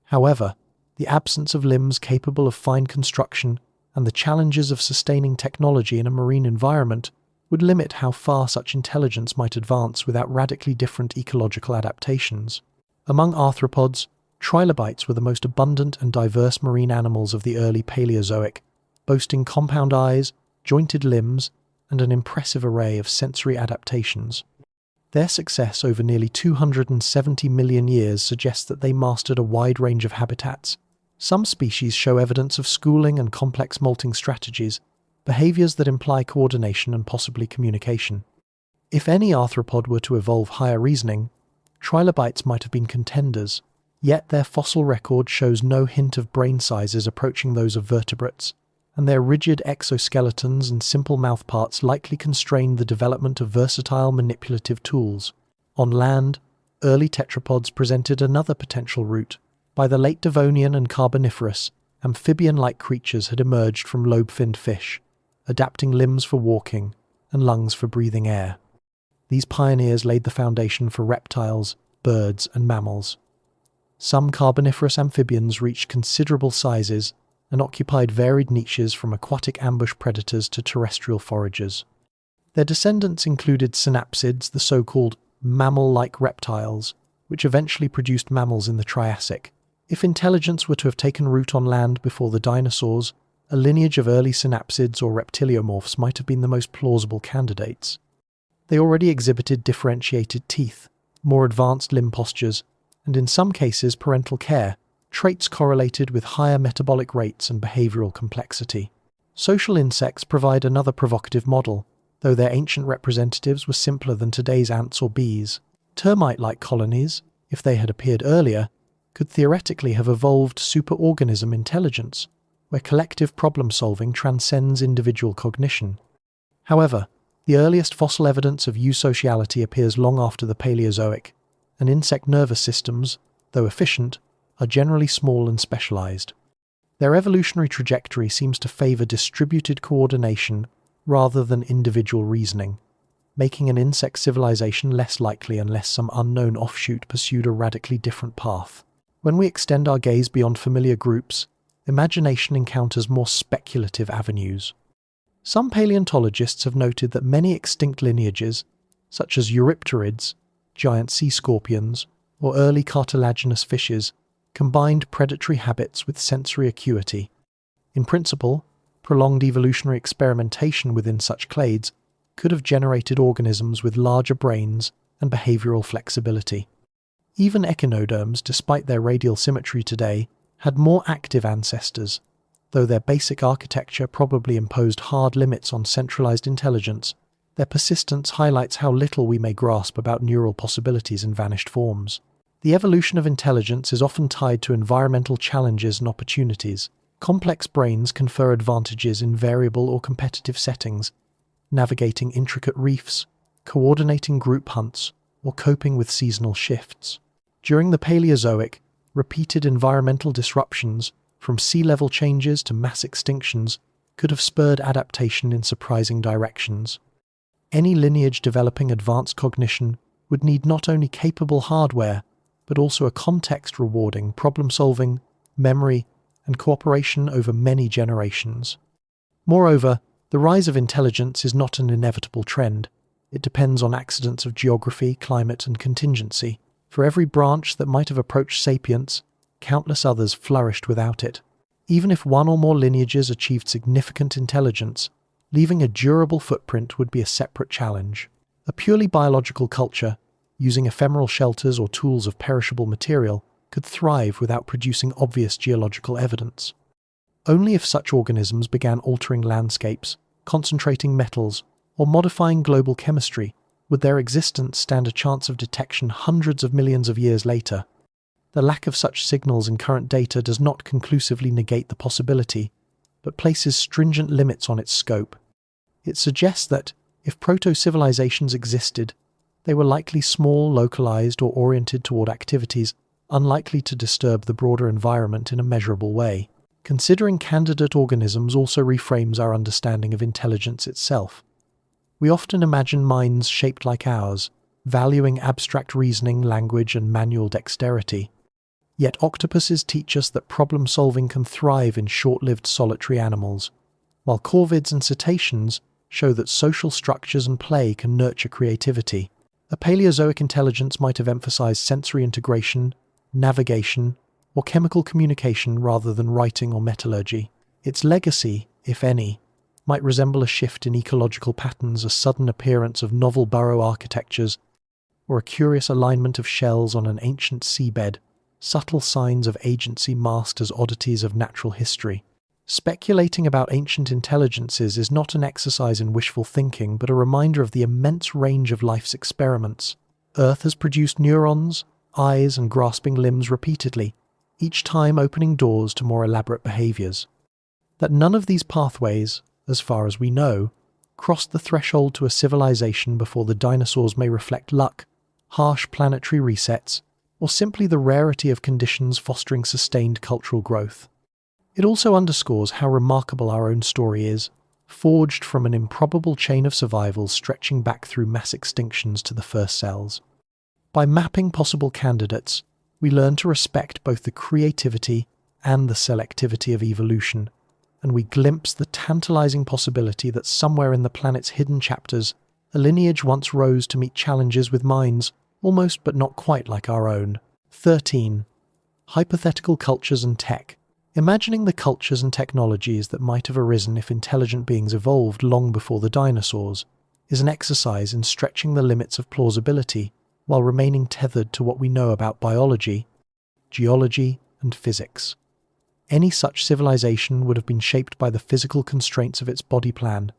[SPEAKER 1] However, the absence of limbs capable of fine construction and the challenges of sustaining technology in a marine environment would limit how far such intelligence might advance without radically different ecological adaptations. Among arthropods, trilobites were the most abundant and diverse marine animals of the early Paleozoic, boasting compound eyes, jointed limbs, and an impressive array of sensory adaptations. Their success over nearly 270 million years suggests that they mastered a wide range of habitats. Some species show evidence of schooling and complex molting strategies, behaviors that imply coordination and possibly communication. If any arthropod were to evolve higher reasoning, trilobites might have been contenders, yet their fossil record shows no hint of brain sizes approaching those of vertebrates, and their rigid exoskeletons and simple mouthparts likely constrained the development of versatile manipulative tools. On land, early tetrapods presented another potential route. By the late Devonian and Carboniferous, amphibian-like creatures had emerged from lobe-finned fish, adapting limbs for walking and lungs for breathing air. These pioneers laid the foundation for reptiles, birds, and mammals. Some Carboniferous amphibians reached considerable sizes and occupied varied niches from aquatic ambush predators to terrestrial foragers. Their descendants included synapsids, the so-called mammal-like reptiles, which eventually produced mammals in the Triassic. If intelligence were to have taken root on land before the dinosaurs, a lineage of early synapsids or reptiliomorphs might have been the most plausible candidates. They already exhibited differentiated teeth, more advanced limb postures, and in some cases parental care, traits correlated with higher metabolic rates and behavioral complexity. Social insects provide another provocative model, though their ancient representatives were simpler than today's ants or bees. Termite-like colonies, if they had appeared earlier, could theoretically have evolved superorganism intelligence, where collective problem-solving transcends individual cognition. However, the earliest fossil evidence of eusociality appears long after the Paleozoic, and insect nervous systems, though efficient, are generally small and specialized. Their evolutionary trajectory seems to favor distributed coordination rather than individual reasoning, making an insect civilization less likely unless some unknown offshoot pursued a radically different path. When we extend our gaze beyond familiar groups, imagination encounters more speculative avenues. Some paleontologists have noted that many extinct lineages, such as eurypterids, giant sea scorpions, or early cartilaginous fishes, combined predatory habits with sensory acuity. In principle, prolonged evolutionary experimentation within such clades could have generated organisms with larger brains and behavioral flexibility. Even echinoderms, despite their radial symmetry today, had more active ancestors, though their basic architecture probably imposed hard limits on centralized intelligence. Their persistence highlights how little we may grasp about neural possibilities in vanished forms. The evolution of intelligence is often tied to environmental challenges and opportunities. Complex brains confer advantages in variable or competitive settings, navigating intricate reefs, coordinating group hunts, or coping with seasonal shifts. During the Paleozoic, repeated environmental disruptions, from sea level changes to mass extinctions, could have spurred adaptation in surprising directions. Any lineage developing advanced cognition would need not only capable hardware, but also a context rewarding problem-solving, memory, and cooperation over many generations. Moreover, the rise of intelligence is not an inevitable trend. It depends on accidents of geography, climate, and contingency. For every branch that might have approached sapience, countless others flourished without it. Even if one or more lineages achieved significant intelligence, leaving a durable footprint would be a separate challenge. A purely biological culture, using ephemeral shelters or tools of perishable material, could thrive without producing obvious geological evidence. Only if such organisms began altering landscapes, concentrating metals, or modifying global chemistry would their existence stand a chance of detection hundreds of millions of years later. The lack of such signals in current data does not conclusively negate the possibility, but places stringent limits on its scope. It suggests that, if proto-civilizations existed, they were likely small, localized, or oriented toward activities unlikely to disturb the broader environment in a measurable way. Considering candidate organisms also reframes our understanding of intelligence itself. We often imagine minds shaped like ours, valuing abstract reasoning, language, and manual dexterity. Yet octopuses teach us that problem-solving can thrive in short-lived solitary animals, while corvids and cetaceans show that social structures and play can nurture creativity. A Paleozoic intelligence might have emphasized sensory integration, navigation, or chemical communication rather than writing or metallurgy. Its legacy, if any, might resemble a shift in ecological patterns, a sudden appearance of novel burrow architectures, or a curious alignment of shells on an ancient seabed, subtle signs of agency masked as oddities of natural history. Speculating about ancient intelligences is not an exercise in wishful thinking, but a reminder of the immense range of life's experiments. Earth has produced neurons, eyes, and grasping limbs repeatedly, each time opening doors to more elaborate behaviors. That none of these pathways, as far as we know, crossed the threshold to a civilization before the dinosaurs may reflect luck, harsh planetary resets, or simply the rarity of conditions fostering sustained cultural growth. It also underscores how remarkable our own story is, forged from an improbable chain of survival stretching back through mass extinctions to the first cells. By mapping possible candidates, we learn to respect both the creativity and the selectivity of evolution, and we glimpse the tantalizing possibility that somewhere in the planet's hidden chapters, a lineage once rose to meet challenges with minds almost but not quite like our own. 13. Hypothetical cultures and tech. Imagining the cultures and technologies that might have arisen if intelligent beings evolved long before the dinosaurs is an exercise in stretching the limits of plausibility while remaining tethered to what we know about biology, geology, and physics. Any such civilization would have been shaped by the physical constraints of its body plan,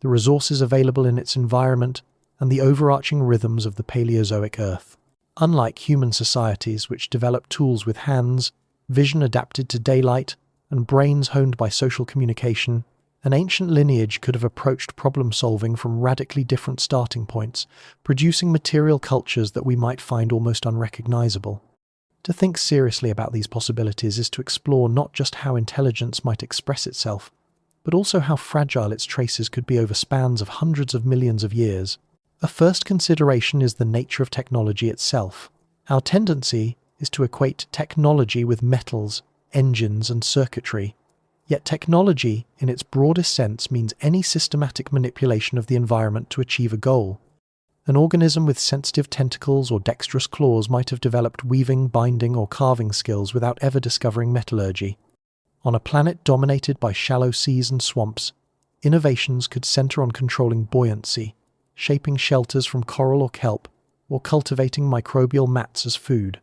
[SPEAKER 1] the resources available in its environment, and the overarching rhythms of the Paleozoic Earth. Unlike human societies which develop tools with hands, vision adapted to daylight, and brains honed by social communication, an ancient lineage could have approached problem-solving from radically different starting points, producing material cultures that we might find almost unrecognizable. To think seriously about these possibilities is to explore not just how intelligence might express itself, but also how fragile its traces could be over spans of hundreds of millions of years. A first consideration is the nature of technology itself. Our tendency is to equate technology with metals, engines, and circuitry. Yet technology, in its broadest sense, means any systematic manipulation of the environment to achieve a goal. An organism with sensitive tentacles or dexterous claws might have developed weaving, binding, or carving skills without ever discovering metallurgy. On a planet dominated by shallow seas and swamps, innovations could center on controlling buoyancy, shaping shelters from coral or kelp, or cultivating microbial mats as food.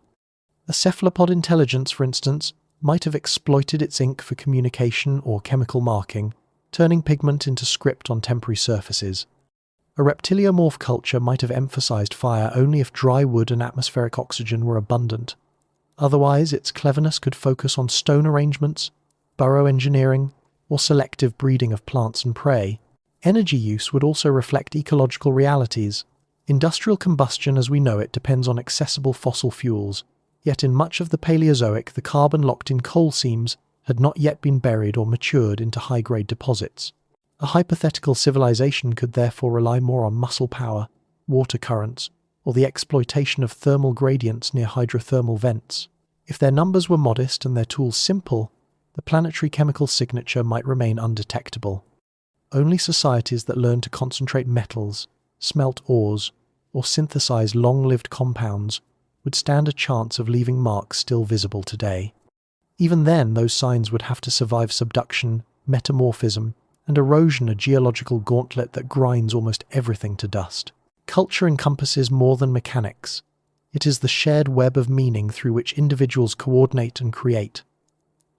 [SPEAKER 1] A cephalopod intelligence, for instance, might have exploited its ink for communication or chemical marking, turning pigment into script on temporary surfaces. A reptiliomorph culture might have emphasized fire only if dry wood and atmospheric oxygen were abundant. Otherwise, its cleverness could focus on stone arrangements, burrow engineering, or selective breeding of plants and prey. Energy use would also reflect ecological realities. Industrial combustion as we know it depends on accessible fossil fuels, yet in much of the Paleozoic the carbon locked in coal seams had not yet been buried or matured into high-grade deposits. A hypothetical civilization could therefore rely more on muscle power, water currents, or the exploitation of thermal gradients near hydrothermal vents. If their numbers were modest and their tools simple, the planetary chemical signature might remain undetectable. Only societies that learn to concentrate metals, smelt ores, or synthesize long-lived compounds would stand a chance of leaving marks still visible today. Even then, those signs would have to survive subduction, metamorphism, and erosion, a geological gauntlet that grinds almost everything to dust. Culture encompasses more than mechanics. It is the shared web of meaning through which individuals coordinate and create.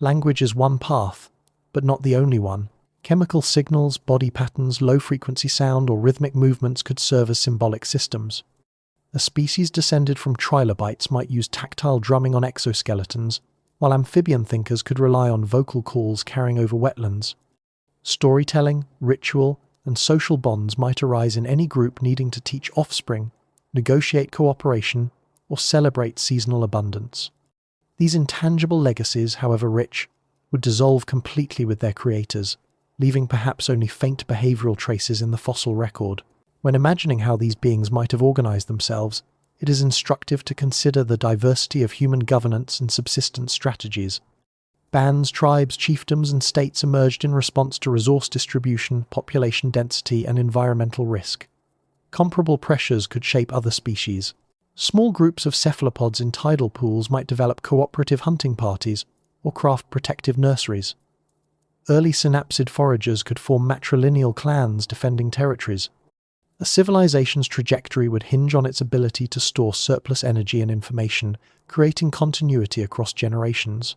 [SPEAKER 1] Language is one path, but not the only one. Chemical signals, body patterns, low-frequency sound, or rhythmic movements could serve as symbolic systems. A species descended from trilobites might use tactile drumming on exoskeletons, while amphibian thinkers could rely on vocal calls carrying over wetlands. Storytelling, ritual, and social bonds might arise in any group needing to teach offspring, negotiate cooperation, or celebrate seasonal abundance. These intangible legacies, however rich, would dissolve completely with their creators, leaving perhaps only faint behavioral traces in the fossil record. When imagining how these beings might have organized themselves, it is instructive to consider the diversity of human governance and subsistence strategies. Bands, tribes, chiefdoms, and states emerged in response to resource distribution, population density, and environmental risk. Comparable pressures could shape other species. Small groups of cephalopods in tidal pools might develop cooperative hunting parties or craft protective nurseries. Early synapsid foragers could form matrilineal clans defending territories. A civilization's trajectory would hinge on its ability to store surplus energy and information, creating continuity across generations.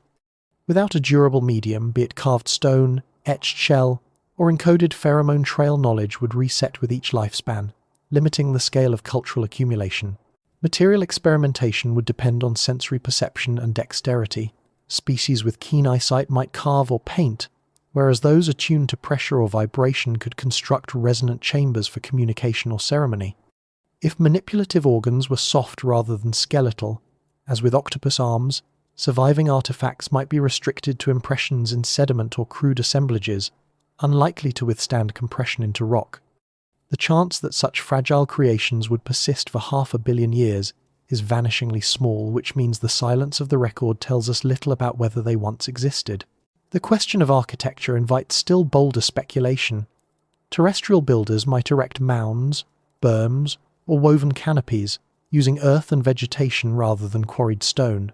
[SPEAKER 1] Without a durable medium, be it carved stone, etched shell, or encoded pheromone trail, knowledge would reset with each lifespan, limiting the scale of cultural accumulation. Material experimentation would depend on sensory perception and dexterity. Species with keen eyesight might carve or paint, whereas those attuned to pressure or vibration could construct resonant chambers for communication or ceremony. If manipulative organs were soft rather than skeletal, as with octopus arms, surviving artifacts might be restricted to impressions in sediment or crude assemblages, unlikely to withstand compression into rock. The chance that such fragile creations would persist for 500 million years is vanishingly small, which means the silence of the record tells us little about whether they once existed. The question of architecture invites still bolder speculation. Terrestrial builders might erect mounds, berms, or woven canopies, using earth and vegetation rather than quarried stone.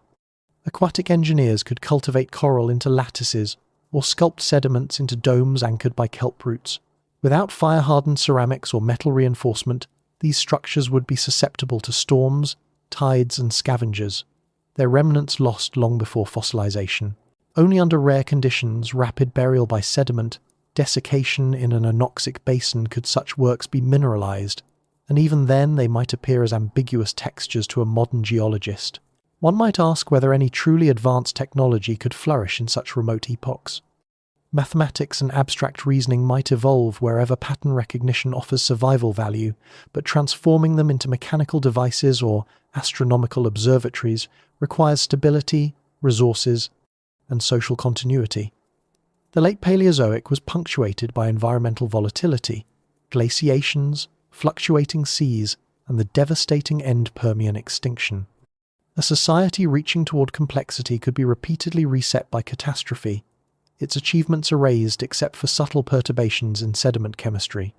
[SPEAKER 1] Aquatic engineers could cultivate coral into lattices or sculpt sediments into domes anchored by kelp roots. Without fire-hardened ceramics or metal reinforcement, these structures would be susceptible to storms, tides, and scavengers, their remnants lost long before fossilization. Only under rare conditions, rapid burial by sediment, desiccation in an anoxic basin, could such works be mineralized, and even then they might appear as ambiguous textures to a modern geologist. One might ask whether any truly advanced technology could flourish in such remote epochs. Mathematics and abstract reasoning might evolve wherever pattern recognition offers survival value, but transforming them into mechanical devices or astronomical observatories requires stability, resources, and social continuity. The late Paleozoic was punctuated by environmental volatility, glaciations, fluctuating seas, and the devastating end Permian extinction. A society reaching toward complexity could be repeatedly reset by catastrophe, its achievements erased except for subtle perturbations in sediment chemistry.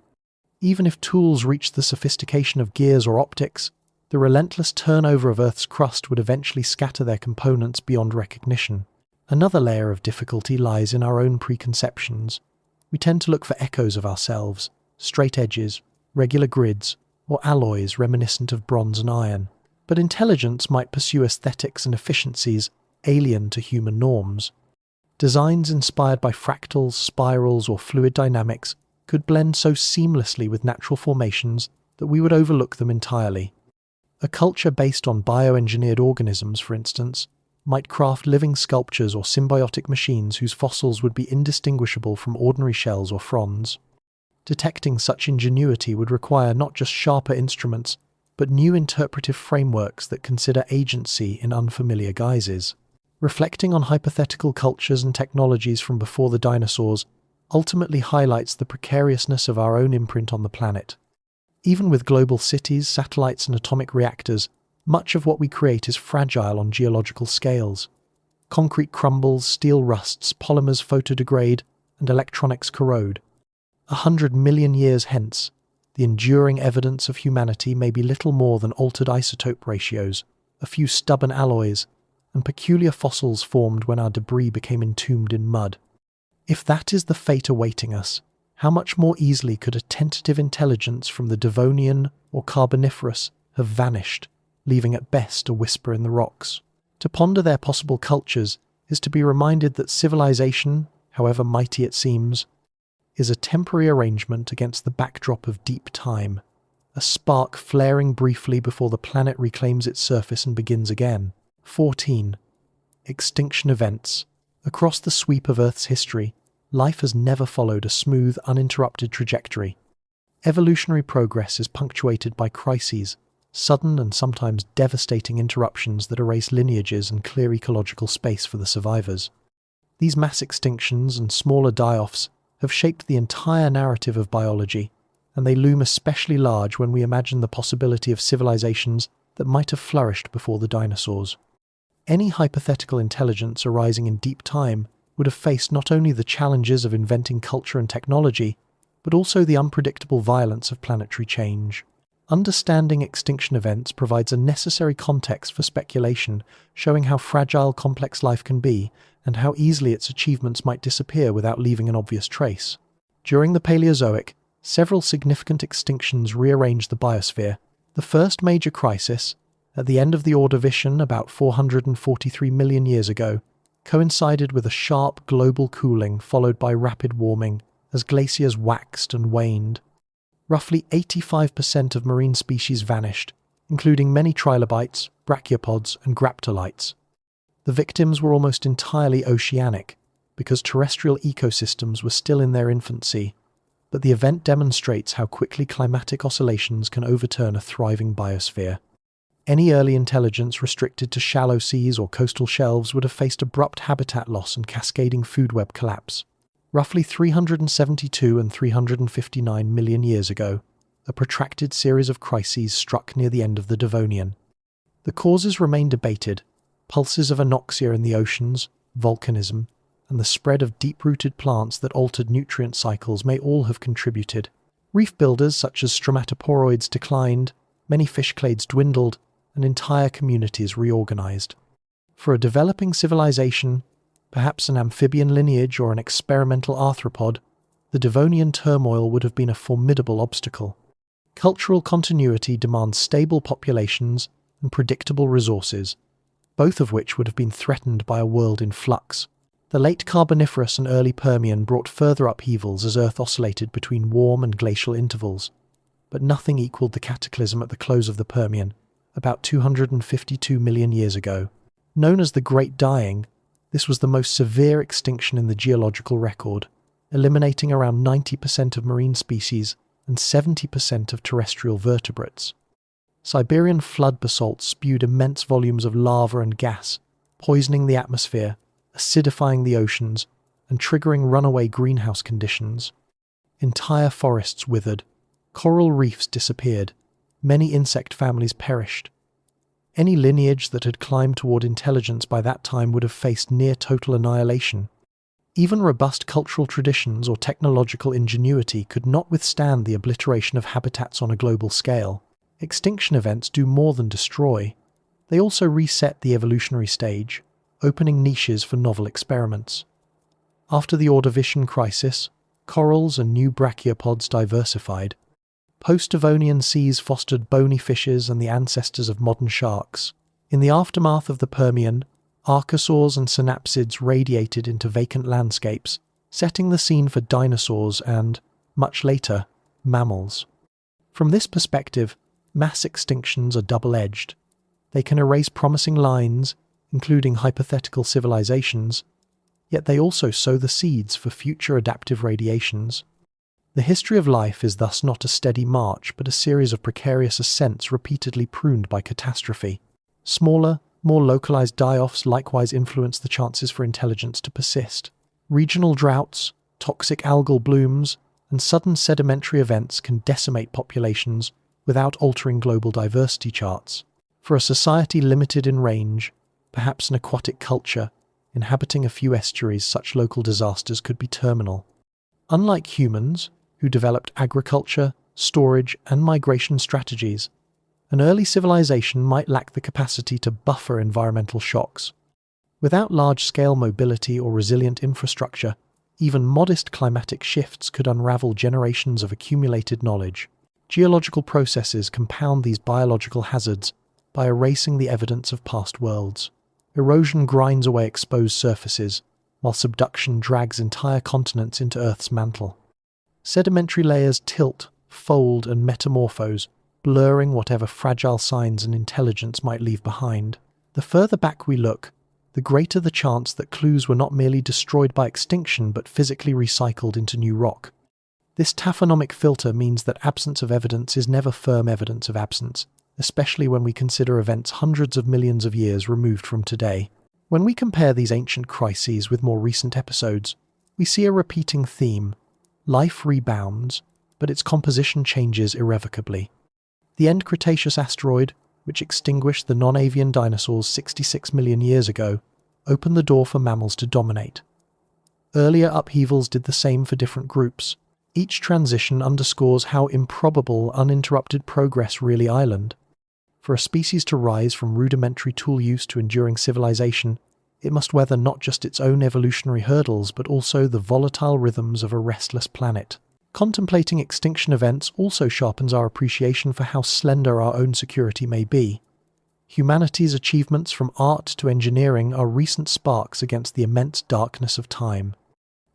[SPEAKER 1] Even if tools reached the sophistication of gears or optics, the relentless turnover of Earth's crust would eventually scatter their components beyond recognition. Another layer of difficulty lies in our own preconceptions. We tend to look for echoes of ourselves, straight edges, regular grids, or alloys reminiscent of bronze and iron. But intelligence might pursue aesthetics and efficiencies alien to human norms. Designs inspired by fractals, spirals, or fluid dynamics could blend so seamlessly with natural formations that we would overlook them entirely. A culture based on bioengineered organisms, for instance, might craft living sculptures or symbiotic machines whose fossils would be indistinguishable from ordinary shells or fronds. Detecting such ingenuity would require not just sharper instruments, but new interpretive frameworks that consider agency in unfamiliar guises. Reflecting on hypothetical cultures and technologies from before the dinosaurs ultimately highlights the precariousness of our own imprint on the planet. Even with global cities, satellites, and atomic reactors, much of what we create is fragile on geological scales. Concrete crumbles, steel rusts, polymers photodegrade, and electronics corrode. 100 million years hence, the enduring evidence of humanity may be little more than altered isotope ratios, a few stubborn alloys, and peculiar fossils formed when our debris became entombed in mud. If that is the fate awaiting us, how much more easily could a tentative intelligence from the Devonian or Carboniferous have vanished, leaving at best a whisper in the rocks? To ponder their possible cultures is to be reminded that civilization, however mighty it seems, is a temporary arrangement against the backdrop of deep time, a spark flaring briefly before the planet reclaims its surface and begins again. 14. Extinction events. Across the sweep of Earth's history, life has never followed a smooth, uninterrupted trajectory. Evolutionary progress is punctuated by crises, sudden and sometimes devastating interruptions that erase lineages and clear ecological space for the survivors. These mass extinctions and smaller die-offs have shaped the entire narrative of biology, and they loom especially large when we imagine the possibility of civilizations that might have flourished before the dinosaurs. Any hypothetical intelligence arising in deep time would have faced not only the challenges of inventing culture and technology, but also the unpredictable violence of planetary change. Understanding extinction events provides a necessary context for speculation, showing how fragile complex life can be and how easily its achievements might disappear without leaving an obvious trace. During the Paleozoic, several significant extinctions rearranged the biosphere. The first major crisis, at the end of the Ordovician about 443 million years ago, coincided with a sharp global cooling followed by rapid warming as glaciers waxed and waned. Roughly 85% of marine species vanished, including many trilobites, brachiopods, and graptolites. The victims were almost entirely oceanic, because terrestrial ecosystems were still in their infancy, but the event demonstrates how quickly climatic oscillations can overturn a thriving biosphere. Any early intelligence restricted to shallow seas or coastal shelves would have faced abrupt habitat loss and cascading food web collapse. Roughly 372 and 359 million years ago, a protracted series of crises struck near the end of the Devonian. The causes remain debated. Pulses of anoxia in the oceans, volcanism, and the spread of deep-rooted plants that altered nutrient cycles may all have contributed. Reef builders such as stromatoporoids declined, many fish clades dwindled, and entire communities reorganized. For a developing civilization, perhaps an amphibian lineage or an experimental arthropod, the Devonian turmoil would have been a formidable obstacle. Cultural continuity demands stable populations and predictable resources, both of which would have been threatened by a world in flux. The late Carboniferous and early Permian brought further upheavals as Earth oscillated between warm and glacial intervals, but nothing equaled the cataclysm at the close of the Permian, about 252 million years ago. Known as the Great Dying, this was the most severe extinction in the geological record, eliminating around 90% of marine species and 70% of terrestrial vertebrates. Siberian flood basalt spewed immense volumes of lava and gas, poisoning the atmosphere, acidifying the oceans, and triggering runaway greenhouse conditions. Entire forests withered, coral reefs disappeared, many insect families perished. Any lineage that had climbed toward intelligence by that time would have faced near total annihilation. Even robust cultural traditions or technological ingenuity could not withstand the obliteration of habitats on a global scale. Extinction events do more than destroy. They also reset the evolutionary stage, opening niches for novel experiments. After the Ordovician crisis, corals and new brachiopods diversified. Post-Devonian seas fostered bony fishes and the ancestors of modern sharks. In the aftermath of the Permian, archosaurs and synapsids radiated into vacant landscapes, setting the scene for dinosaurs and, much later, mammals. From this perspective, mass extinctions are double-edged. They can erase promising lines, including hypothetical civilizations, yet they also sow the seeds for future adaptive radiations. The history of life is thus not a steady march, but a series of precarious ascents repeatedly pruned by catastrophe. Smaller, More localized die-offs likewise influence the chances for intelligence to persist. Regional droughts, toxic algal blooms, and sudden sedimentary events can decimate populations without altering global diversity charts. For a society limited in range, perhaps an aquatic culture, inhabiting a few estuaries, such local disasters could be terminal. Unlike humans, who developed agriculture, storage, and migration strategies, an early civilization might lack the capacity to buffer environmental shocks. Without large-scale mobility or resilient infrastructure, even modest climatic shifts could unravel generations of accumulated knowledge. Geological processes compound these biological hazards by erasing the evidence of past worlds. Erosion grinds away exposed surfaces, while subduction drags entire continents into Earth's mantle. Sedimentary layers tilt, fold, and metamorphose, blurring whatever fragile signs and intelligence might leave behind. The further back we look, the greater the chance that clues were not merely destroyed by extinction but physically recycled into new rock. This taphonomic filter means that absence of evidence is never firm evidence of absence, especially when we consider events hundreds of millions of years removed from today. When we compare these ancient crises with more recent episodes, we see a repeating theme. Life rebounds, but its composition changes irrevocably. The end Cretaceous asteroid, which extinguished the non-avian dinosaurs 66 million years ago, opened the door for mammals to dominate. Earlier upheavals did the same for different groups. Each transition underscores how improbable uninterrupted progress really island. For a species to rise from rudimentary tool use to enduring civilization, it must weather not just its own evolutionary hurdles but also the volatile rhythms of a restless planet. Contemplating extinction events also sharpens our appreciation for how slender our own security may be. Humanity's achievements from art to engineering are recent sparks against the immense darkness of time.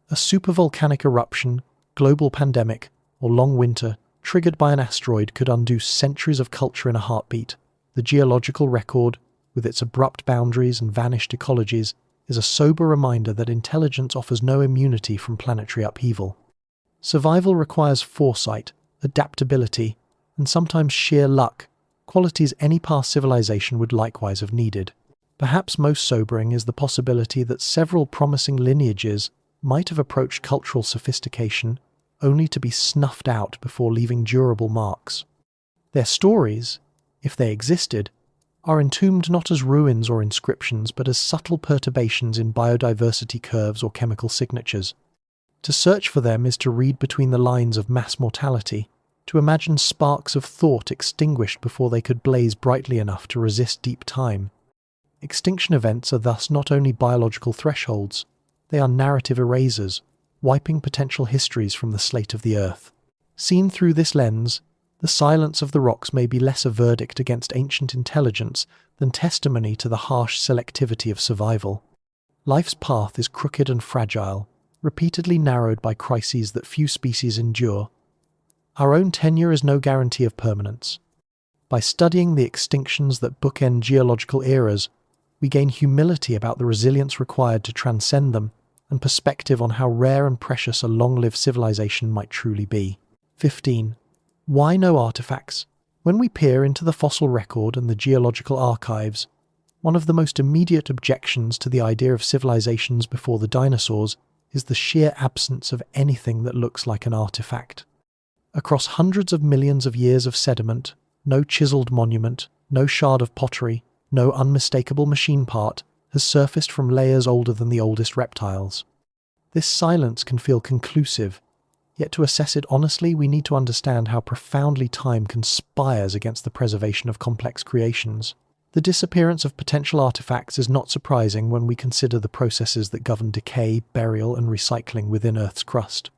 [SPEAKER 1] A supervolcanic eruption, global pandemic, or long winter, triggered by an asteroid could undo centuries of culture in a heartbeat. The geological record, with its abrupt boundaries and vanished ecologies, is a sober reminder that intelligence offers no immunity from planetary upheaval. Survival requires foresight, adaptability, and sometimes sheer luck, qualities any past civilization would likewise have needed. Perhaps most sobering is the possibility that several promising lineages might have approached cultural sophistication only to be snuffed out before leaving durable marks. Their stories, if they existed, are entombed not as ruins or inscriptions but as subtle perturbations in biodiversity curves or chemical signatures. To search for them is to read between the lines of mass mortality, to imagine sparks of thought extinguished before they could blaze brightly enough to resist deep time. Extinction events are thus not only biological thresholds, they are narrative erasers, wiping potential histories from the slate of the Earth. Seen through this lens, the silence of the rocks may be less a verdict against ancient intelligence than testimony to the harsh selectivity of survival. Life's path is crooked and fragile, repeatedly narrowed by crises that few species endure. Our own tenure is no guarantee of permanence. By studying the extinctions that bookend geological eras, we gain humility about the resilience required to transcend them and perspective on how rare and precious a long-lived civilization might truly be. 15. Why no artifacts? When we peer into the fossil record and the geological archives, one of the most immediate objections to the idea of civilizations before the dinosaurs is the sheer absence of anything that looks like an artifact. Across hundreds of millions of years of sediment, no chiseled monument, no shard of pottery, no unmistakable machine part has surfaced from layers older than the oldest reptiles. This silence can feel conclusive, yet to assess it honestly we need to understand how profoundly time conspires against the preservation of complex creations. The disappearance of potential artifacts is not surprising when we consider the processes that govern decay, burial, and recycling within Earth's crust.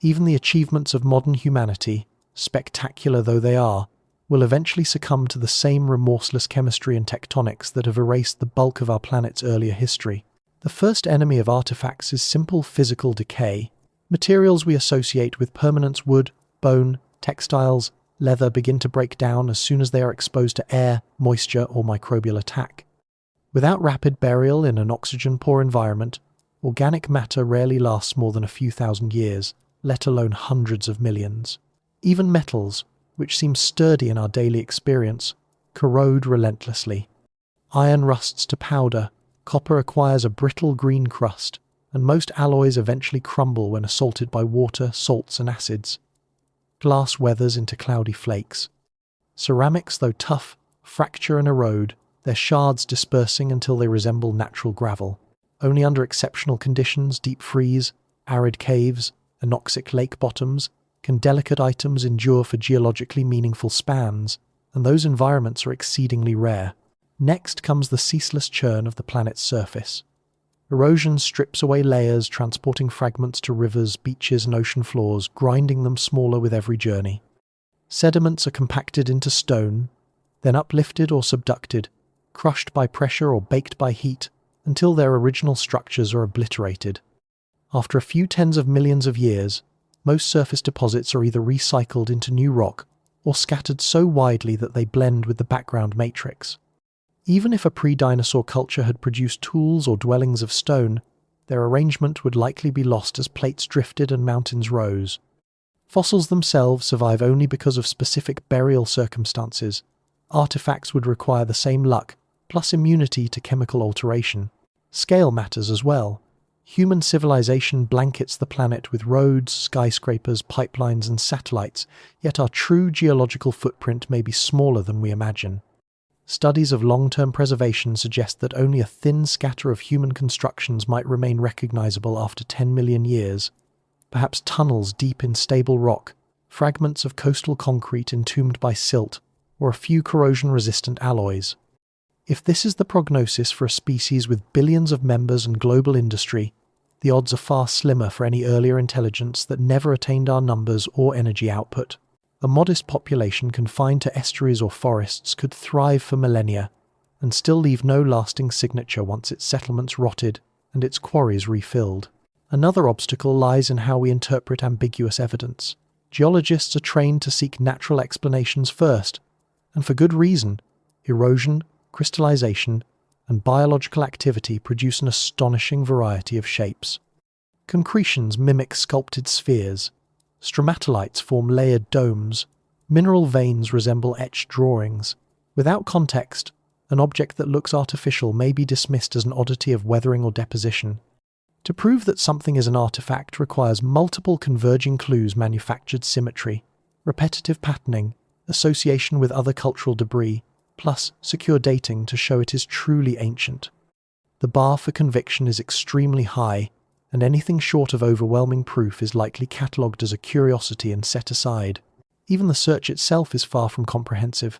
[SPEAKER 1] Even the achievements of modern humanity, spectacular though they are, will eventually succumb to the same remorseless chemistry and tectonics that have erased the bulk of our planet's earlier history. The first enemy of artifacts is simple physical decay. Materials we associate with permanence, wood, bone, textiles, leather, begin to break down as soon as they are exposed to air, moisture, or microbial attack. Without rapid burial in an oxygen-poor environment, organic matter rarely lasts more than a few thousand years, let alone hundreds of millions. Even metals, which seem sturdy in our daily experience, corrode relentlessly. Iron rusts to powder, copper acquires a brittle green crust, and most alloys eventually crumble when assaulted by water, salts, and acids. Glass weathers into cloudy flakes. Ceramics, though tough, fracture and erode, their shards dispersing until they resemble natural gravel. Only under exceptional conditions, deep freeze, arid caves, anoxic lake bottoms, can delicate items endure for geologically meaningful spans, and those environments are exceedingly rare. Next comes the ceaseless churn of the planet's surface. Erosion strips away layers, transporting fragments to rivers, beaches, and ocean floors, grinding them smaller with every journey. Sediments are compacted into stone, then uplifted or subducted, crushed by pressure or baked by heat, until their original structures are obliterated. After a few tens of millions of years, most surface deposits are either recycled into new rock or scattered so widely that they blend with the background matrix. Even if a pre-dinosaur culture had produced tools or dwellings of stone, their arrangement would likely be lost as plates drifted and mountains rose. Fossils themselves survive only because of specific burial circumstances. Artifacts would require the same luck, plus immunity to chemical alteration. Scale matters as well. Human civilization blankets the planet with roads, skyscrapers, pipelines, and satellites, yet our true geological footprint may be smaller than we imagine. Studies of long-term preservation suggest that only a thin scatter of human constructions might remain recognizable after 10 million years. Perhaps tunnels deep in stable rock, fragments of coastal concrete entombed by silt, or a few corrosion-resistant alloys. If this is the prognosis for a species with billions of members and global industry, the odds are far slimmer for any earlier intelligence that never attained our numbers or energy output. A modest population confined to estuaries or forests could thrive for millennia and still leave no lasting signature once its settlements rotted and its quarries refilled. Another obstacle lies in how we interpret ambiguous evidence. Geologists are trained to seek natural explanations first, and for good reason. Erosion, crystallization, and biological activity produce an astonishing variety of shapes. Concretions mimic sculpted spheres. Stromatolites form layered domes. Mineral veins resemble etched drawings. Without context, an object that looks artificial may be dismissed as an oddity of weathering or deposition. To prove that something is an artifact requires multiple converging clues: manufactured symmetry, repetitive patterning, association with other cultural debris, plus secure dating to show it is truly ancient. The bar for conviction is extremely high, and anything short of overwhelming proof is likely catalogued as a curiosity and set aside. Even the search itself is far from comprehensive.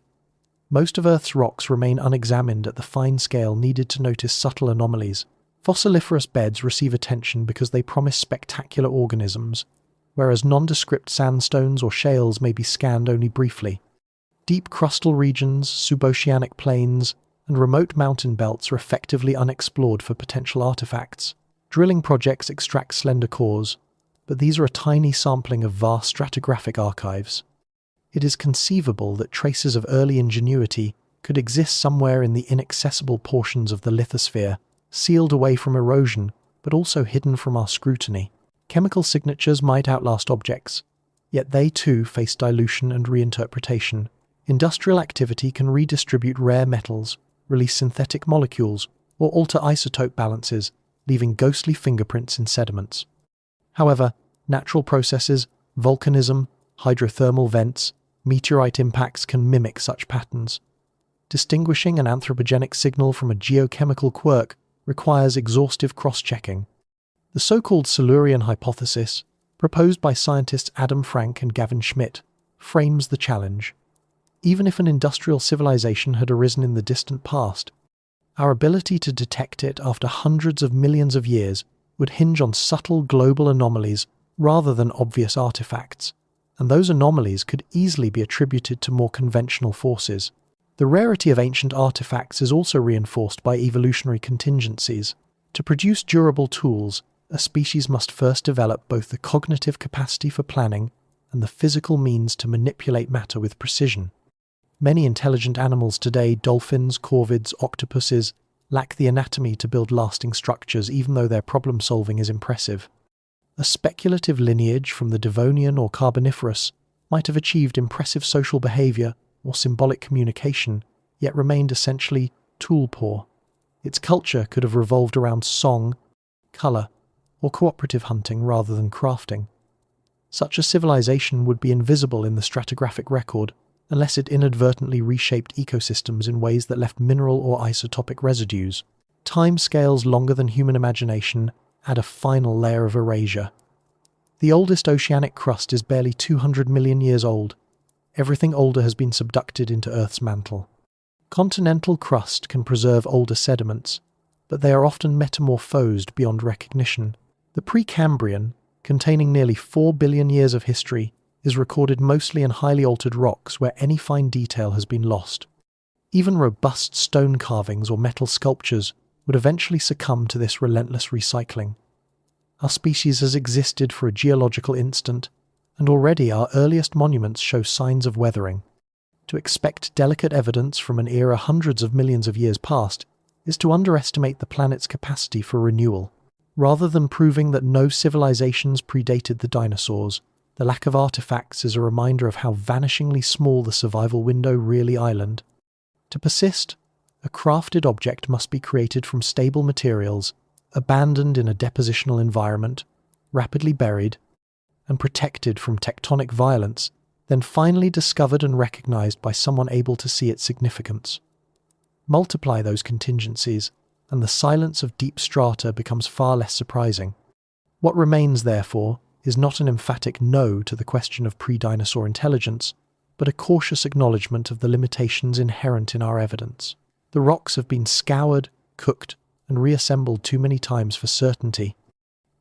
[SPEAKER 1] Most of Earth's rocks remain unexamined at the fine scale needed to notice subtle anomalies. Fossiliferous beds receive attention because they promise spectacular organisms, whereas nondescript sandstones or shales may be scanned only briefly. Deep crustal regions, suboceanic plains, and remote mountain belts are effectively unexplored for potential artifacts. Drilling projects extract slender cores, but these are a tiny sampling of vast stratigraphic archives. It is conceivable that traces of early ingenuity could exist somewhere in the inaccessible portions of the lithosphere, sealed away from erosion, but also hidden from our scrutiny. Chemical signatures might outlast objects, yet they too face dilution and reinterpretation. Industrial activity can redistribute rare metals, release synthetic molecules, or alter isotope balances, leaving ghostly fingerprints in sediments. However, natural processes, volcanism, hydrothermal vents, meteorite impacts can mimic such patterns. Distinguishing an anthropogenic signal from a geochemical quirk requires exhaustive cross-checking. The so-called Silurian hypothesis, proposed by scientists Adam Frank and Gavin Schmidt, frames the challenge. Even if an industrial civilization had arisen in the distant past, our ability to detect it after hundreds of millions of years would hinge on subtle global anomalies rather than obvious artifacts, and those anomalies could easily be attributed to more conventional forces. The rarity of ancient artifacts is also reinforced by evolutionary contingencies. To produce durable tools, a species must first develop both the cognitive capacity for planning and the physical means to manipulate matter with precision. Many intelligent animals today, dolphins, corvids, octopuses, lack the anatomy to build lasting structures even though their problem-solving is impressive. A speculative lineage from the Devonian or Carboniferous might have achieved impressive social behavior or symbolic communication, yet remained essentially tool poor. Its culture could have revolved around song, color, or cooperative hunting rather than crafting. Such a civilization would be invisible in the stratigraphic record unless it inadvertently reshaped ecosystems in ways that left mineral or isotopic residues. Time scales longer than human imagination add a final layer of erasure. The oldest oceanic crust is barely 200 million years old. Everything older has been subducted into Earth's mantle. Continental crust can preserve older sediments, but they are often metamorphosed beyond recognition. The Precambrian, containing nearly 4 billion years of history, is recorded mostly in highly altered rocks where any fine detail has been lost. Even robust stone carvings or metal sculptures would eventually succumb to this relentless recycling. Our species has existed for a geological instant, and already our earliest monuments show signs of weathering. To expect delicate evidence from an era hundreds of millions of years past is to underestimate the planet's capacity for renewal. Rather than proving that no civilizations predated the dinosaurs, the lack of artifacts is a reminder of how vanishingly small the survival window really island. To persist, a crafted object must be created from stable materials, abandoned in a depositional environment, rapidly buried, and protected from tectonic violence, then finally discovered and recognized by someone able to see its significance. Multiply those contingencies, and the silence of deep strata becomes far less surprising. What remains, therefore, is not an emphatic no to the question of pre-dinosaur intelligence, but a cautious acknowledgement of the limitations inherent in our evidence. The rocks have been scoured, cooked, and reassembled too many times for certainty.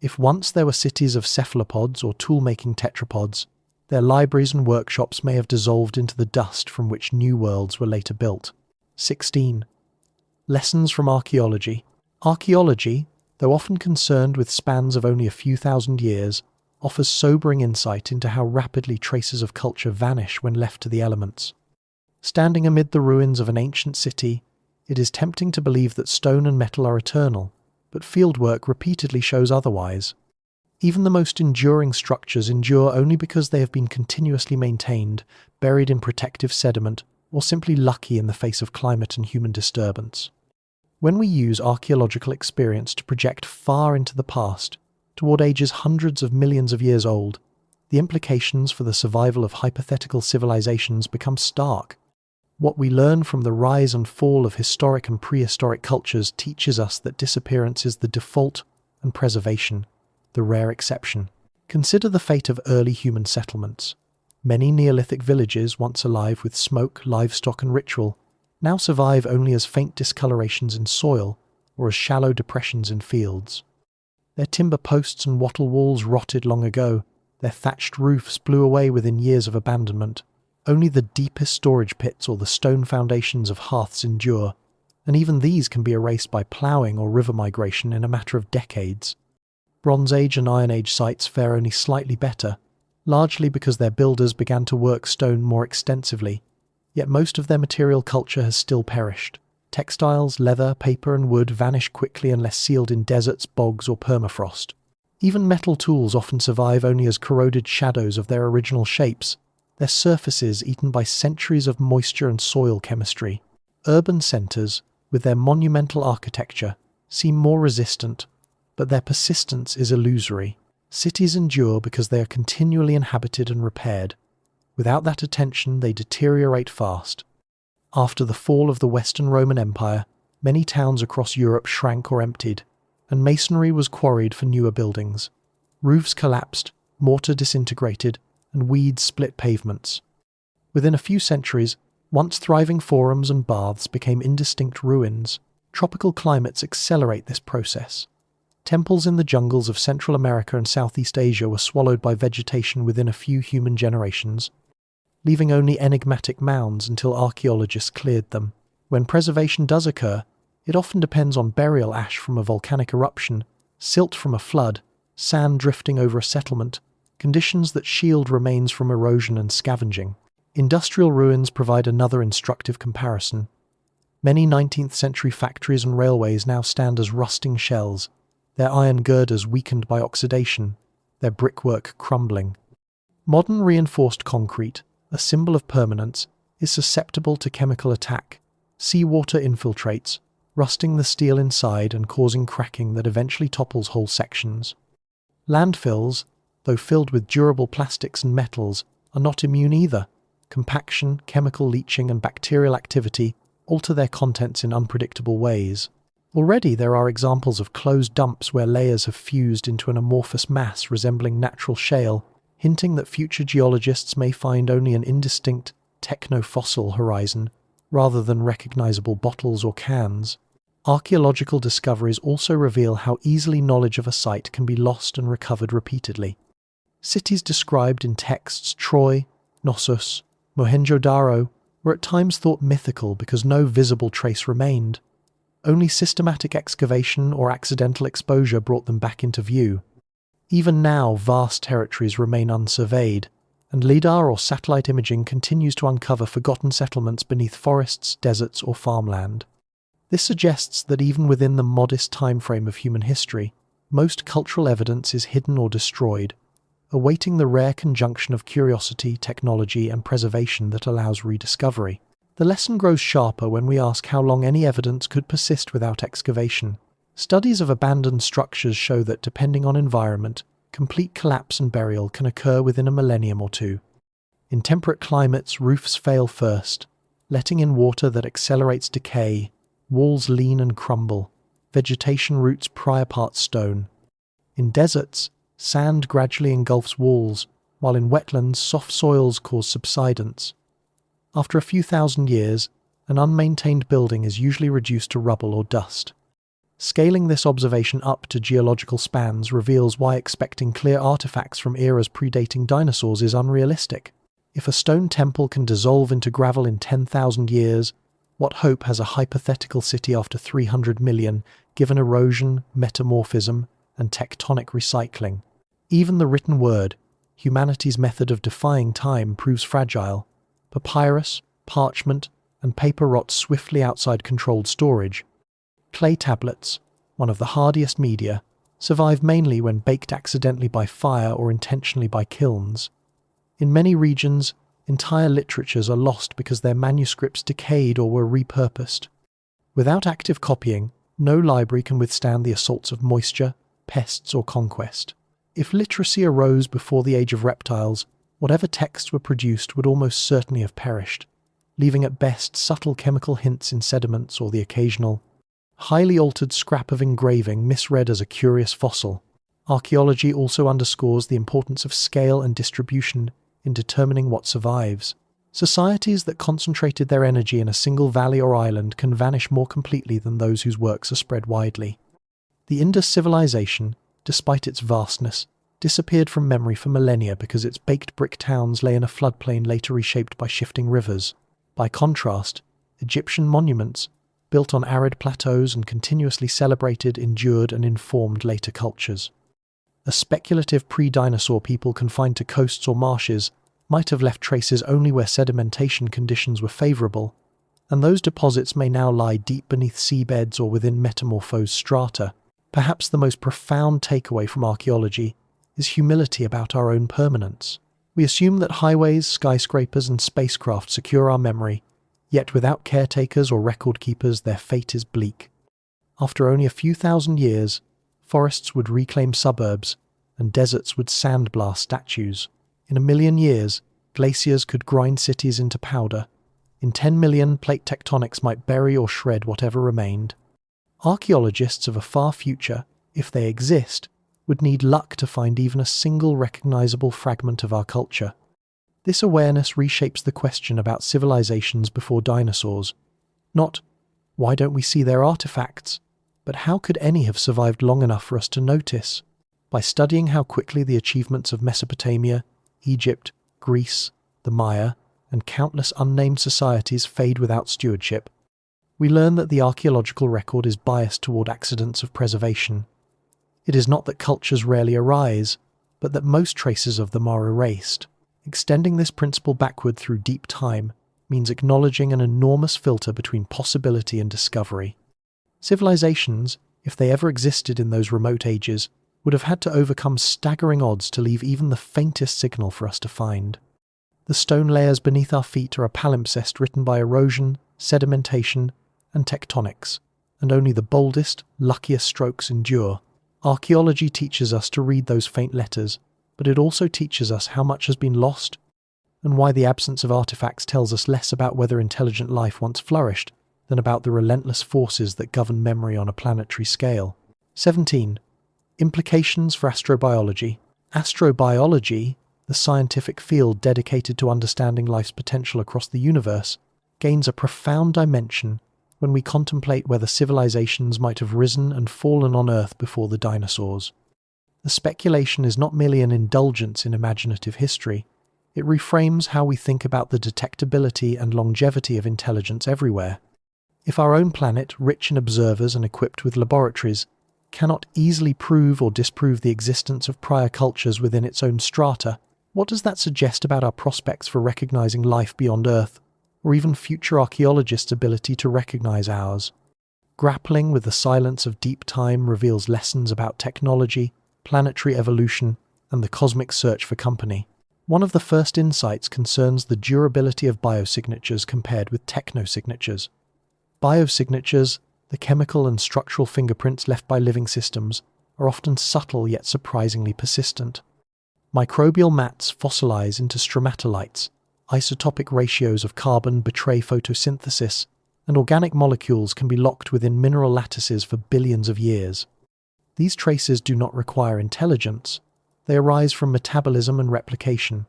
[SPEAKER 1] If once there were cities of cephalopods or tool-making tetrapods, their libraries and workshops may have dissolved into the dust from which new worlds were later built. 16. Lessons from archaeology. Archaeology, though often concerned with spans of only a few thousand years, offers sobering insight into how rapidly traces of culture vanish when left to the elements. Standing amid the ruins of an ancient city, it is tempting to believe that stone and metal are eternal, but fieldwork repeatedly shows otherwise. Even the most enduring structures endure only because they have been continuously maintained, buried in protective sediment, or simply lucky in the face of climate and human disturbance. When we use archaeological experience to project far into the past, toward ages hundreds of millions of years old, the implications for the survival of hypothetical civilizations become stark. What we learn from the rise and fall of historic and prehistoric cultures teaches us that disappearance is the default and preservation the rare exception. Consider the fate of early human settlements. Many Neolithic villages, once alive with smoke, livestock and ritual, now survive only as faint discolorations in soil or as shallow depressions in fields. Their timber posts and wattle walls rotted long ago, their thatched roofs blew away within years of abandonment. Only the deepest storage pits or the stone foundations of hearths endure, and even these can be erased by ploughing or river migration in a matter of decades. Bronze Age and Iron Age sites fare only slightly better, largely because their builders began to work stone more extensively, yet most of their material culture has still perished. Textiles, leather, paper and wood vanish quickly unless sealed in deserts, bogs or permafrost. Even metal tools often survive only as corroded shadows of their original shapes, their surfaces eaten by centuries of moisture and soil chemistry. Urban centres, with their monumental architecture, seem more resistant, but their persistence is illusory. Cities endure because they are continually inhabited and repaired. Without that attention, they deteriorate fast. After the fall of the Western Roman Empire, many towns across Europe shrank or emptied, and masonry was quarried for newer buildings. Roofs collapsed, mortar disintegrated, and weeds split pavements. Within a few centuries, once thriving forums and baths became indistinct ruins. Tropical climates accelerate this process. Temples in the jungles of Central America and Southeast Asia were swallowed by vegetation within a few human generations, leaving only enigmatic mounds until archaeologists cleared them. When preservation does occur, it often depends on burial ash from a volcanic eruption, silt from a flood, sand drifting over a settlement, conditions that shield remains from erosion and scavenging. Industrial ruins provide another instructive comparison. Many 19th century factories and railways now stand as rusting shells, their iron girders weakened by oxidation, their brickwork crumbling. Modern reinforced concrete, a symbol of permanence, is susceptible to chemical attack, Seawater infiltrates, rusting the steel inside and causing cracking that eventually topples whole sections. Landfills, though filled with durable plastics and metals, are not immune either. Compaction, chemical leaching, and bacterial activity alter their contents in unpredictable ways. Already there are examples of closed dumps where layers have fused into an amorphous mass resembling natural shale, hinting that future geologists may find only an indistinct techno-fossil horizon rather than recognizable bottles or cans. Archaeological discoveries also reveal how easily knowledge of a site can be lost and recovered repeatedly. Cities described in texts Troy, Knossos, Mohenjo-Daro were at times thought mythical because no visible trace remained. Only systematic excavation or accidental exposure brought them back into view. Even now, vast territories remain unsurveyed, and LIDAR or satellite imaging continues to uncover forgotten settlements beneath forests, deserts, or farmland. This suggests that even within the modest time frame of human history, most cultural evidence is hidden or destroyed, awaiting the rare conjunction of curiosity, technology, and preservation that allows rediscovery. The lesson grows sharper when we ask how long any evidence could persist without excavation. Studies of abandoned structures show that, depending on environment, complete collapse and burial can occur within a millennium or two. In temperate climates, roofs fail first, letting in water that accelerates decay, walls lean and crumble, vegetation roots pry apart stone. In deserts, sand gradually engulfs walls, while in wetlands, soft soils cause subsidence. After a few thousand years, an unmaintained building is usually reduced to rubble or dust. Scaling this observation up to geological spans reveals why expecting clear artifacts from eras predating dinosaurs is unrealistic. If a stone temple can dissolve into gravel in 10,000 years, what hope has a hypothetical city after 300 million, given erosion, metamorphism, and tectonic recycling? Even the written word, humanity's method of defying time, proves fragile. Papyrus, parchment, and paper rot swiftly outside controlled storage. Clay tablets, one of the hardiest media, survive mainly when baked accidentally by fire or intentionally by kilns. In many regions, entire literatures are lost because their manuscripts decayed or were repurposed. Without active copying, no library can withstand the assaults of moisture, pests, or conquest. If literacy arose before the age of reptiles, whatever texts were produced would almost certainly have perished, leaving at best subtle chemical hints in sediments or the occasional, highly altered scrap of engraving misread as a curious fossil. Archaeology also underscores the importance of scale and distribution in determining what survives. Societies that concentrated their energy in a single valley or island can vanish more completely than those whose works are spread widely. The Indus civilization, despite its vastness, disappeared from memory for millennia because its baked brick towns lay in a floodplain later reshaped by shifting rivers. By contrast, Egyptian monuments, built on arid plateaus and continuously celebrated, endured and informed later cultures. A speculative pre-dinosaur people confined to coasts or marshes might have left traces only where sedimentation conditions were favourable, and those deposits may now lie deep beneath seabeds or within metamorphosed strata. Perhaps the most profound takeaway from archaeology is humility about our own permanence. We assume that highways, skyscrapers and spacecraft secure our memory, yet without caretakers or record keepers their fate is bleak. After only a few thousand years, forests would reclaim suburbs, and deserts would sandblast statues. In 1,000,000 years, glaciers could grind cities into powder. In 10 million, plate tectonics might bury or shred whatever remained. Archaeologists of a far future, if they exist, would need luck to find even a single recognizable fragment of our culture. This awareness reshapes the question about civilizations before dinosaurs. Not, why don't we see their artifacts? But how could any have survived long enough for us to notice? By studying how quickly the achievements of Mesopotamia, Egypt, Greece, the Maya, and countless unnamed societies fade without stewardship, we learn that the archaeological record is biased toward accidents of preservation. It is not that cultures rarely arise, but that most traces of them are erased. Extending this principle backward through deep time means acknowledging an enormous filter between possibility and discovery. Civilizations, if they ever existed in those remote ages, would have had to overcome staggering odds to leave even the faintest signal for us to find. The stone layers beneath our feet are a palimpsest written by erosion, sedimentation, and tectonics, and only the boldest, luckiest strokes endure. Archaeology teaches us to read those faint letters, but it also teaches us how much has been lost, and why the absence of artifacts tells us less about whether intelligent life once flourished than about the relentless forces that govern memory on a planetary scale. 17. Implications for astrobiology. Astrobiology, the scientific field dedicated to understanding life's potential across the universe, gains a profound dimension when we contemplate whether civilizations might have risen and fallen on Earth before the dinosaurs. The speculation is not merely an indulgence in imaginative history, it reframes how we think about the detectability and longevity of intelligence everywhere. If our own planet, rich in observers and equipped with laboratories, cannot easily prove or disprove the existence of prior cultures within its own strata, what does that suggest about our prospects for recognizing life beyond Earth, or even future archaeologists' ability to recognize ours? Grappling with the silence of deep time reveals lessons about technology, planetary evolution, and the cosmic search for company. One of the first insights concerns the durability of biosignatures compared with technosignatures. Biosignatures, the chemical and structural fingerprints left by living systems, are often subtle yet surprisingly persistent. Microbial mats fossilize into stromatolites, isotopic ratios of carbon betray photosynthesis, and organic molecules can be locked within mineral lattices for billions of years. These traces do not require intelligence. They arise from metabolism and replication,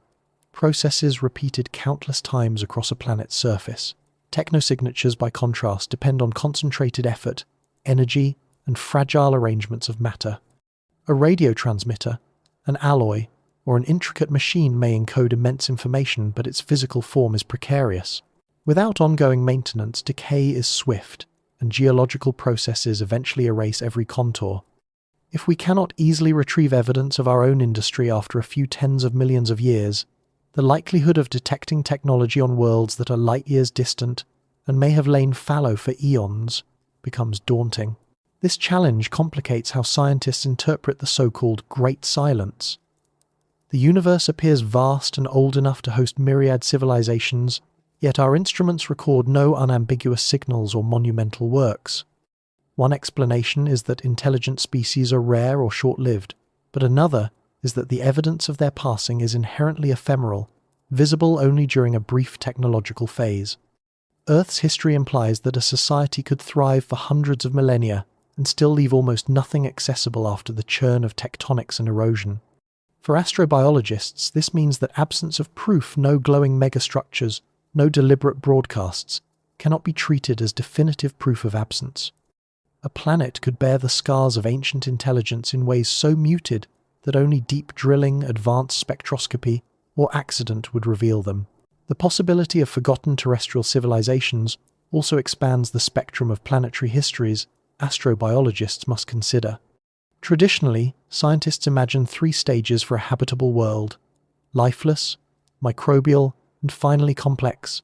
[SPEAKER 1] processes repeated countless times across a planet's surface. Technosignatures, by contrast, depend on concentrated effort, energy, and fragile arrangements of matter. A radio transmitter, an alloy, or an intricate machine may encode immense information, but its physical form is precarious. Without ongoing maintenance, decay is swift, and geological processes eventually erase every contour. If we cannot easily retrieve evidence of our own industry after a few tens of millions of years, the likelihood of detecting technology on worlds that are light years distant and may have lain fallow for eons becomes daunting. This challenge complicates how scientists interpret the so-called Great Silence. The universe appears vast and old enough to host myriad civilizations, yet our instruments record no unambiguous signals or monumental works. One explanation is that intelligent species are rare or short-lived, but another is that the evidence of their passing is inherently ephemeral, visible only during a brief technological phase. Earth's history implies that a society could thrive for hundreds of millennia and still leave almost nothing accessible after the churn of tectonics and erosion. For astrobiologists, this means that absence of proof, no glowing megastructures, no deliberate broadcasts, cannot be treated as definitive proof of absence. A planet could bear the scars of ancient intelligence in ways so muted that only deep drilling, advanced spectroscopy, or accident would reveal them. The possibility of forgotten terrestrial civilizations also expands the spectrum of planetary histories astrobiologists must consider. Traditionally, scientists imagine three stages for a habitable world: lifeless, microbial, and finally complex,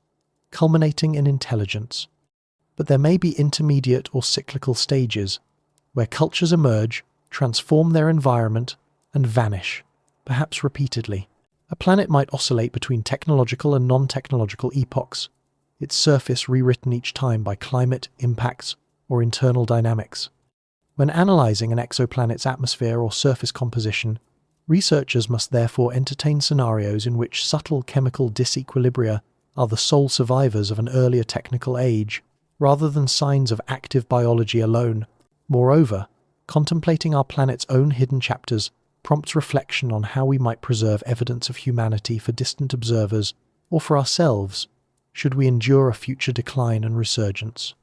[SPEAKER 1] culminating in intelligence. But there may be intermediate or cyclical stages, where cultures emerge, transform their environment, and vanish, perhaps repeatedly. A planet might oscillate between technological and non-technological epochs, its surface rewritten each time by climate, impacts, or internal dynamics. When analyzing an exoplanet's atmosphere or surface composition, researchers must therefore entertain scenarios in which subtle chemical disequilibria are the sole survivors of an earlier technical age, rather than signs of active biology alone. Moreover, contemplating our planet's own hidden chapters prompts reflection on how we might preserve evidence of humanity for distant observers, or for ourselves, should we endure a future decline and resurgence.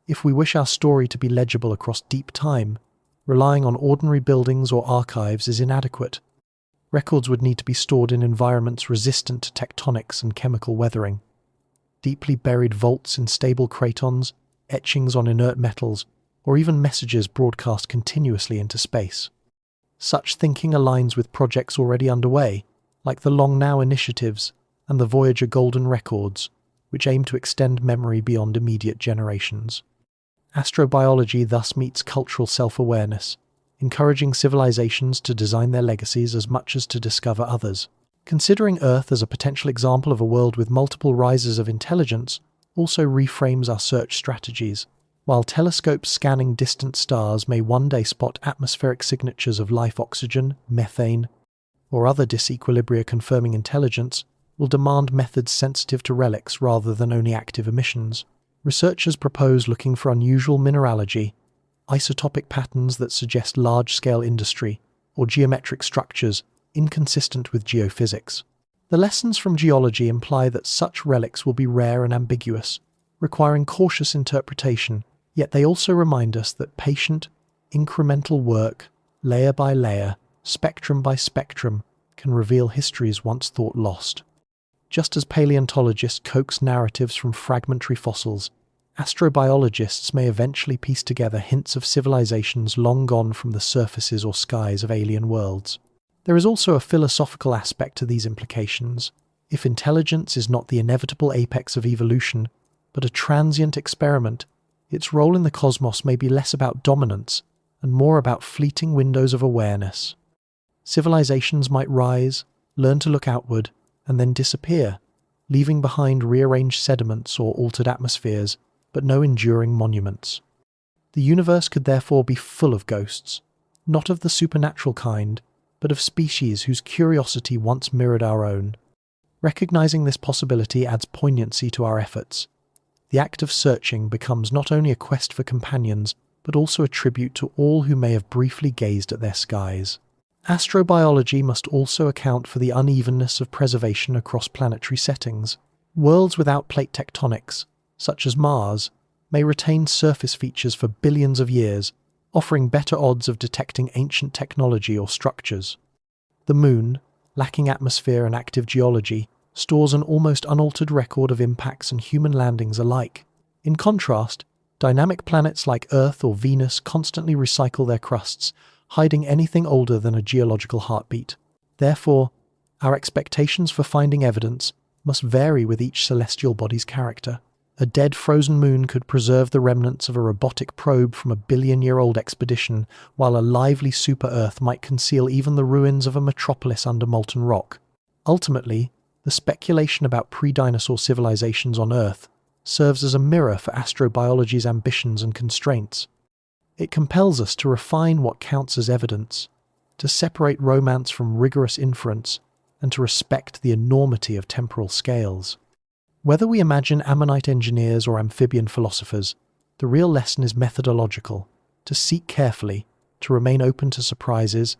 [SPEAKER 1] If we wish our story to be legible across deep time, relying on ordinary buildings or archives is inadequate. Records would need to be stored in environments resistant to tectonics and chemical weathering. Deeply buried vaults in stable cratons, etchings on inert metals, or even messages broadcast continuously into space. Such thinking aligns with projects already underway, like the Long Now initiatives and the Voyager Golden Records, which aim to extend memory beyond immediate generations. Astrobiology thus meets cultural self-awareness, encouraging civilizations to design their legacies as much as to discover others. Considering Earth as a potential example of a world with multiple rises of intelligence also reframes our search strategies. While telescopes scanning distant stars may one day spot atmospheric signatures of life, oxygen, methane, or other disequilibria confirming intelligence, will demand methods sensitive to relics rather than only active emissions. Researchers propose looking for unusual mineralogy, isotopic patterns that suggest large-scale industry, or geometric structures inconsistent with geophysics. The lessons from geology imply that such relics will be rare and ambiguous, requiring cautious interpretation, yet they also remind us that patient, incremental work, layer by layer, spectrum by spectrum, can reveal histories once thought lost. Just as paleontologists coax narratives from fragmentary fossils, astrobiologists may eventually piece together hints of civilizations long gone from the surfaces or skies of alien worlds. There is also a philosophical aspect to these implications. If intelligence is not the inevitable apex of evolution, but a transient experiment, its role in the cosmos may be less about dominance and more about fleeting windows of awareness. Civilizations might rise, learn to look outward, and then disappear, leaving behind rearranged sediments or altered atmospheres, but no enduring monuments. The universe could therefore be full of ghosts, not of the supernatural kind, but of species whose curiosity once mirrored our own. Recognizing this possibility adds poignancy to our efforts. The act of searching becomes not only a quest for companions, but also a tribute to all who may have briefly gazed at their skies. Astrobiology must also account for the unevenness of preservation across planetary settings. Worlds without plate tectonics, such as Mars, may retain surface features for billions of years, offering better odds of detecting ancient technology or structures. The Moon, lacking atmosphere and active geology, stores an almost unaltered record of impacts and human landings alike. In contrast, dynamic planets like Earth or Venus constantly recycle their crusts, hiding anything older than a geological heartbeat. Therefore, our expectations for finding evidence must vary with each celestial body's character. A dead frozen moon could preserve the remnants of a robotic probe from a billion-year-old expedition, while a lively super-Earth might conceal even the ruins of a metropolis under molten rock. Ultimately, the speculation about pre-dinosaur civilizations on Earth serves as a mirror for astrobiology's ambitions and constraints. It compels us to refine what counts as evidence, to separate romance from rigorous inference, and to respect the enormity of temporal scales. Whether we imagine ammonite engineers or amphibian philosophers, the real lesson is methodological: to seek carefully, to remain open to surprises,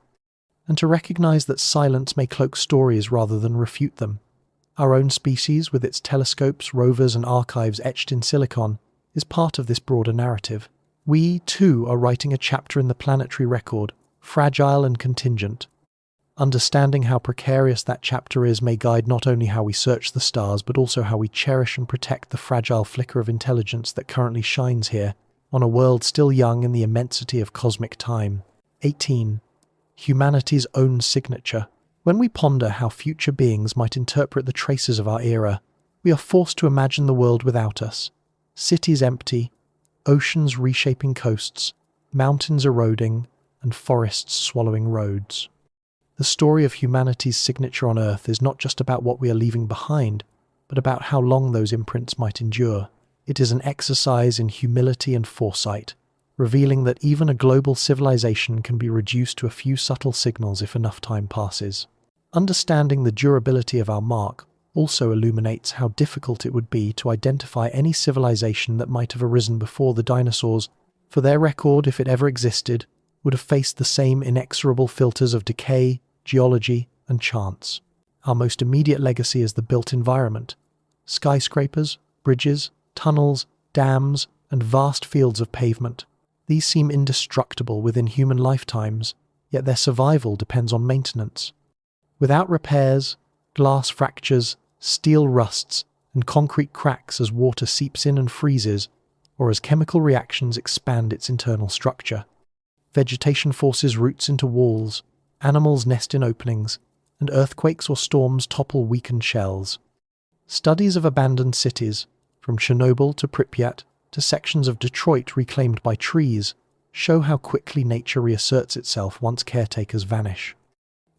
[SPEAKER 1] and to recognize that silence may cloak stories rather than refute them. Our own species, with its telescopes, rovers, and archives etched in silicon, is part of this broader narrative. We, too, are writing a chapter in the planetary record, fragile and contingent. Understanding how precarious that chapter is may guide not only how we search the stars, but also how we cherish and protect the fragile flicker of intelligence that currently shines here, on a world still young in the immensity of cosmic time. 18. Humanity's own signature. When we ponder how future beings might interpret the traces of our era, we are forced to imagine the world without us. Cities empty, oceans reshaping coasts, mountains eroding, and forests swallowing roads. The story of humanity's signature on Earth is not just about what we are leaving behind, but about how long those imprints might endure. It is an exercise in humility and foresight, revealing that even a global civilization can be reduced to a few subtle signals if enough time passes. Understanding the durability of our mark also illuminates how difficult it would be to identify any civilization that might have arisen before the dinosaurs, for their record, if it ever existed, would have faced the same inexorable filters of decay, geology, and chance. Our most immediate legacy is the built environment: skyscrapers, bridges, tunnels, dams, and vast fields of pavement. These seem indestructible within human lifetimes, yet their survival depends on maintenance. Without repairs, glass fractures, steel rusts, and concrete cracks as water seeps in and freezes, or as chemical reactions expand its internal structure. Vegetation forces roots into walls, animals nest in openings, and earthquakes or storms topple weakened shells. Studies of abandoned cities, from Chernobyl to Pripyat to sections of Detroit reclaimed by trees, show how quickly nature reasserts itself once caretakers vanish.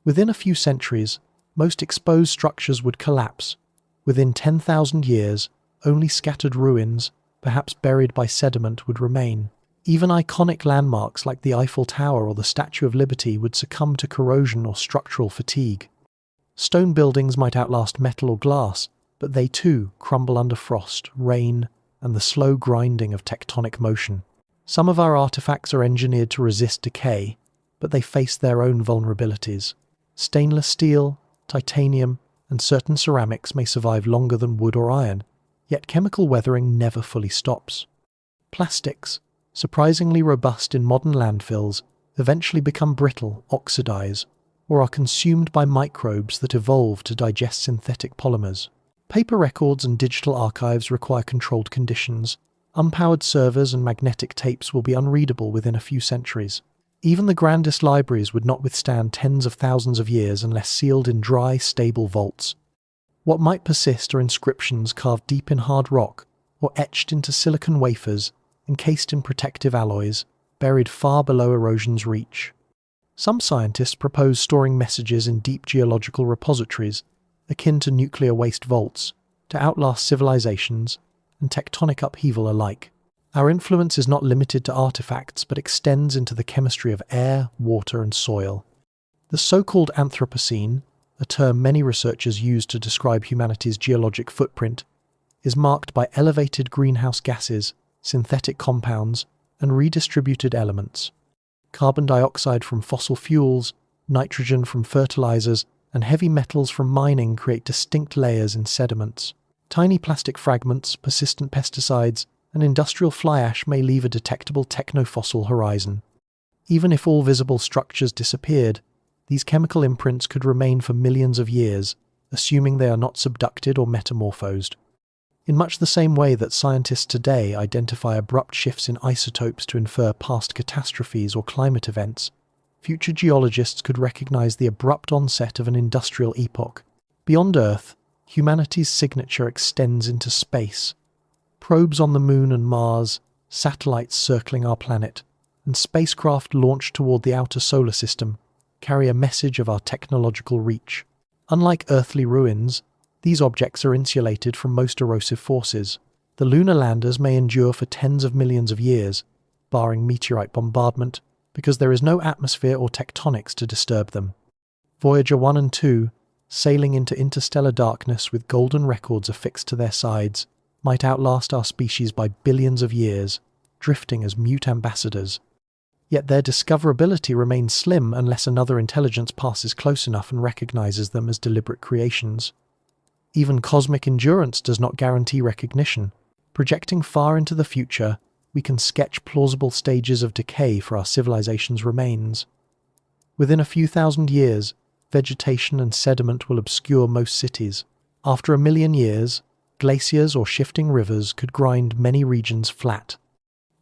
[SPEAKER 1] Within a few centuries, Most exposed structures would collapse. Within 10,000 years, only scattered ruins, perhaps buried by sediment, would remain. Even iconic landmarks like the Eiffel Tower or the Statue of Liberty would succumb to corrosion or structural fatigue. Stone buildings might outlast metal or glass, but they too crumble under frost, rain, and the slow grinding of tectonic motion. Some of our artifacts are engineered to resist decay, but they face their own vulnerabilities. Stainless steel, titanium, and certain ceramics may survive longer than wood or iron, yet chemical weathering never fully stops. Plastics, surprisingly robust in modern landfills, eventually become brittle, oxidize, or are consumed by microbes that evolve to digest synthetic polymers. Paper records and digital archives require controlled conditions. Unpowered servers and magnetic tapes will be unreadable within a few centuries. Even the grandest libraries would not withstand tens of thousands of years unless sealed in dry, stable vaults. What might persist are inscriptions carved deep in hard rock or etched into silicon wafers, encased in protective alloys, buried far below erosion's reach. Some scientists propose storing messages in deep geological repositories, akin to nuclear waste vaults, to outlast civilizations and tectonic upheaval alike. Our influence is not limited to artifacts, but extends into the chemistry of air, water, and soil. The so-called Anthropocene, a term many researchers use to describe humanity's geologic footprint, is marked by elevated greenhouse gases, synthetic compounds, and redistributed elements. Carbon dioxide from fossil fuels, nitrogen from fertilizers, and heavy metals from mining create distinct layers in sediments. Tiny plastic fragments, persistent pesticides, and industrial fly ash may leave a detectable technofossil horizon. Even if all visible structures disappeared, these chemical imprints could remain for millions of years, assuming they are not subducted or metamorphosed. In much the same way that scientists today identify abrupt shifts in isotopes to infer past catastrophes or climate events, future geologists could recognize the abrupt onset of an industrial epoch. Beyond Earth, humanity's signature extends into space. Probes on the Moon and Mars, satellites circling our planet, and spacecraft launched toward the outer solar system carry a message of our technological reach. Unlike earthly ruins, these objects are insulated from most erosive forces. The lunar landers may endure for tens of millions of years, barring meteorite bombardment, because there is no atmosphere or tectonics to disturb them. Voyager 1 and 2, sailing into interstellar darkness with golden records affixed to their sides, might outlast our species by billions of years, drifting as mute ambassadors. Yet their discoverability remains slim unless another intelligence passes close enough and recognizes them as deliberate creations. Even cosmic endurance does not guarantee recognition. Projecting far into the future, we can sketch plausible stages of decay for our civilization's remains. Within a few thousand years, vegetation and sediment will obscure most cities. After 1,000,000 years, glaciers or shifting rivers could grind many regions flat.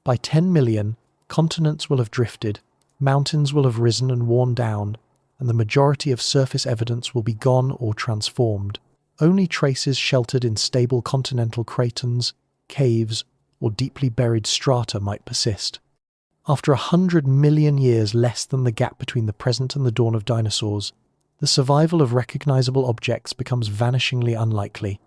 [SPEAKER 1] By 10 million, continents will have drifted, mountains will have risen and worn down, and the majority of surface evidence will be gone or transformed. Only traces sheltered in stable continental cratons, caves, or deeply buried strata might persist. After 100 million years less than the gap between the present and the dawn of dinosaurs, the survival of recognizable objects becomes vanishingly unlikely.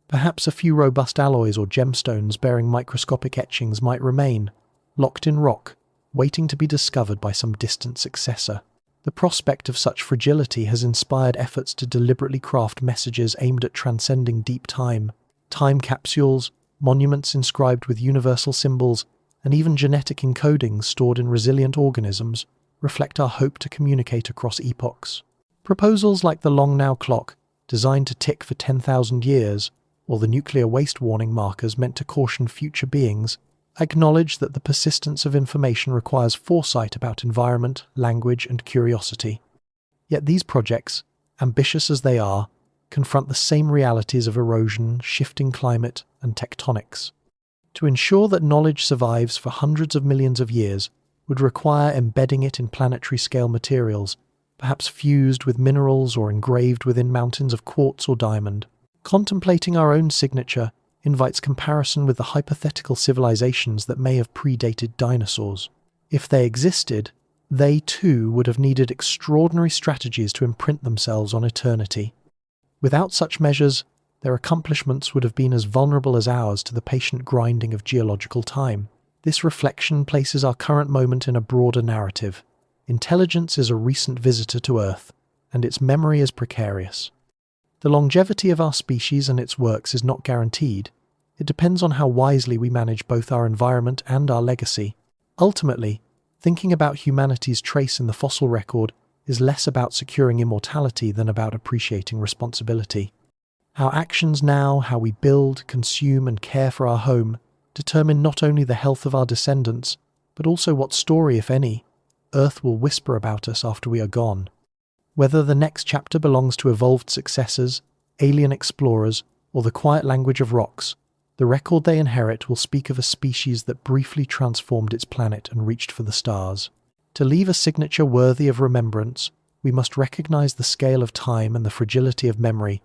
[SPEAKER 1] Perhaps a few robust alloys or gemstones bearing microscopic etchings might remain, locked in rock, waiting to be discovered by some distant successor. The prospect of such fragility has inspired efforts to deliberately craft messages aimed at transcending deep time. Time capsules, monuments inscribed with universal symbols, and even genetic encodings stored in resilient organisms reflect our hope to communicate across epochs. Proposals like the Long Now clock, designed to tick for 10,000 years, or the nuclear waste warning markers meant to caution future beings, acknowledge that the persistence of information requires foresight about environment, language, and curiosity. Yet these projects, ambitious as they are, confront the same realities of erosion, shifting climate, and tectonics. To ensure that knowledge survives for hundreds of millions of years would require embedding it in planetary-scale materials, perhaps fused with minerals or engraved within mountains of quartz or diamond. Contemplating our own signature invites comparison with the hypothetical civilizations that may have predated dinosaurs. If they existed, they too would have needed extraordinary strategies to imprint themselves on eternity. Without such measures, their accomplishments would have been as vulnerable as ours to the patient grinding of geological time. This reflection places our current moment in a broader narrative. Intelligence is a recent visitor to Earth, and its memory is precarious. The longevity of our species and its works is not guaranteed. It depends on how wisely we manage both our environment and our legacy. Ultimately, thinking about humanity's trace in the fossil record is less about securing immortality than about appreciating responsibility. Our actions now, how we build, consume, and care for our home, determine not only the health of our descendants, but also what story, if any, Earth will whisper about us after we are gone. Whether the next chapter belongs to evolved successors, alien explorers, or the quiet language of rocks, the record they inherit will speak of a species that briefly transformed its planet and reached for the stars. To leave a signature worthy of remembrance, we must recognize the scale of time and the fragility of memory,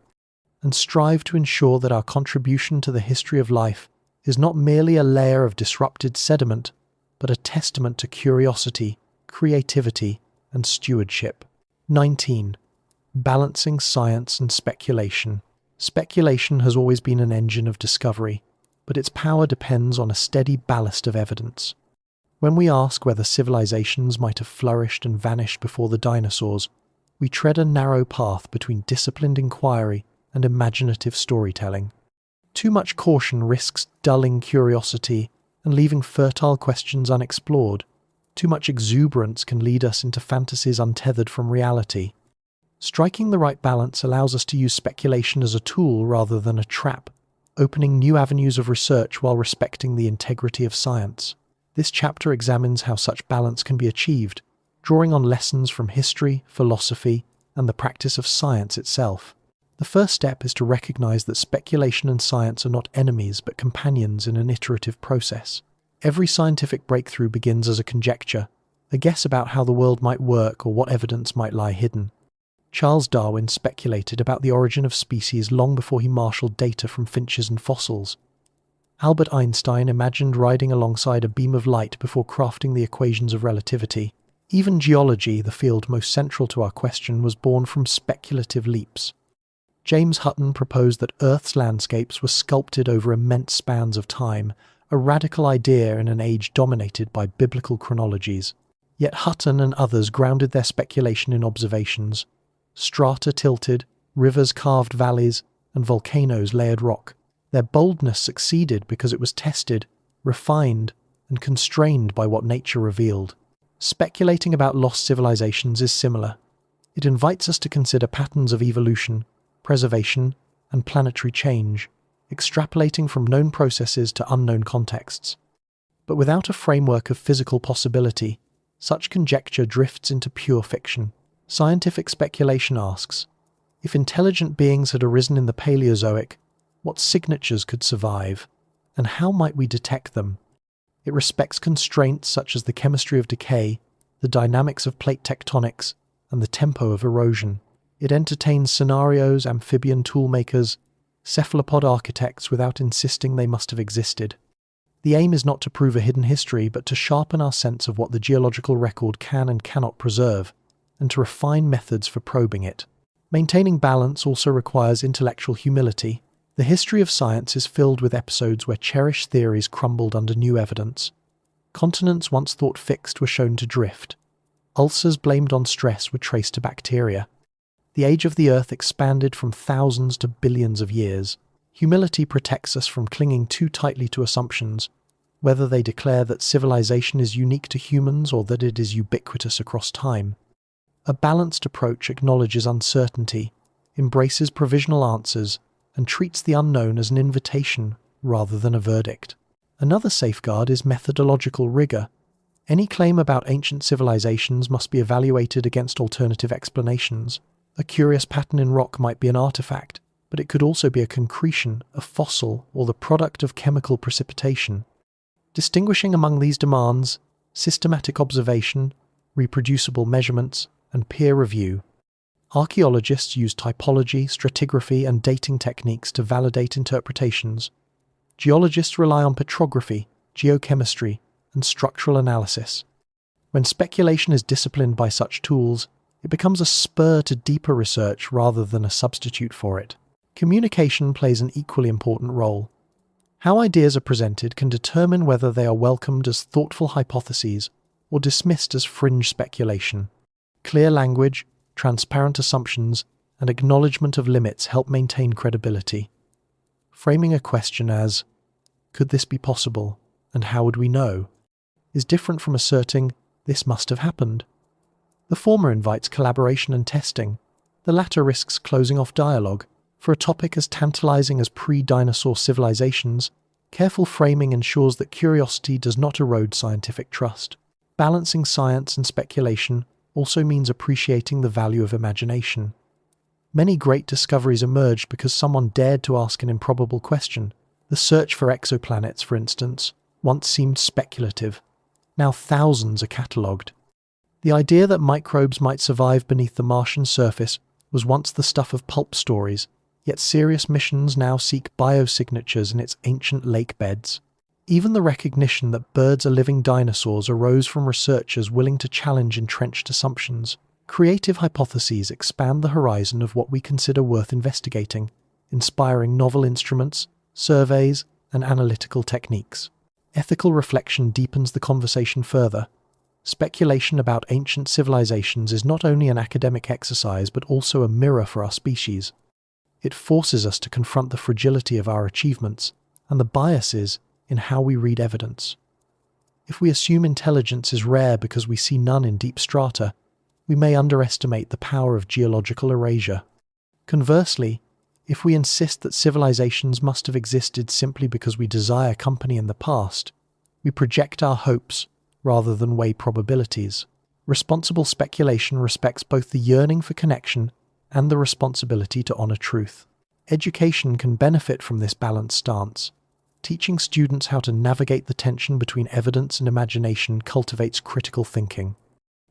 [SPEAKER 1] and strive to ensure that our contribution to the history of life is not merely a layer of disrupted sediment, but a testament to curiosity, creativity, and stewardship. 19. Balancing science and speculation. Speculation has always been an engine of discovery, but its power depends on a steady ballast of evidence. When we ask whether civilizations might have flourished and vanished before the dinosaurs, we tread a narrow path between disciplined inquiry and imaginative storytelling. Too much caution risks dulling curiosity and leaving fertile questions unexplored. Too much exuberance can lead us into fantasies untethered from reality. Striking the right balance allows us to use speculation as a tool rather than a trap, opening new avenues of research while respecting the integrity of science. This chapter examines how such balance can be achieved, drawing on lessons from history, philosophy, and the practice of science itself. The first step is to recognize that speculation and science are not enemies but companions in an iterative process. Every scientific breakthrough begins as a conjecture, a guess about how the world might work or what evidence might lie hidden. Charles Darwin speculated about the origin of species long before he marshaled data from finches and fossils. Albert Einstein imagined riding alongside a beam of light before crafting the equations of relativity. Even geology, the field most central to our question, was born from speculative leaps. James Hutton proposed that Earth's landscapes were sculpted over immense spans of time, a radical idea in an age dominated by biblical chronologies. Yet Hutton and others grounded their speculation in observations. Strata tilted, rivers carved valleys, and volcanoes layered rock. Their boldness succeeded because it was tested, refined, and constrained by what nature revealed. Speculating about lost civilizations is similar. It invites us to consider patterns of evolution, preservation, and planetary change, extrapolating from known processes to unknown contexts. But without a framework of physical possibility, such conjecture drifts into pure fiction. Scientific speculation asks, if intelligent beings had arisen in the Paleozoic, what signatures could survive, and how might we detect them? It respects constraints such as the chemistry of decay, the dynamics of plate tectonics, and the tempo of erosion. It entertains scenarios, amphibian toolmakers, cephalopod architects without insisting they must have existed. The aim is not to prove a hidden history, but to sharpen our sense of what the geological record can and cannot preserve, and to refine methods for probing it. Maintaining balance also requires intellectual humility. The history of science is filled with episodes where cherished theories crumbled under new evidence. Continents once thought fixed were shown to drift. Ulcers blamed on stress were traced to bacteria. The age of the Earth expanded from thousands to billions of years. Humility protects us from clinging too tightly to assumptions, whether they declare that civilization is unique to humans or that it is ubiquitous across time. A balanced approach acknowledges uncertainty, embraces provisional answers, and treats the unknown as an invitation rather than a verdict. Another safeguard is methodological rigor. Any claim about ancient civilizations must be evaluated against alternative explanations. A curious pattern in rock might be an artifact, but it could also be a concretion, a fossil, or the product of chemical precipitation. Distinguishing among these demands, systematic observation, reproducible measurements, and peer review. Archaeologists use typology, stratigraphy, and dating techniques to validate interpretations. Geologists rely on petrography, geochemistry, and structural analysis. When speculation is disciplined by such tools, it becomes a spur to deeper research rather than a substitute for it. Communication plays an equally important role. How ideas are presented can determine whether they are welcomed as thoughtful hypotheses or dismissed as fringe speculation. Clear language, transparent assumptions, and acknowledgement of limits help maintain credibility. Framing a question as, "Could this be possible, and how would we know?" is different from asserting, "This must have happened." The former invites collaboration and testing. The latter risks closing off dialogue. For a topic as tantalizing as pre-dinosaur civilizations, careful framing ensures that curiosity does not erode scientific trust. Balancing science and speculation also means appreciating the value of imagination. Many great discoveries emerged because someone dared to ask an improbable question. The search for exoplanets, for instance, once seemed speculative. Now thousands are catalogued. The idea that microbes might survive beneath the Martian surface was once the stuff of pulp stories, yet serious missions now seek biosignatures in its ancient lake beds. Even the recognition that birds are living dinosaurs arose from researchers willing to challenge entrenched assumptions. Creative hypotheses expand the horizon of what we consider worth investigating, inspiring novel instruments, surveys, and analytical techniques. Ethical reflection deepens the conversation further. Speculation about ancient civilizations is not only an academic exercise but also a mirror for our species. It forces us to confront the fragility of our achievements and the biases in how we read evidence. If we assume intelligence is rare because we see none in deep strata, we may underestimate the power of geological erasure. Conversely, if we insist that civilizations must have existed simply because we desire company in the past, we project our hopes rather than weigh probabilities. Responsible speculation respects both the yearning for connection and the responsibility to honor truth. Education can benefit from this balanced stance. Teaching students how to navigate the tension between evidence and imagination cultivates critical thinking.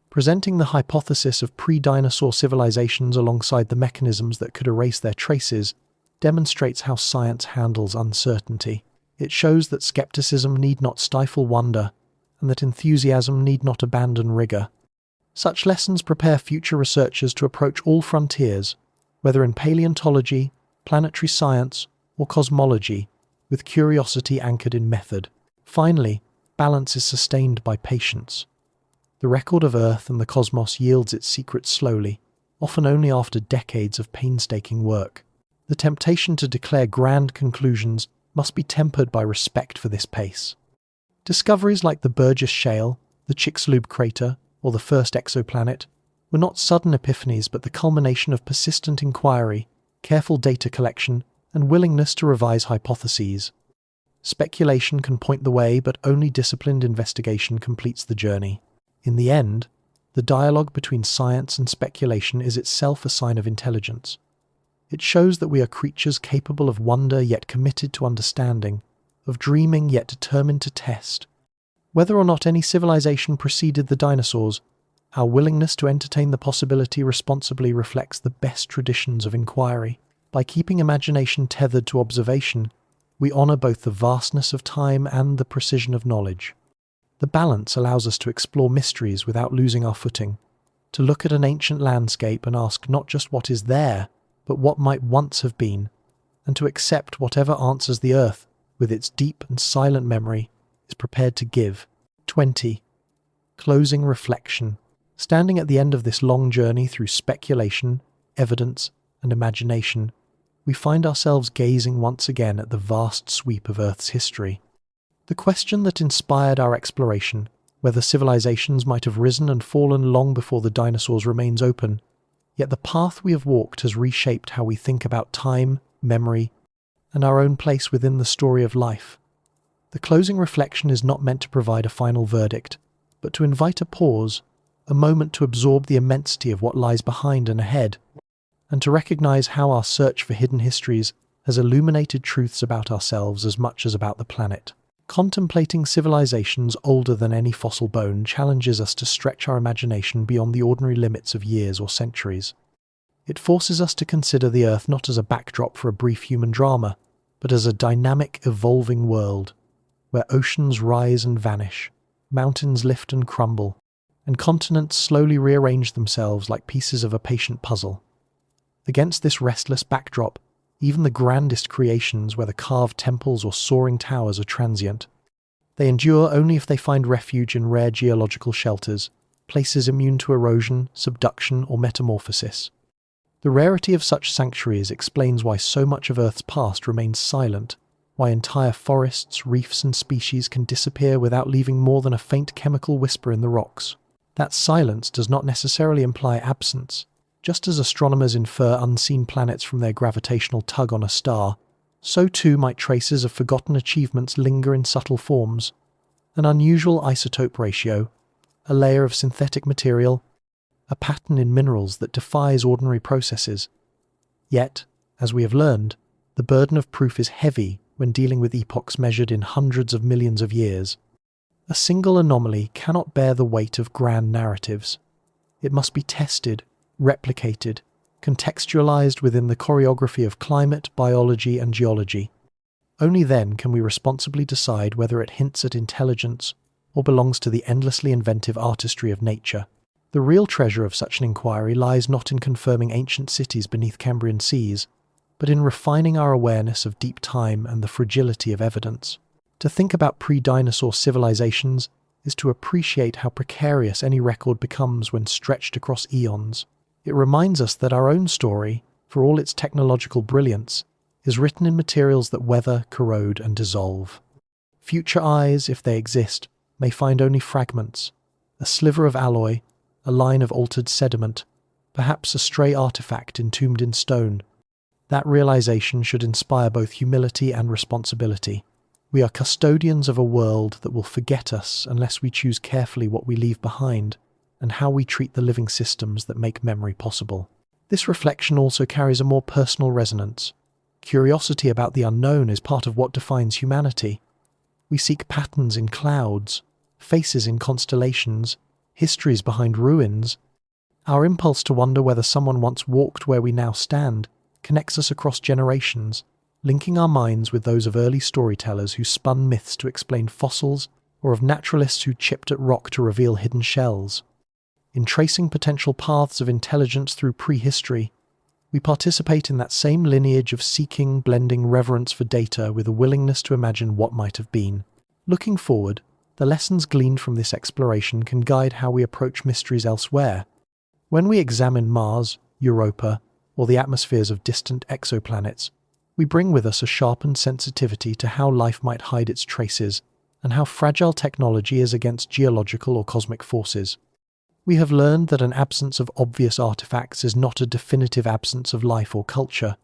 [SPEAKER 1] Presenting the hypothesis of pre-dinosaur civilizations alongside the mechanisms that could erase their traces demonstrates how science handles uncertainty. It shows that skepticism need not stifle wonder, and that enthusiasm need not abandon rigor. Such lessons prepare future researchers to approach all frontiers, whether in paleontology, planetary science, or cosmology, with curiosity anchored in method. Finally, balance is sustained by patience. The record of Earth and the cosmos yields its secrets slowly, often only after decades of painstaking work. The temptation to declare grand conclusions must be tempered by respect for this pace. Discoveries like the Burgess Shale, the Chicxulub crater, or the first exoplanet were not sudden epiphanies but the culmination of persistent inquiry, careful data collection, and willingness to revise hypotheses. Speculation can point the way, but only disciplined investigation completes the journey. In the end, the dialogue between science and speculation is itself a sign of intelligence. It shows that we are creatures capable of wonder yet committed to understanding, of dreaming yet determined to test. Whether or not any civilization preceded the dinosaurs, our willingness to entertain the possibility responsibly reflects the best traditions of inquiry. By keeping imagination tethered to observation, we honor both the vastness of time and the precision of knowledge. The balance allows us to explore mysteries without losing our footing, to look at an ancient landscape and ask not just what is there, but what might once have been, and to accept whatever answers the Earth, with its deep and silent memory, is prepared to give. 20. Closing reflection. Standing at the end of this long journey through speculation, evidence, and imagination, we find ourselves gazing once again at the vast sweep of Earth's history. The question that inspired our exploration, whether civilizations might have risen and fallen long before the dinosaurs, remains open, yet the path we have walked has reshaped how we think about time, memory, and our own place within the story of life. The closing reflection is not meant to provide a final verdict, but to invite a pause, a moment to absorb the immensity of what lies behind and ahead, and to recognize how our search for hidden histories has illuminated truths about ourselves as much as about the planet. Contemplating civilizations older than any fossil bone challenges us to stretch our imagination beyond the ordinary limits of years or centuries. It forces us to consider the Earth not as a backdrop for a brief human drama, but as a dynamic, evolving world, where oceans rise and vanish, mountains lift and crumble, and continents slowly rearrange themselves like pieces of a patient puzzle. Against this restless backdrop, even the grandest creations, whether carved temples or soaring towers, are transient. They endure only if they find refuge in rare geological shelters, places immune to erosion, subduction, or metamorphosis. The rarity of such sanctuaries explains why so much of Earth's past remains silent, why entire forests, reefs, and species can disappear without leaving more than a faint chemical whisper in the rocks. That silence does not necessarily imply absence. Just as astronomers infer unseen planets from their gravitational tug on a star, so too might traces of forgotten achievements linger in subtle forms. An unusual isotope ratio, a layer of synthetic material, a pattern in minerals that defies ordinary processes. Yet, as we have learned, the burden of proof is heavy when dealing with epochs measured in hundreds of millions of years. A single anomaly cannot bear the weight of grand narratives. It must be tested, replicated, contextualized within the choreography of climate, biology, and geology. Only then can we responsibly decide whether it hints at intelligence or belongs to the endlessly inventive artistry of nature. The real treasure of such an inquiry lies not in confirming ancient cities beneath Cambrian seas, but in refining our awareness of deep time and the fragility of evidence. To think about pre-dinosaur civilizations is to appreciate how precarious any record becomes when stretched across eons. It reminds us that our own story, for all its technological brilliance, is written in materials that weather, corrode, and dissolve. Future eyes, if they exist, may find only fragments, a sliver of alloy, a line of altered sediment, perhaps a stray artifact entombed in stone. That realization should inspire both humility and responsibility. We are custodians of a world that will forget us unless we choose carefully what we leave behind and how we treat the living systems that make memory possible. This reflection also carries a more personal resonance. Curiosity about the unknown is part of what defines humanity. We seek patterns in clouds, faces in constellations, histories behind ruins. Our impulse to wonder whether someone once walked where we now stand connects us across generations, linking our minds with those of early storytellers who spun myths to explain fossils, or of naturalists who chipped at rock to reveal hidden shells. In tracing potential paths of intelligence through prehistory, we participate in that same lineage of seeking, blending reverence for data with a willingness to imagine what might have been. Looking forward, the lessons gleaned from this exploration can guide how we approach mysteries elsewhere. When we examine Mars, Europa, or the atmospheres of distant exoplanets, we bring with us a sharpened sensitivity to how life might hide its traces and how fragile technology is against geological or cosmic forces. We have learned that an absence of obvious artifacts is not a definitive absence of life or culture.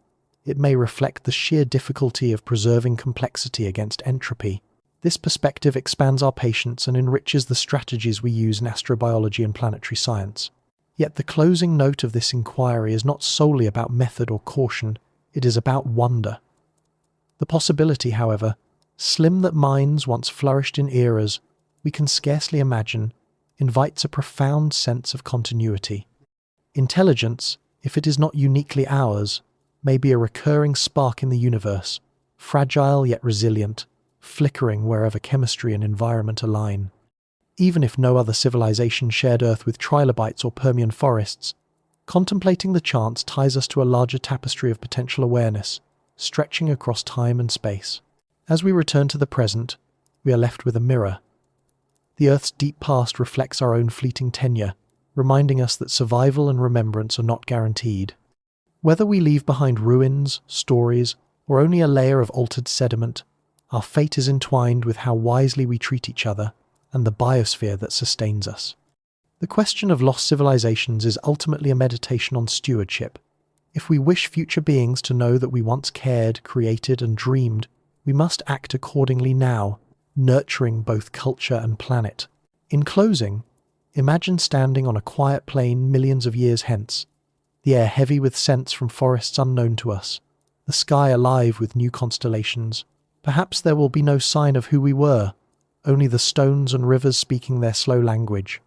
[SPEAKER 1] It may reflect the sheer difficulty of preserving complexity against entropy. This perspective expands our patience and enriches the strategies we use in astrobiology and planetary science. Yet the closing note of this inquiry is not solely about method or caution, it is about wonder. The possibility, however, slim that minds once flourished in eras we can scarcely imagine, invites a profound sense of continuity. Intelligence, if it is not uniquely ours, may be a recurring spark in the universe, fragile yet resilient, flickering wherever chemistry and environment align. Even if no other civilization shared Earth with trilobites or Permian forests, contemplating the chance ties us to a larger tapestry of potential awareness, stretching across time and space. As we return to the present, we are left with a mirror. The Earth's deep past reflects our own fleeting tenure, reminding us that survival and remembrance are not guaranteed. Whether we leave behind ruins, stories, or only a layer of altered sediment, our fate is entwined with how wisely we treat each other and the biosphere that sustains us. The question of lost civilizations is ultimately a meditation on stewardship. If we wish future beings to know that we once cared, created, and dreamed, we must act accordingly now, nurturing both culture and planet. In closing, imagine standing on a quiet plain millions of years hence, the air heavy with scents from forests unknown to us, the sky alive with new constellations. Perhaps there will be no sign of who we were, only the stones and rivers speaking their slow language.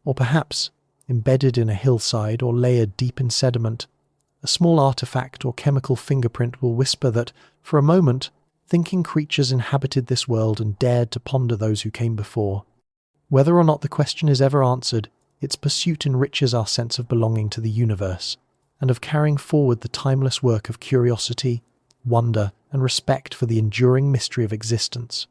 [SPEAKER 1] Or perhaps, embedded in a hillside or layered deep in sediment, a small artifact or chemical fingerprint will whisper that, for a moment, thinking creatures inhabited this world and dared to ponder those who came before. Whether or not the question is ever answered, its pursuit enriches our sense of belonging to the universe and of carrying forward the timeless work of curiosity, wonder, and respect for the enduring mystery of existence.